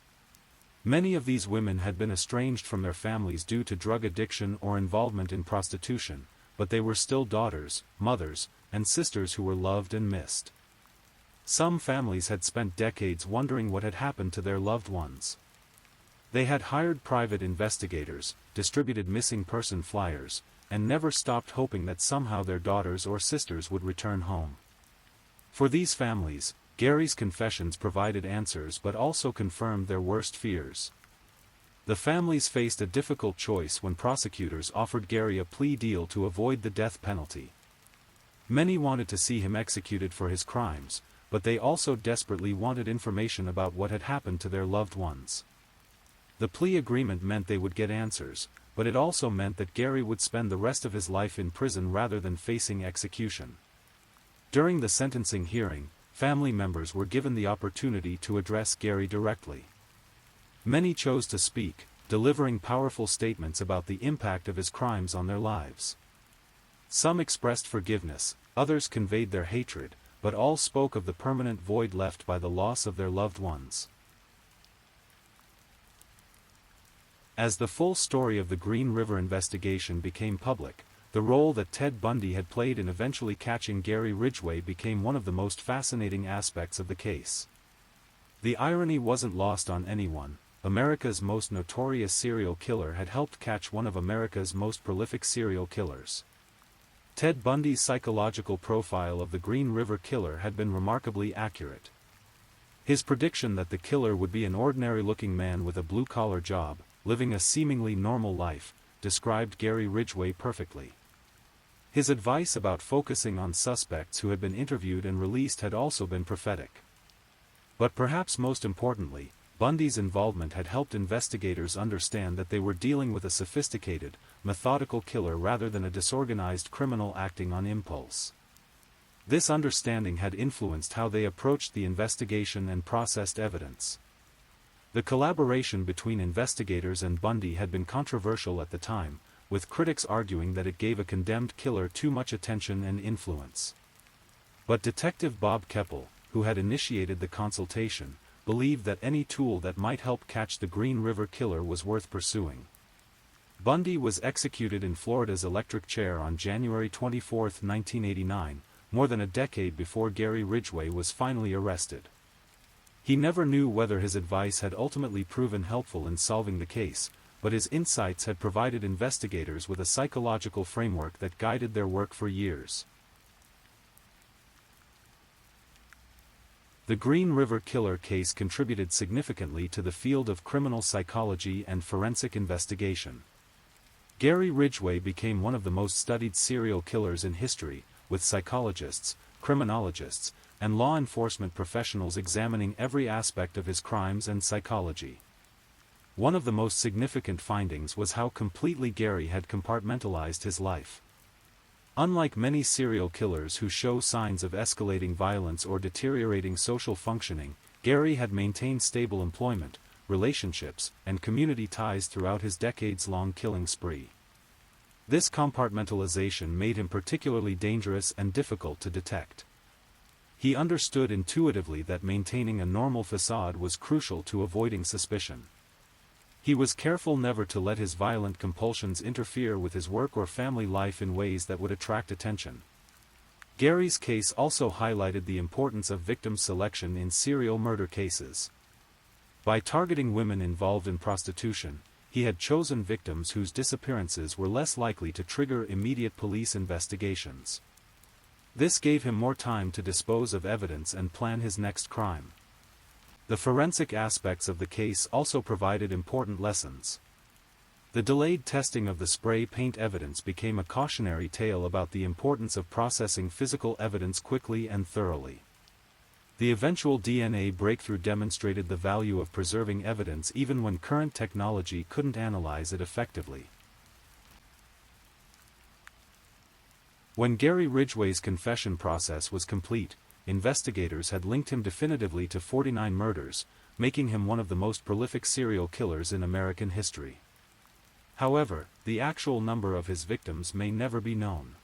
Many of these women had been estranged from their families due to drug addiction or involvement in prostitution, but they were still daughters, mothers, and sisters who were loved and missed. Some families had spent decades wondering what had happened to their loved ones. They had hired private investigators, distributed missing person flyers, and never stopped hoping that somehow their daughters or sisters would return home. For these families, Gary's confessions provided answers but also confirmed their worst fears. The families faced a difficult choice when prosecutors offered Gary a plea deal to avoid the death penalty. Many wanted to see him executed for his crimes, but they also desperately wanted information about what had happened to their loved ones. The plea agreement meant they would get answers, but it also meant that Gary would spend the rest of his life in prison rather than facing execution. During the sentencing hearing, family members were given the opportunity to address Gary directly. Many chose to speak, delivering powerful statements about the impact of his crimes on their lives. Some expressed forgiveness, others conveyed their hatred, but all spoke of the permanent void left by the loss of their loved ones. As the full story of the Green River investigation became public, the role that Ted Bundy had played in eventually catching Gary Ridgway became one of the most fascinating aspects of the case. The irony wasn't lost on anyone. America's most notorious serial killer had helped catch one of America's most prolific serial killers. Ted Bundy's psychological profile of the Green River Killer had been remarkably accurate. His prediction that the killer would be an ordinary-looking man with a blue-collar job, living a seemingly normal life, described Gary Ridgway perfectly. His advice about focusing on suspects who had been interviewed and released had also been prophetic. But perhaps most importantly, Bundy's involvement had helped investigators understand that they were dealing with a sophisticated, methodical killer rather than a disorganized criminal acting on impulse. This understanding had influenced how they approached the investigation and processed evidence. The collaboration between investigators and Bundy had been controversial at the time, with critics arguing that it gave a condemned killer too much attention and influence. But Detective Bob Keppel, who had initiated the consultation, believed that any tool that might help catch the Green River Killer was worth pursuing. Bundy was executed in Florida's electric chair on January 24, 1989, more than a decade before Gary Ridgway was finally arrested. He never knew whether his advice had ultimately proven helpful in solving the case, but his insights had provided investigators with a psychological framework that guided their work for years. The Green River Killer case contributed significantly to the field of criminal psychology and forensic investigation. Gary Ridgway became one of the most studied serial killers in history, with psychologists, criminologists, and law enforcement professionals examining every aspect of his crimes and psychology. One of the most significant findings was how completely Gary had compartmentalized his life. Unlike many serial killers who show signs of escalating violence or deteriorating social functioning, Gary had maintained stable employment, relationships, and community ties throughout his decades-long killing spree. This compartmentalization made him particularly dangerous and difficult to detect. He understood intuitively that maintaining a normal facade was crucial to avoiding suspicion. He was careful never to let his violent compulsions interfere with his work or family life in ways that would attract attention. Gary's case also highlighted the importance of victim selection in serial murder cases. By targeting women involved in prostitution, he had chosen victims whose disappearances were less likely to trigger immediate police investigations. This gave him more time to dispose of evidence and plan his next crime. The forensic aspects of the case also provided important lessons. The delayed testing of the spray paint evidence became a cautionary tale about the importance of processing physical evidence quickly and thoroughly. The eventual DNA breakthrough demonstrated the value of preserving evidence even when current technology couldn't analyze it effectively. When Gary Ridgway's confession process was complete, investigators had linked him definitively to 49 murders, making him one of the most prolific serial killers in American history. However, the actual number of his victims may never be known.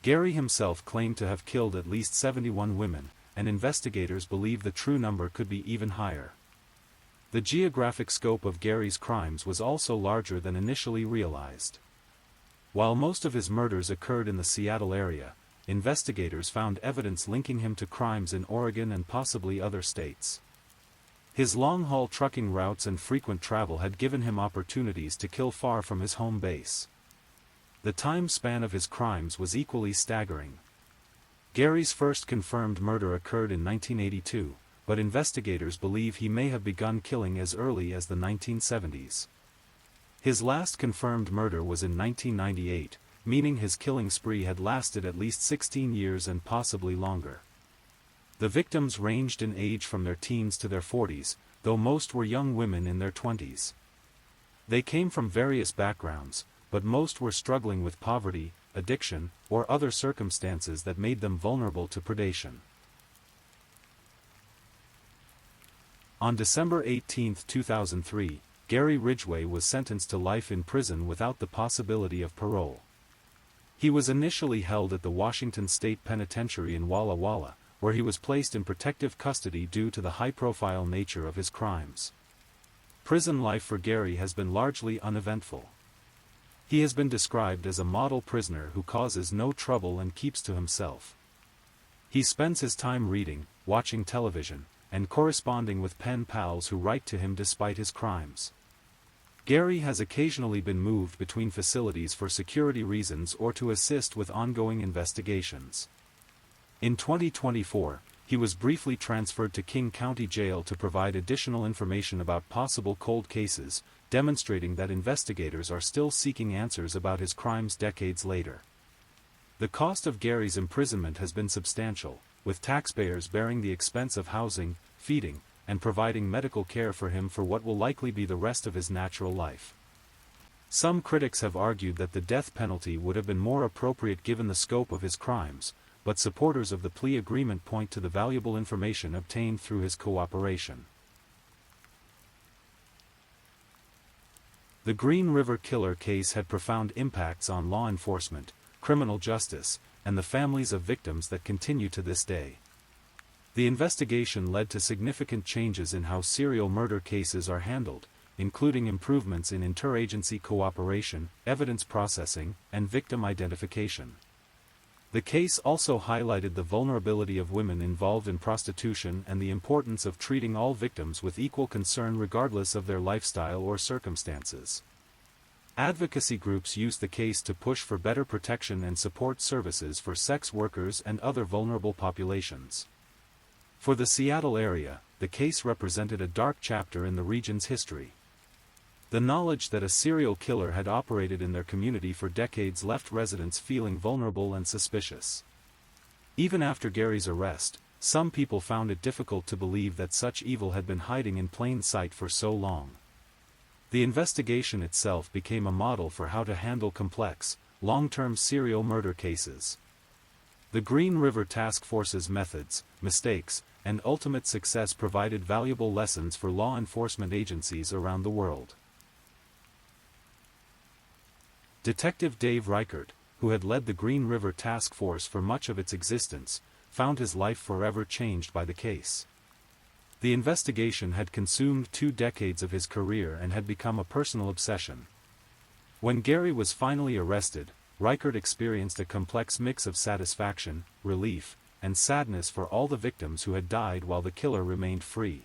Gary himself claimed to have killed at least 71 women, and investigators believe the true number could be even higher. The geographic scope of Gary's crimes was also larger than initially realized. While most of his murders occurred in the Seattle area, investigators found evidence linking him to crimes in Oregon and possibly other states. His long-haul trucking routes and frequent travel had given him opportunities to kill far from his home base. The time span of his crimes was equally staggering. Gary's first confirmed murder occurred in 1982, but investigators believe he may have begun killing as early as the 1970s. His last confirmed murder was in 1998, meaning his killing spree had lasted at least 16 years and possibly longer. The victims ranged in age from their teens to their 40s, though most were young women in their 20s. They came from various backgrounds, but most were struggling with poverty, addiction, or other circumstances that made them vulnerable to predation. On December 18, 2003, Gary Ridgway was sentenced to life in prison without the possibility of parole. He was initially held at the Washington State Penitentiary in Walla Walla, where he was placed in protective custody due to the high-profile nature of his crimes. Prison life for Gary has been largely uneventful. He has been described as a model prisoner who causes no trouble and keeps to himself. He spends his time reading, watching television, and corresponding with pen pals who write to him despite his crimes. Gary has occasionally been moved between facilities for security reasons or to assist with ongoing investigations. In 2024, he was briefly transferred to King County Jail to provide additional information about possible cold cases, demonstrating that investigators are still seeking answers about his crimes decades later. The cost of Gary's imprisonment has been substantial, with taxpayers bearing the expense of housing, feeding, and providing medical care for him for what will likely be the rest of his natural life. Some critics have argued that the death penalty would have been more appropriate given the scope of his crimes, but supporters of the plea agreement point to the valuable information obtained through his cooperation. The Green River Killer case had profound impacts on law enforcement, criminal justice, and the families of victims that continue to this day. The investigation led to significant changes in how serial murder cases are handled, including improvements in interagency cooperation, evidence processing, and victim identification. The case also highlighted the vulnerability of women involved in prostitution and the importance of treating all victims with equal concern regardless of their lifestyle or circumstances. Advocacy groups used the case to push for better protection and support services for sex workers and other vulnerable populations. For the Seattle area, the case represented a dark chapter in the region's history. The knowledge that a serial killer had operated in their community for decades left residents feeling vulnerable and suspicious. Even after Gary's arrest, some people found it difficult to believe that such evil had been hiding in plain sight for so long. The investigation itself became a model for how to handle complex, long-term serial murder cases. The Green River Task Force's methods, mistakes, and ultimate success provided valuable lessons for law enforcement agencies around the world. Detective Dave Reichert, who had led the Green River Task Force for much of its existence, found his life forever changed by the case. The investigation had consumed 2 decades of his career and had become a personal obsession. When Gary was finally arrested, Reichert experienced a complex mix of satisfaction, relief, and sadness for all the victims who had died while the killer remained free.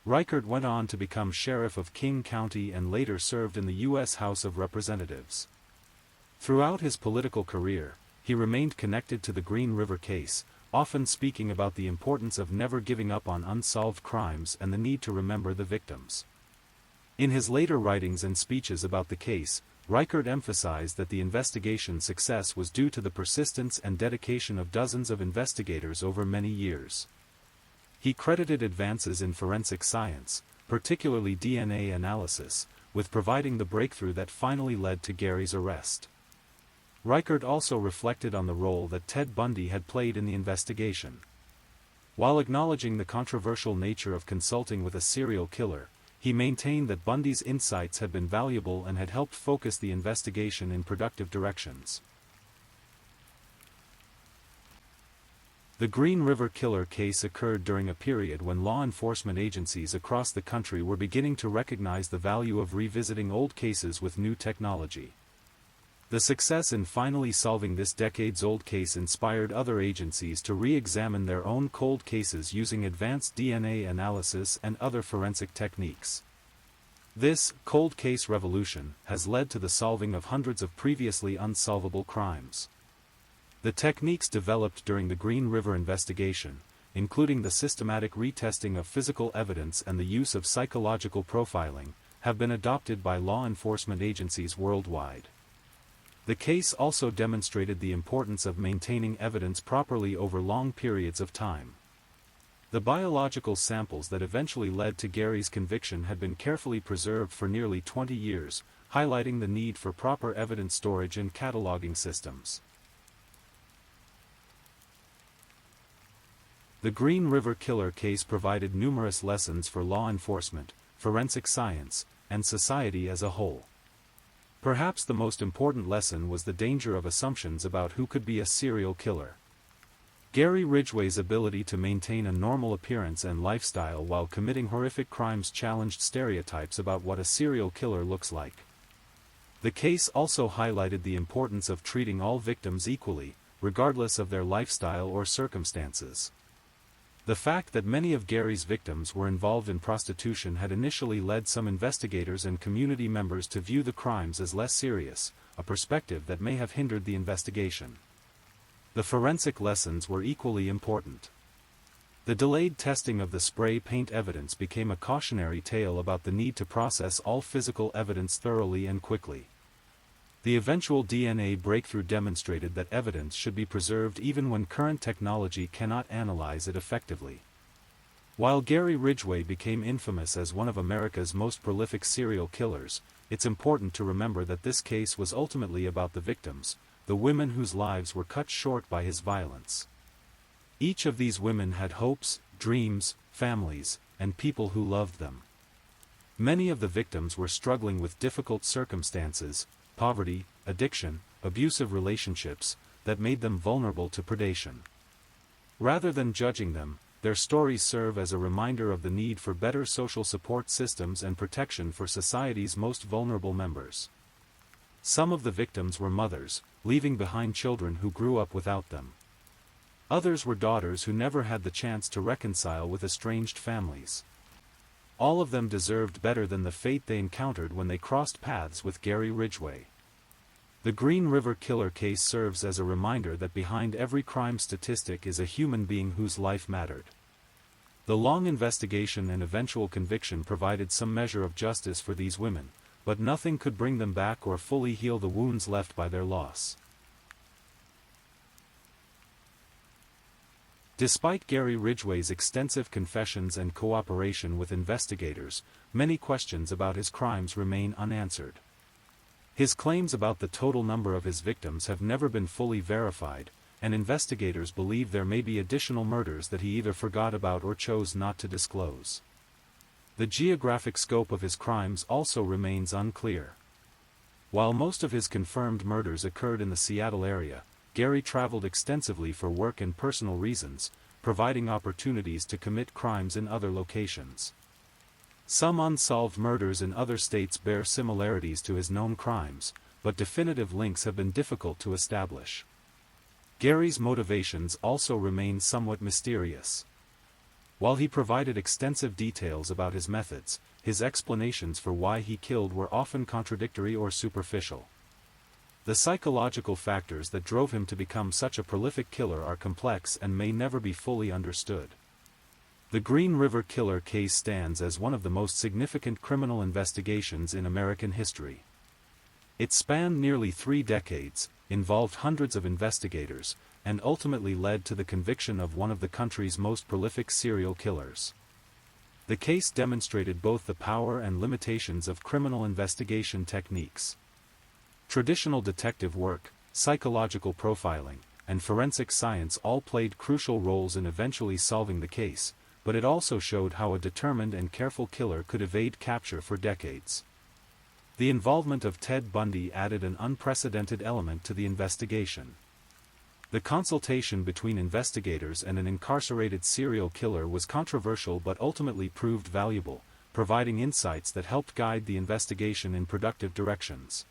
Reichert went on to become sheriff of King County and later served in the U.S. House of Representatives. Throughout his political career, he remained connected to the Green River case, often speaking about the importance of never giving up on unsolved crimes and the need to remember the victims. In his later writings and speeches about the case, Reichert emphasized that the investigation's success was due to the persistence and dedication of dozens of investigators over many years. He credited advances in forensic science, particularly DNA analysis, with providing the breakthrough that finally led to Gary's arrest. Reichert also reflected on the role that Ted Bundy had played in the investigation. While acknowledging the controversial nature of consulting with a serial killer, he maintained that Bundy's insights had been valuable and had helped focus the investigation in productive directions. The Green River Killer case occurred during a period when law enforcement agencies across the country were beginning to recognize the value of revisiting old cases with new technology. The success in finally solving this decades-old case inspired other agencies to re-examine their own cold cases using advanced DNA analysis and other forensic techniques. This cold case revolution has led to the solving of hundreds of previously unsolvable crimes. The techniques developed during the Green River investigation, including the systematic retesting of physical evidence and the use of psychological profiling, have been adopted by law enforcement agencies worldwide. The case also demonstrated the importance of maintaining evidence properly over long periods of time. The biological samples that eventually led to Gary's conviction had been carefully preserved for nearly 20 years, highlighting the need for proper evidence storage and cataloging systems. The Green River Killer case provided numerous lessons for law enforcement, forensic science, and society as a whole. Perhaps the most important lesson was the danger of assumptions about who could be a serial killer. Gary Ridgway's ability to maintain a normal appearance and lifestyle while committing horrific crimes challenged stereotypes about what a serial killer looks like. The case also highlighted the importance of treating all victims equally, regardless of their lifestyle or circumstances. The fact that many of Gary's victims were involved in prostitution had initially led some investigators and community members to view the crimes as less serious, a perspective that may have hindered the investigation. The forensic lessons were equally important. The delayed testing of the spray paint evidence became a cautionary tale about the need to process all physical evidence thoroughly and quickly. The eventual DNA breakthrough demonstrated that evidence should be preserved even when current technology cannot analyze it effectively. While Gary Ridgway became infamous as one of America's most prolific serial killers, it's important to remember that this case was ultimately about the victims, the women whose lives were cut short by his violence. Each of these women had hopes, dreams, families, and people who loved them. Many of the victims were struggling with difficult circumstances, poverty, addiction, abusive relationships, that made them vulnerable to predation. Rather than judging them, their stories serve as a reminder of the need for better social support systems and protection for society's most vulnerable members. Some of the victims were mothers, leaving behind children who grew up without them. Others were daughters who never had the chance to reconcile with estranged families. All of them deserved better than the fate they encountered when they crossed paths with Gary Ridgway. The Green River Killer case serves as a reminder that behind every crime statistic is a human being whose life mattered. The long investigation and eventual conviction provided some measure of justice for these women, but nothing could bring them back or fully heal the wounds left by their loss. Despite Gary Ridgway's extensive confessions and cooperation with investigators, many questions about his crimes remain unanswered. His claims about the total number of his victims have never been fully verified, and investigators believe there may be additional murders that he either forgot about or chose not to disclose. The geographic scope of his crimes also remains unclear. While most of his confirmed murders occurred in the Seattle area, Gary traveled extensively for work and personal reasons, providing opportunities to commit crimes in other locations. Some unsolved murders in other states bear similarities to his known crimes, but definitive links have been difficult to establish. Gary's motivations also remain somewhat mysterious. While he provided extensive details about his methods, his explanations for why he killed were often contradictory or superficial. The psychological factors that drove him to become such a prolific killer are complex and may never be fully understood. The Green River Killer case stands as one of the most significant criminal investigations in American history. It spanned nearly 3 decades, involved hundreds of investigators, and ultimately led to the conviction of one of the country's most prolific serial killers. The case demonstrated both the power and limitations of criminal investigation techniques. Traditional detective work, psychological profiling, and forensic science all played crucial roles in eventually solving the case, but it also showed how a determined and careful killer could evade capture for decades. The involvement of Ted Bundy added an unprecedented element to the investigation. The consultation between investigators and an incarcerated serial killer was controversial but ultimately proved valuable, providing insights that helped guide the investigation in productive directions.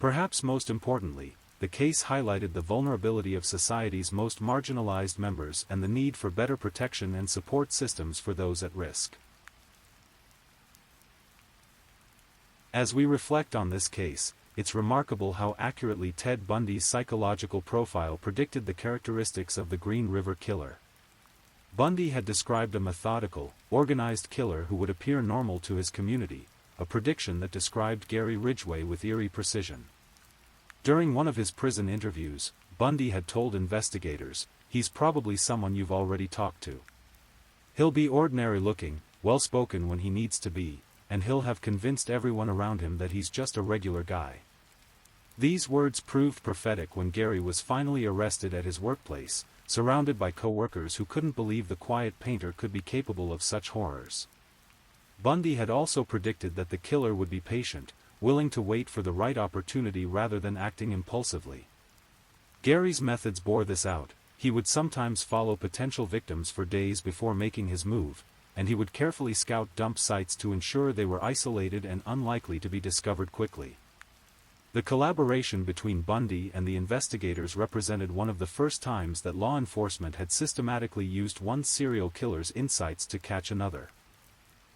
Perhaps most importantly, the case highlighted the vulnerability of society's most marginalized members and the need for better protection and support systems for those at risk. As we reflect on this case, it's remarkable how accurately Ted Bundy's psychological profile predicted the characteristics of the Green River Killer. Bundy had described a methodical, organized killer who would appear normal to his community, a prediction that described Gary Ridgway with eerie precision. During one of his prison interviews, Bundy had told investigators, "He's probably someone you've already talked to. He'll be ordinary-looking, well-spoken when he needs to be, and he'll have convinced everyone around him that he's just a regular guy." These words proved prophetic when Gary was finally arrested at his workplace, surrounded by co-workers who couldn't believe the quiet painter could be capable of such horrors. Bundy had also predicted that the killer would be patient, willing to wait for the right opportunity rather than acting impulsively. Gary's methods bore this out. He would sometimes follow potential victims for days before making his move, and he would carefully scout dump sites to ensure they were isolated and unlikely to be discovered quickly. The collaboration between Bundy and the investigators represented one of the first times that law enforcement had systematically used one serial killer's insights to catch another.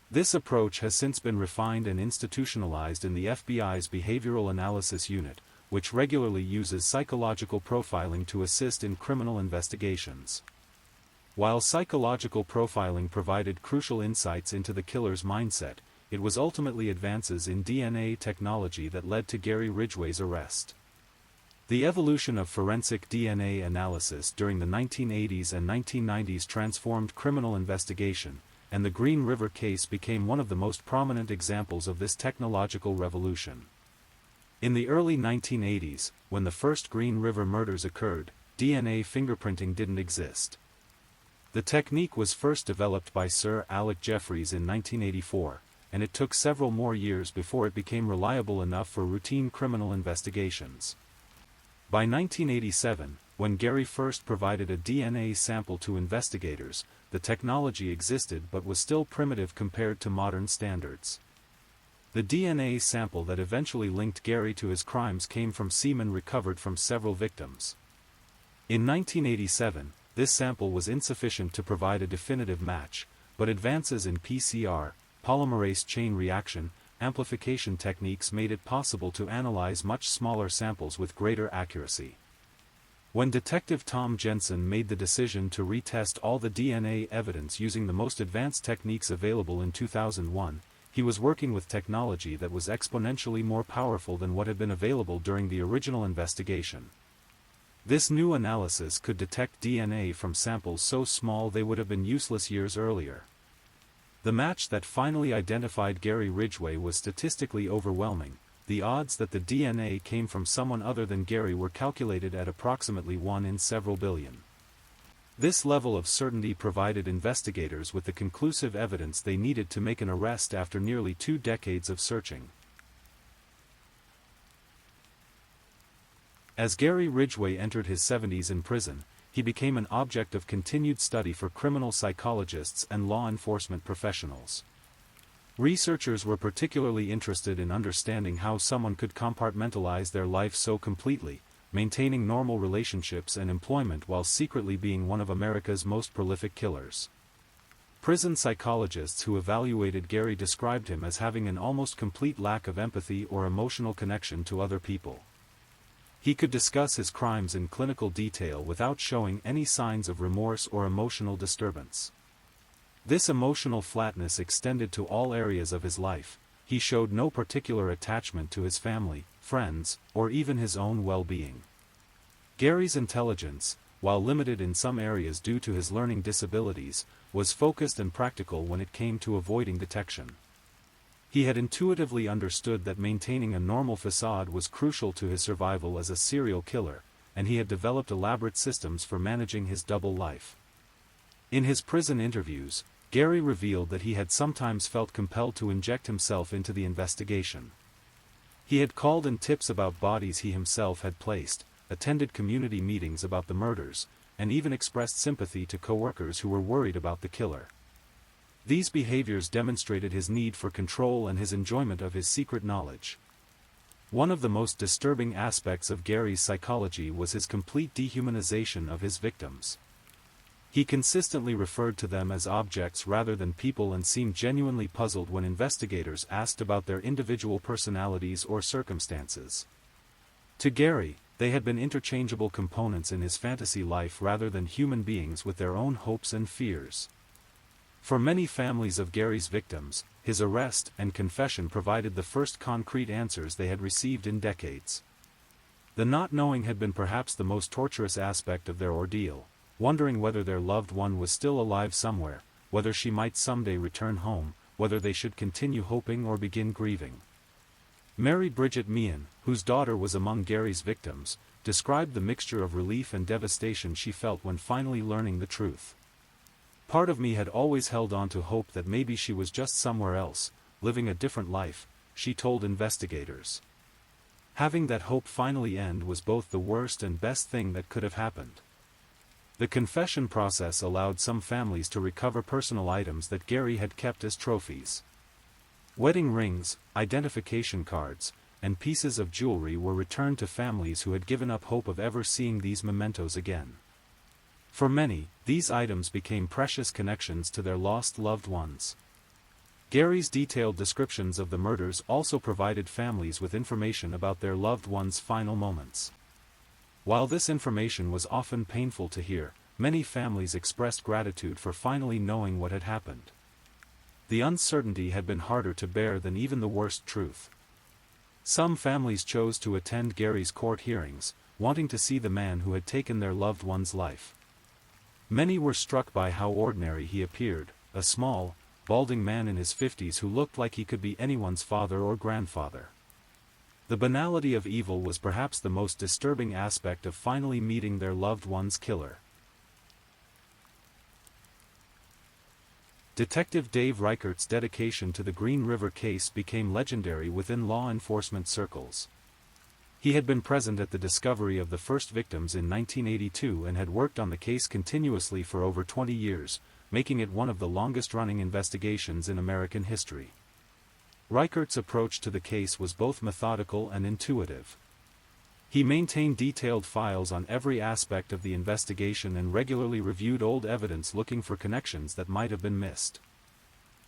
This approach has since been refined and institutionalized in the FBI's Behavioral Analysis Unit, which regularly uses psychological profiling to assist in criminal investigations. While psychological profiling provided crucial insights into the killer's mindset, it was ultimately advances in DNA technology that led to Gary Ridgway's arrest. The evolution of forensic DNA analysis during the 1980s and 1990s transformed criminal investigation, and the Green River case became one of the most prominent examples of this technological revolution. In the early 1980s, when the first Green River murders occurred, DNA fingerprinting didn't exist. The technique was first developed by Sir Alec Jeffreys in 1984, and it took several more years before it became reliable enough for routine criminal investigations. By 1987, when Gary first provided a DNA sample to investigators, the technology existed but was still primitive compared to modern standards. The DNA sample that eventually linked Gary to his crimes came from semen recovered from several victims. In 1987, this sample was insufficient to provide a definitive match, but advances in PCR, polymerase chain reaction, amplification techniques made it possible to analyze much smaller samples with greater accuracy. When Detective Tom Jensen made the decision to retest all the DNA evidence using the most advanced techniques available in 2001, he was working with technology that was exponentially more powerful than what had been available during the original investigation. This new analysis could detect DNA from samples so small they would have been useless years earlier. The match that finally identified Gary Ridgway was statistically overwhelming. The odds that the DNA came from someone other than Gary were calculated at approximately 1 in several billion. This level of certainty provided investigators with the conclusive evidence they needed to make an arrest after nearly 2 decades of searching. As Gary Ridgway entered his 70s in prison, he became an object of continued study for criminal psychologists and law enforcement professionals. Researchers were particularly interested in understanding how someone could compartmentalize their life so completely, maintaining normal relationships and employment while secretly being one of America's most prolific killers. Prison psychologists who evaluated Gary described him as having an almost complete lack of empathy or emotional connection to other people. He could discuss his crimes in clinical detail without showing any signs of remorse or emotional disturbance. This emotional flatness extended to all areas of his life. He showed no particular attachment to his family, friends, or even his own well-being. Gary's intelligence, while limited in some areas due to his learning disabilities, was focused and practical when it came to avoiding detection. He had intuitively understood that maintaining a normal facade was crucial to his survival as a serial killer, and he had developed elaborate systems for managing his double life. In his prison interviews, Gary revealed that he had sometimes felt compelled to inject himself into the investigation. He had called in tips about bodies he himself had placed, attended community meetings about the murders, and even expressed sympathy to coworkers who were worried about the killer. These behaviors demonstrated his need for control and his enjoyment of his secret knowledge. One of the most disturbing aspects of Gary's psychology was his complete dehumanization of his victims. He consistently referred to them as objects rather than people and seemed genuinely puzzled when investigators asked about their individual personalities or circumstances. To Gary, they had been interchangeable components in his fantasy life rather than human beings with their own hopes and fears. For many families of Gary's victims, his arrest and confession provided the first concrete answers they had received in decades. The not knowing had been perhaps the most torturous aspect of their ordeal, wondering whether their loved one was still alive somewhere, whether she might someday return home, whether they should continue hoping or begin grieving. Mary Bridget Meehan, whose daughter was among Gary's victims, described the mixture of relief and devastation she felt when finally learning the truth. "Part of me had always held on to hope that maybe she was just somewhere else, living a different life," she told investigators. Having that hope finally end was both the worst and best thing that could have happened. The confession process allowed some families to recover personal items that Gary had kept as trophies. Wedding rings, identification cards, and pieces of jewelry were returned to families who had given up hope of ever seeing these mementos again. For many, these items became precious connections to their lost loved ones. Gary's detailed descriptions of the murders also provided families with information about their loved ones' final moments. While this information was often painful to hear, many families expressed gratitude for finally knowing what had happened. The uncertainty had been harder to bear than even the worst truth. Some families chose to attend Gary's court hearings, wanting to see the man who had taken their loved one's life. Many were struck by how ordinary he appeared, a small, balding man in his 50s who looked like he could be anyone's father or grandfather. The banality of evil was perhaps the most disturbing aspect of finally meeting their loved one's killer. Detective Dave Reichert's dedication to the Green River case became legendary within law enforcement circles. He had been present at the discovery of the first victims in 1982 and had worked on the case continuously for over 20 years, making it one of the longest-running investigations in American history. Reichert's approach to the case was both methodical and intuitive. He maintained detailed files on every aspect of the investigation and regularly reviewed old evidence looking for connections that might have been missed.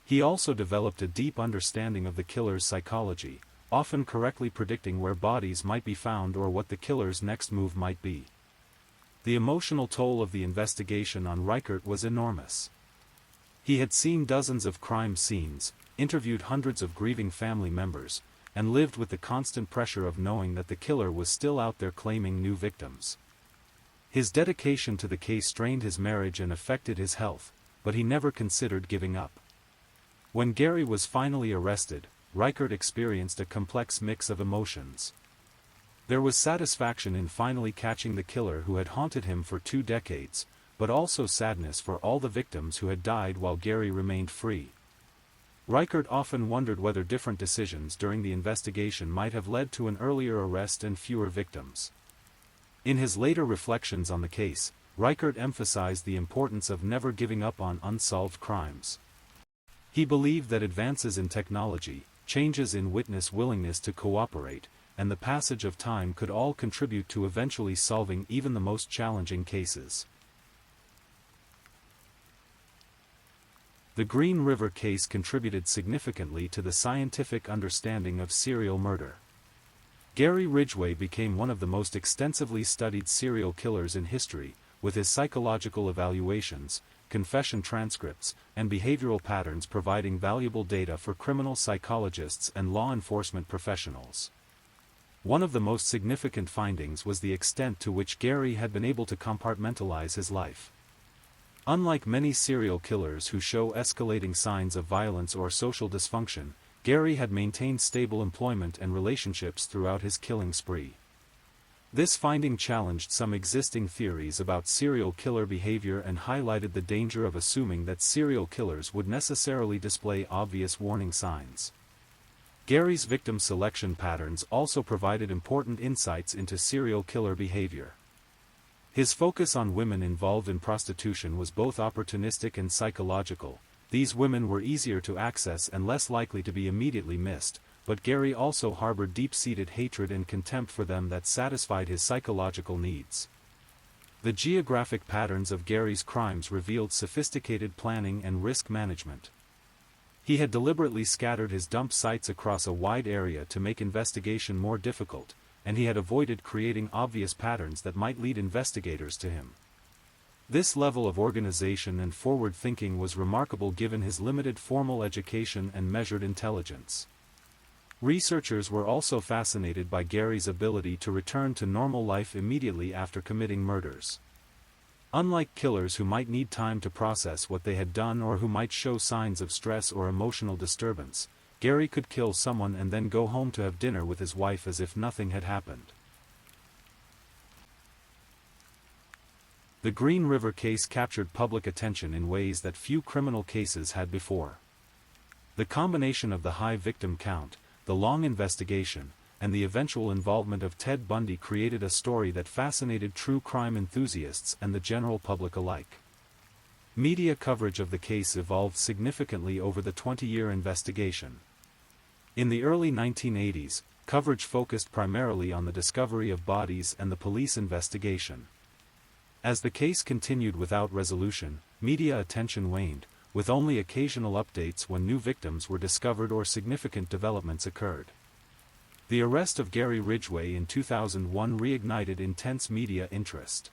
He also developed a deep understanding of the killer's psychology, often correctly predicting where bodies might be found or what the killer's next move might be. The emotional toll of the investigation on Reichert was enormous. He had seen dozens of crime scenes, interviewed hundreds of grieving family members, and lived with the constant pressure of knowing that the killer was still out there claiming new victims. His dedication to the case strained his marriage and affected his health, but he never considered giving up. When Gary was finally arrested, Reichert experienced a complex mix of emotions. There was satisfaction in finally catching the killer who had haunted him for 2 decades, but also sadness for all the victims who had died while Gary remained free. Reichert often wondered whether different decisions during the investigation might have led to an earlier arrest and fewer victims. In his later reflections on the case, Reichert emphasized the importance of never giving up on unsolved crimes. He believed that advances in technology, changes in witness willingness to cooperate, and the passage of time could all contribute to eventually solving even the most challenging cases. The Green River case contributed significantly to the scientific understanding of serial murder. Gary Ridgway became one of the most extensively studied serial killers in history, with his psychological evaluations, confession transcripts, and behavioral patterns providing valuable data for criminal psychologists and law enforcement professionals. One of the most significant findings was the extent to which Gary had been able to compartmentalize his life. Unlike many serial killers who show escalating signs of violence or social dysfunction, Gary had maintained stable employment and relationships throughout his killing spree. This finding challenged some existing theories about serial killer behavior and highlighted the danger of assuming that serial killers would necessarily display obvious warning signs. Gary's victim selection patterns also provided important insights into serial killer behavior. His focus on women involved in prostitution was both opportunistic and psychological. These women were easier to access and less likely to be immediately missed, but Gary also harbored deep-seated hatred and contempt for them that satisfied his psychological needs. The geographic patterns of Gary's crimes revealed sophisticated planning and risk management. He had deliberately scattered his dump sites across a wide area to make investigation more difficult, and he had avoided creating obvious patterns that might lead investigators to him. This level of organization and forward thinking was remarkable given his limited formal education and measured intelligence. Researchers were also fascinated by Gary's ability to return to normal life immediately after committing murders. Unlike killers who might need time to process what they had done or who might show signs of stress or emotional disturbance, Gary could kill someone and then go home to have dinner with his wife as if nothing had happened. The Green River case captured public attention in ways that few criminal cases had before. The combination of the high victim count, the long investigation, and the eventual involvement of Ted Bundy created a story that fascinated true crime enthusiasts and the general public alike. Media coverage of the case evolved significantly over the 20-year investigation. In the early 1980s, coverage focused primarily on the discovery of bodies and the police investigation. As the case continued without resolution, media attention waned, with only occasional updates when new victims were discovered or significant developments occurred. The arrest of Gary Ridgway in 2001 reignited intense media interest.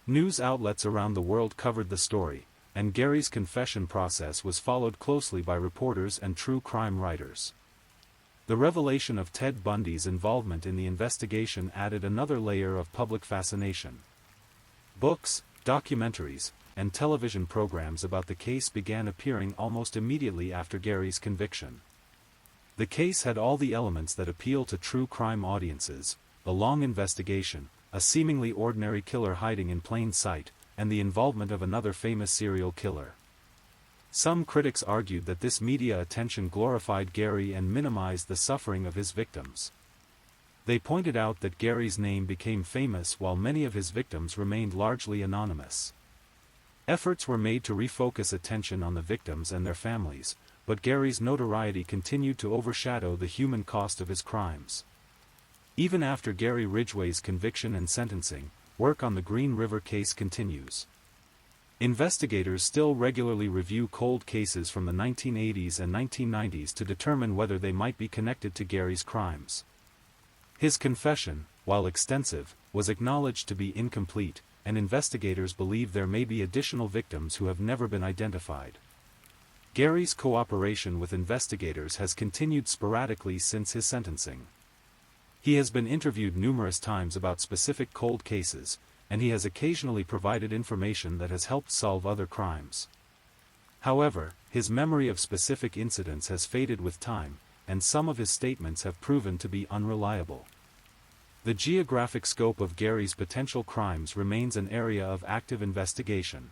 News outlets around the world covered the story, and Gary's confession process was followed closely by reporters and true crime writers. The revelation of Ted Bundy's involvement in the investigation added another layer of public fascination. Books, documentaries, and television programs about the case began appearing almost immediately after Gary's conviction. The case had all the elements that appeal to true crime audiences: a long investigation, a seemingly ordinary killer hiding in plain sight, and the involvement of another famous serial killer. Some critics argued that this media attention glorified Gary and minimized the suffering of his victims. They pointed out that Gary's name became famous while many of his victims remained largely anonymous. Efforts were made to refocus attention on the victims and their families, but Gary's notoriety continued to overshadow the human cost of his crimes. Even after Gary Ridgway's conviction and sentencing, work on the Green River case continues. Investigators still regularly review cold cases from the 1980s and 1990s to determine whether they might be connected to Gary's crimes. His confession, while extensive, was acknowledged to be incomplete, and investigators believe there may be additional victims who have never been identified. Gary's cooperation with investigators has continued sporadically since his sentencing. He has been interviewed numerous times about specific cold cases, and he has occasionally provided information that has helped solve other crimes. However, his memory of specific incidents has faded with time, and some of his statements have proven to be unreliable. The geographic scope of Gary's potential crimes remains an area of active investigation.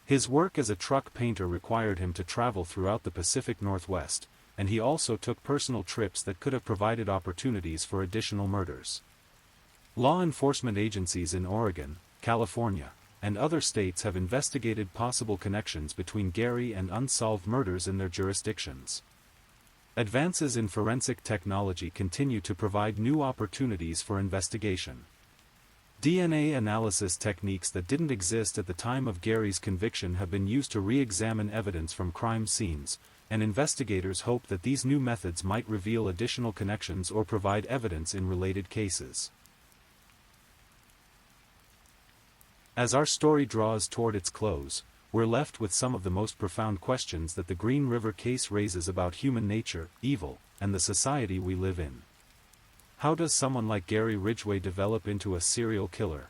His work as a truck painter required him to travel throughout the Pacific Northwest, and he also took personal trips that could have provided opportunities for additional murders. Law enforcement agencies in Oregon, California, and other states have investigated possible connections between Gary and unsolved murders in their jurisdictions. Advances in forensic technology continue to provide new opportunities for investigation. DNA analysis techniques that didn't exist at the time of Gary's conviction have been used to re-examine evidence from crime scenes, and investigators hope that these new methods might reveal additional connections or provide evidence in related cases. As our story draws toward its close, we're left with some of the most profound questions that the Green River case raises about human nature, evil, and the society we live in. How does someone like Gary Ridgway develop into a serial killer?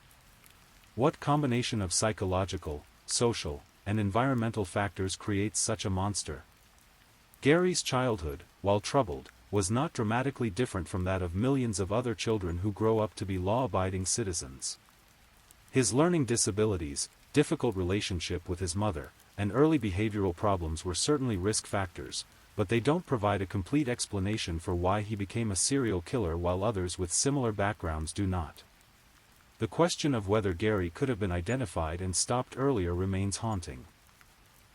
What combination of psychological, social, and environmental factors creates such a monster? Gary's childhood, while troubled, was not dramatically different from that of millions of other children who grow up to be law-abiding citizens. His learning disabilities, difficult relationship with his mother, and early behavioral problems were certainly risk factors, but they don't provide a complete explanation for why he became a serial killer while others with similar backgrounds do not. The question of whether Gary could have been identified and stopped earlier remains haunting.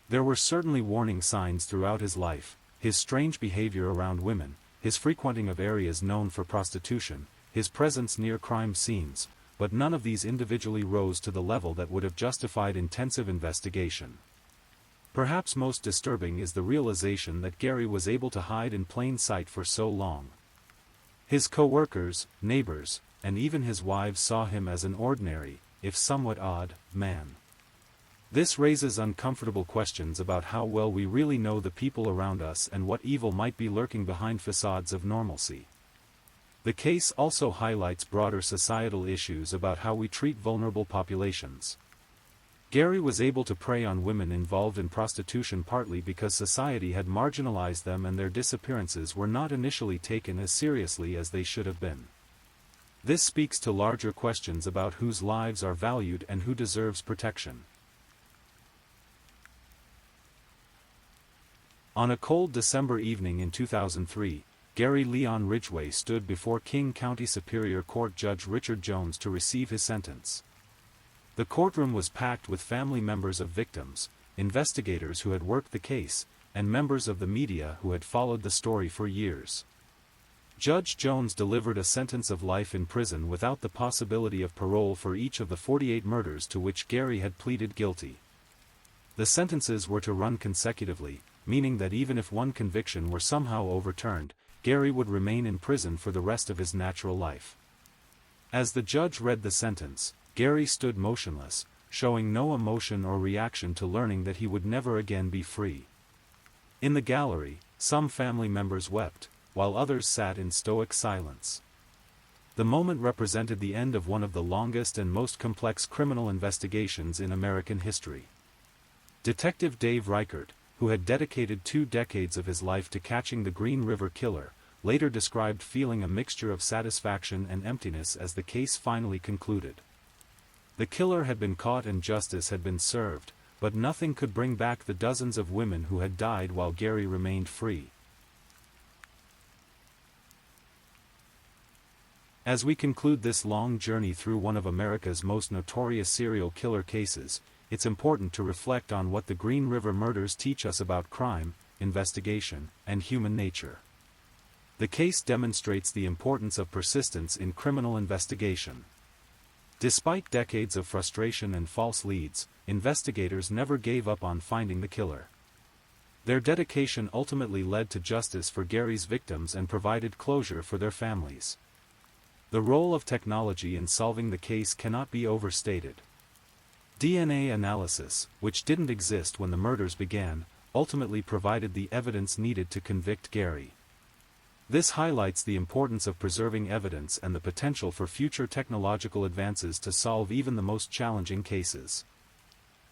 There were certainly warning signs throughout his life: his strange behavior around women, his frequenting of areas known for prostitution, his presence near crime scenes, but none of these individually rose to the level that would have justified intensive investigation. Perhaps most disturbing is the realization that Gary was able to hide in plain sight for so long. His co-workers, neighbors, and even his wives saw him as an ordinary, if somewhat odd, man. This raises uncomfortable questions about how well we really know the people around us and what evil might be lurking behind facades of normalcy. The case also highlights broader societal issues about how we treat vulnerable populations. Gary was able to prey on women involved in prostitution partly because society had marginalized them and their disappearances were not initially taken as seriously as they should have been. This speaks to larger questions about whose lives are valued and who deserves protection. On a cold December evening in 2003, Gary Leon Ridgway stood before King County Superior Court Judge Richard Jones to receive his sentence. The courtroom was packed with family members of victims, investigators who had worked the case, and members of the media who had followed the story for years. Judge Jones delivered a sentence of life in prison without the possibility of parole for each of the 48 murders to which Gary had pleaded guilty. The sentences were to run consecutively, meaning that even if one conviction were somehow overturned, Gary would remain in prison for the rest of his natural life. As the judge read the sentence, Gary stood motionless, showing no emotion or reaction to learning that he would never again be free. In the gallery, some family members wept, while others sat in stoic silence. The moment represented the end of one of the longest and most complex criminal investigations in American history. Detective Dave Reichert, who had dedicated 2 decades of his life to catching the Green River Killer, later described feeling a mixture of satisfaction and emptiness as the case finally concluded. The killer had been caught and justice had been served, but nothing could bring back the dozens of women who had died while Gary remained free. As we conclude this long journey through one of America's most notorious serial killer cases, it's important to reflect on what the Green River murders teach us about crime, investigation, and human nature. The case demonstrates the importance of persistence in criminal investigation. Despite decades of frustration and false leads, investigators never gave up on finding the killer. Their dedication ultimately led to justice for Gary's victims and provided closure for their families. The role of technology in solving the case cannot be overstated. DNA analysis, which didn't exist when the murders began, ultimately provided the evidence needed to convict Gary. This highlights the importance of preserving evidence and the potential for future technological advances to solve even the most challenging cases.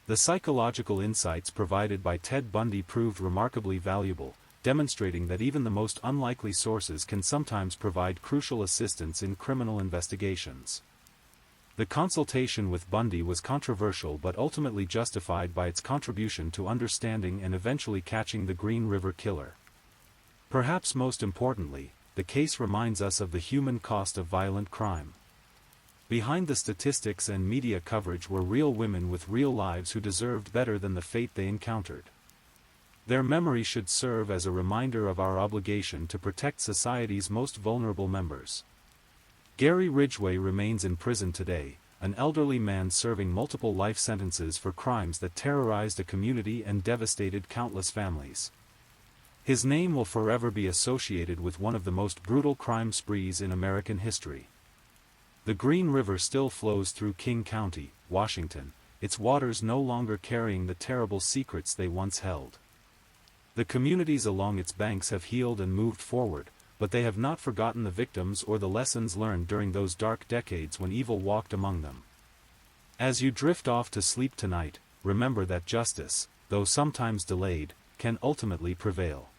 The psychological insights provided by Ted Bundy proved remarkably valuable, demonstrating that even the most unlikely sources can sometimes provide crucial assistance in criminal investigations. The consultation with Bundy was controversial but ultimately justified by its contribution to understanding and eventually catching the Green River Killer. Perhaps most importantly, the case reminds us of the human cost of violent crime. Behind the statistics and media coverage were real women with real lives who deserved better than the fate they encountered. Their memory should serve as a reminder of our obligation to protect society's most vulnerable members. Gary Ridgway remains in prison today, an elderly man serving multiple life sentences for crimes that terrorized a community and devastated countless families. His name will forever be associated with one of the most brutal crime sprees in American history. The Green River still flows through King County, Washington, its waters no longer carrying the terrible secrets they once held. The communities along its banks have healed and moved forward, but they have not forgotten the victims or the lessons learned during those dark decades when evil walked among them. As you drift off to sleep tonight, remember that justice, though sometimes delayed, can ultimately prevail.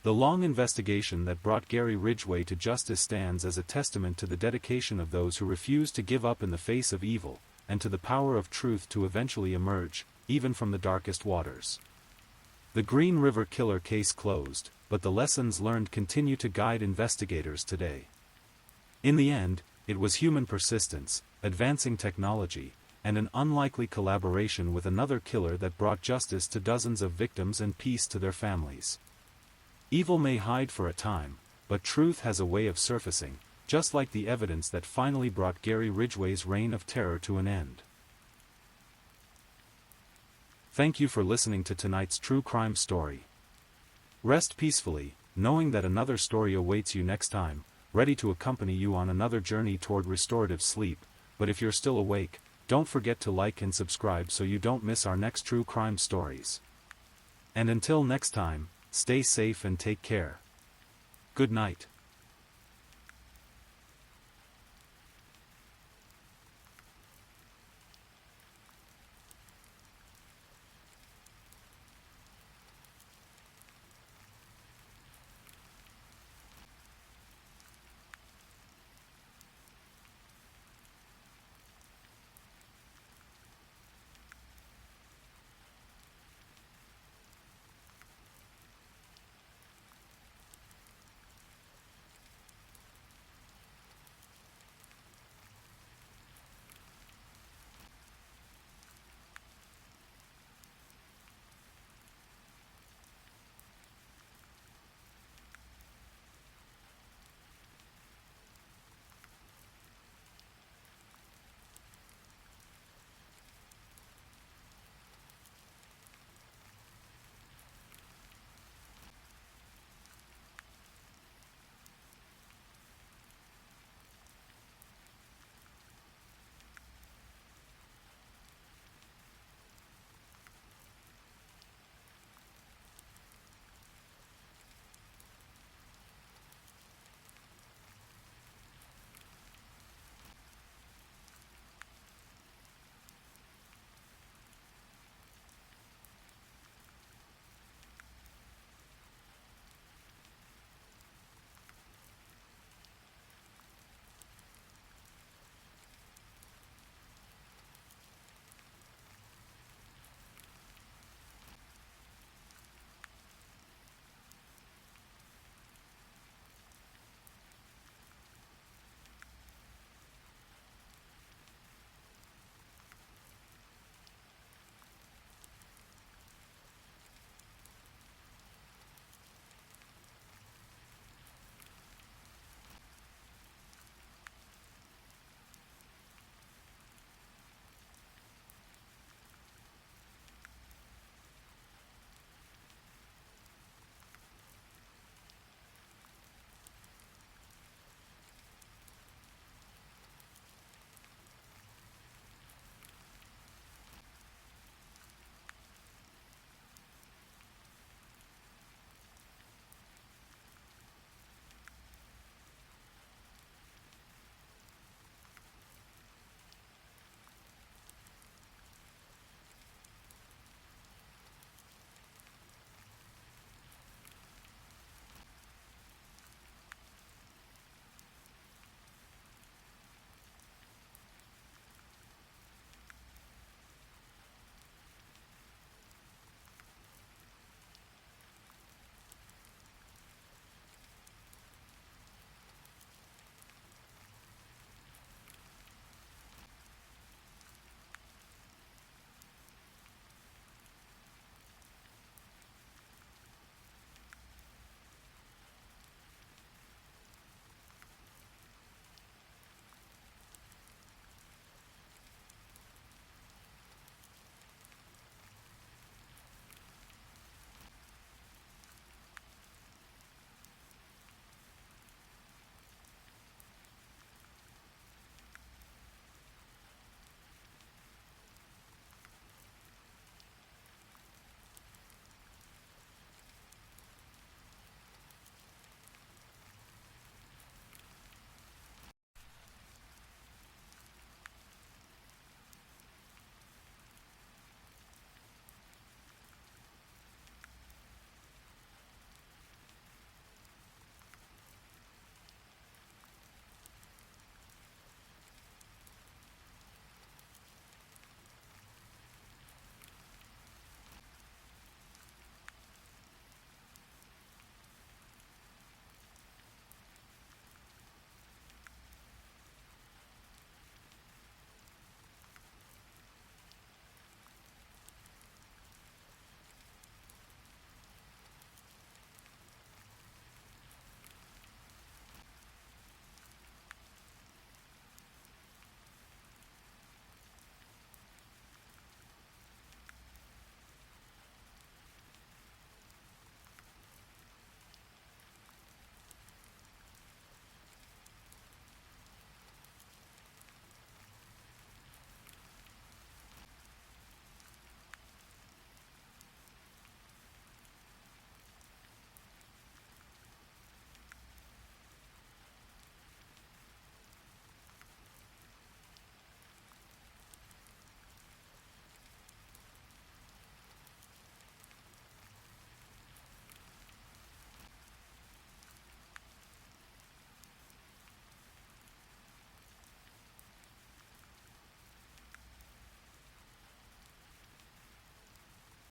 The long investigation that brought Gary Ridgway to justice stands as a testament to the dedication of those who refuse to give up in the face of evil, and to the power of truth to eventually emerge, even from the darkest waters. The Green River Killer case closed, but the lessons learned continue to guide investigators today. In the end, it was human persistence, advancing technology, and an unlikely collaboration with another killer that brought justice to dozens of victims and peace to their families. Evil may hide for a time, but truth has a way of surfacing, just like the evidence that finally brought Gary Ridgway's reign of terror to an end. Thank you for listening to tonight's true crime story. Rest peacefully, knowing that another story awaits you next time, ready to accompany you on another journey toward restorative sleep. But if you're still awake, don't forget to like and subscribe so you don't miss our next true crime stories. And until next time, stay safe and take care. Good night.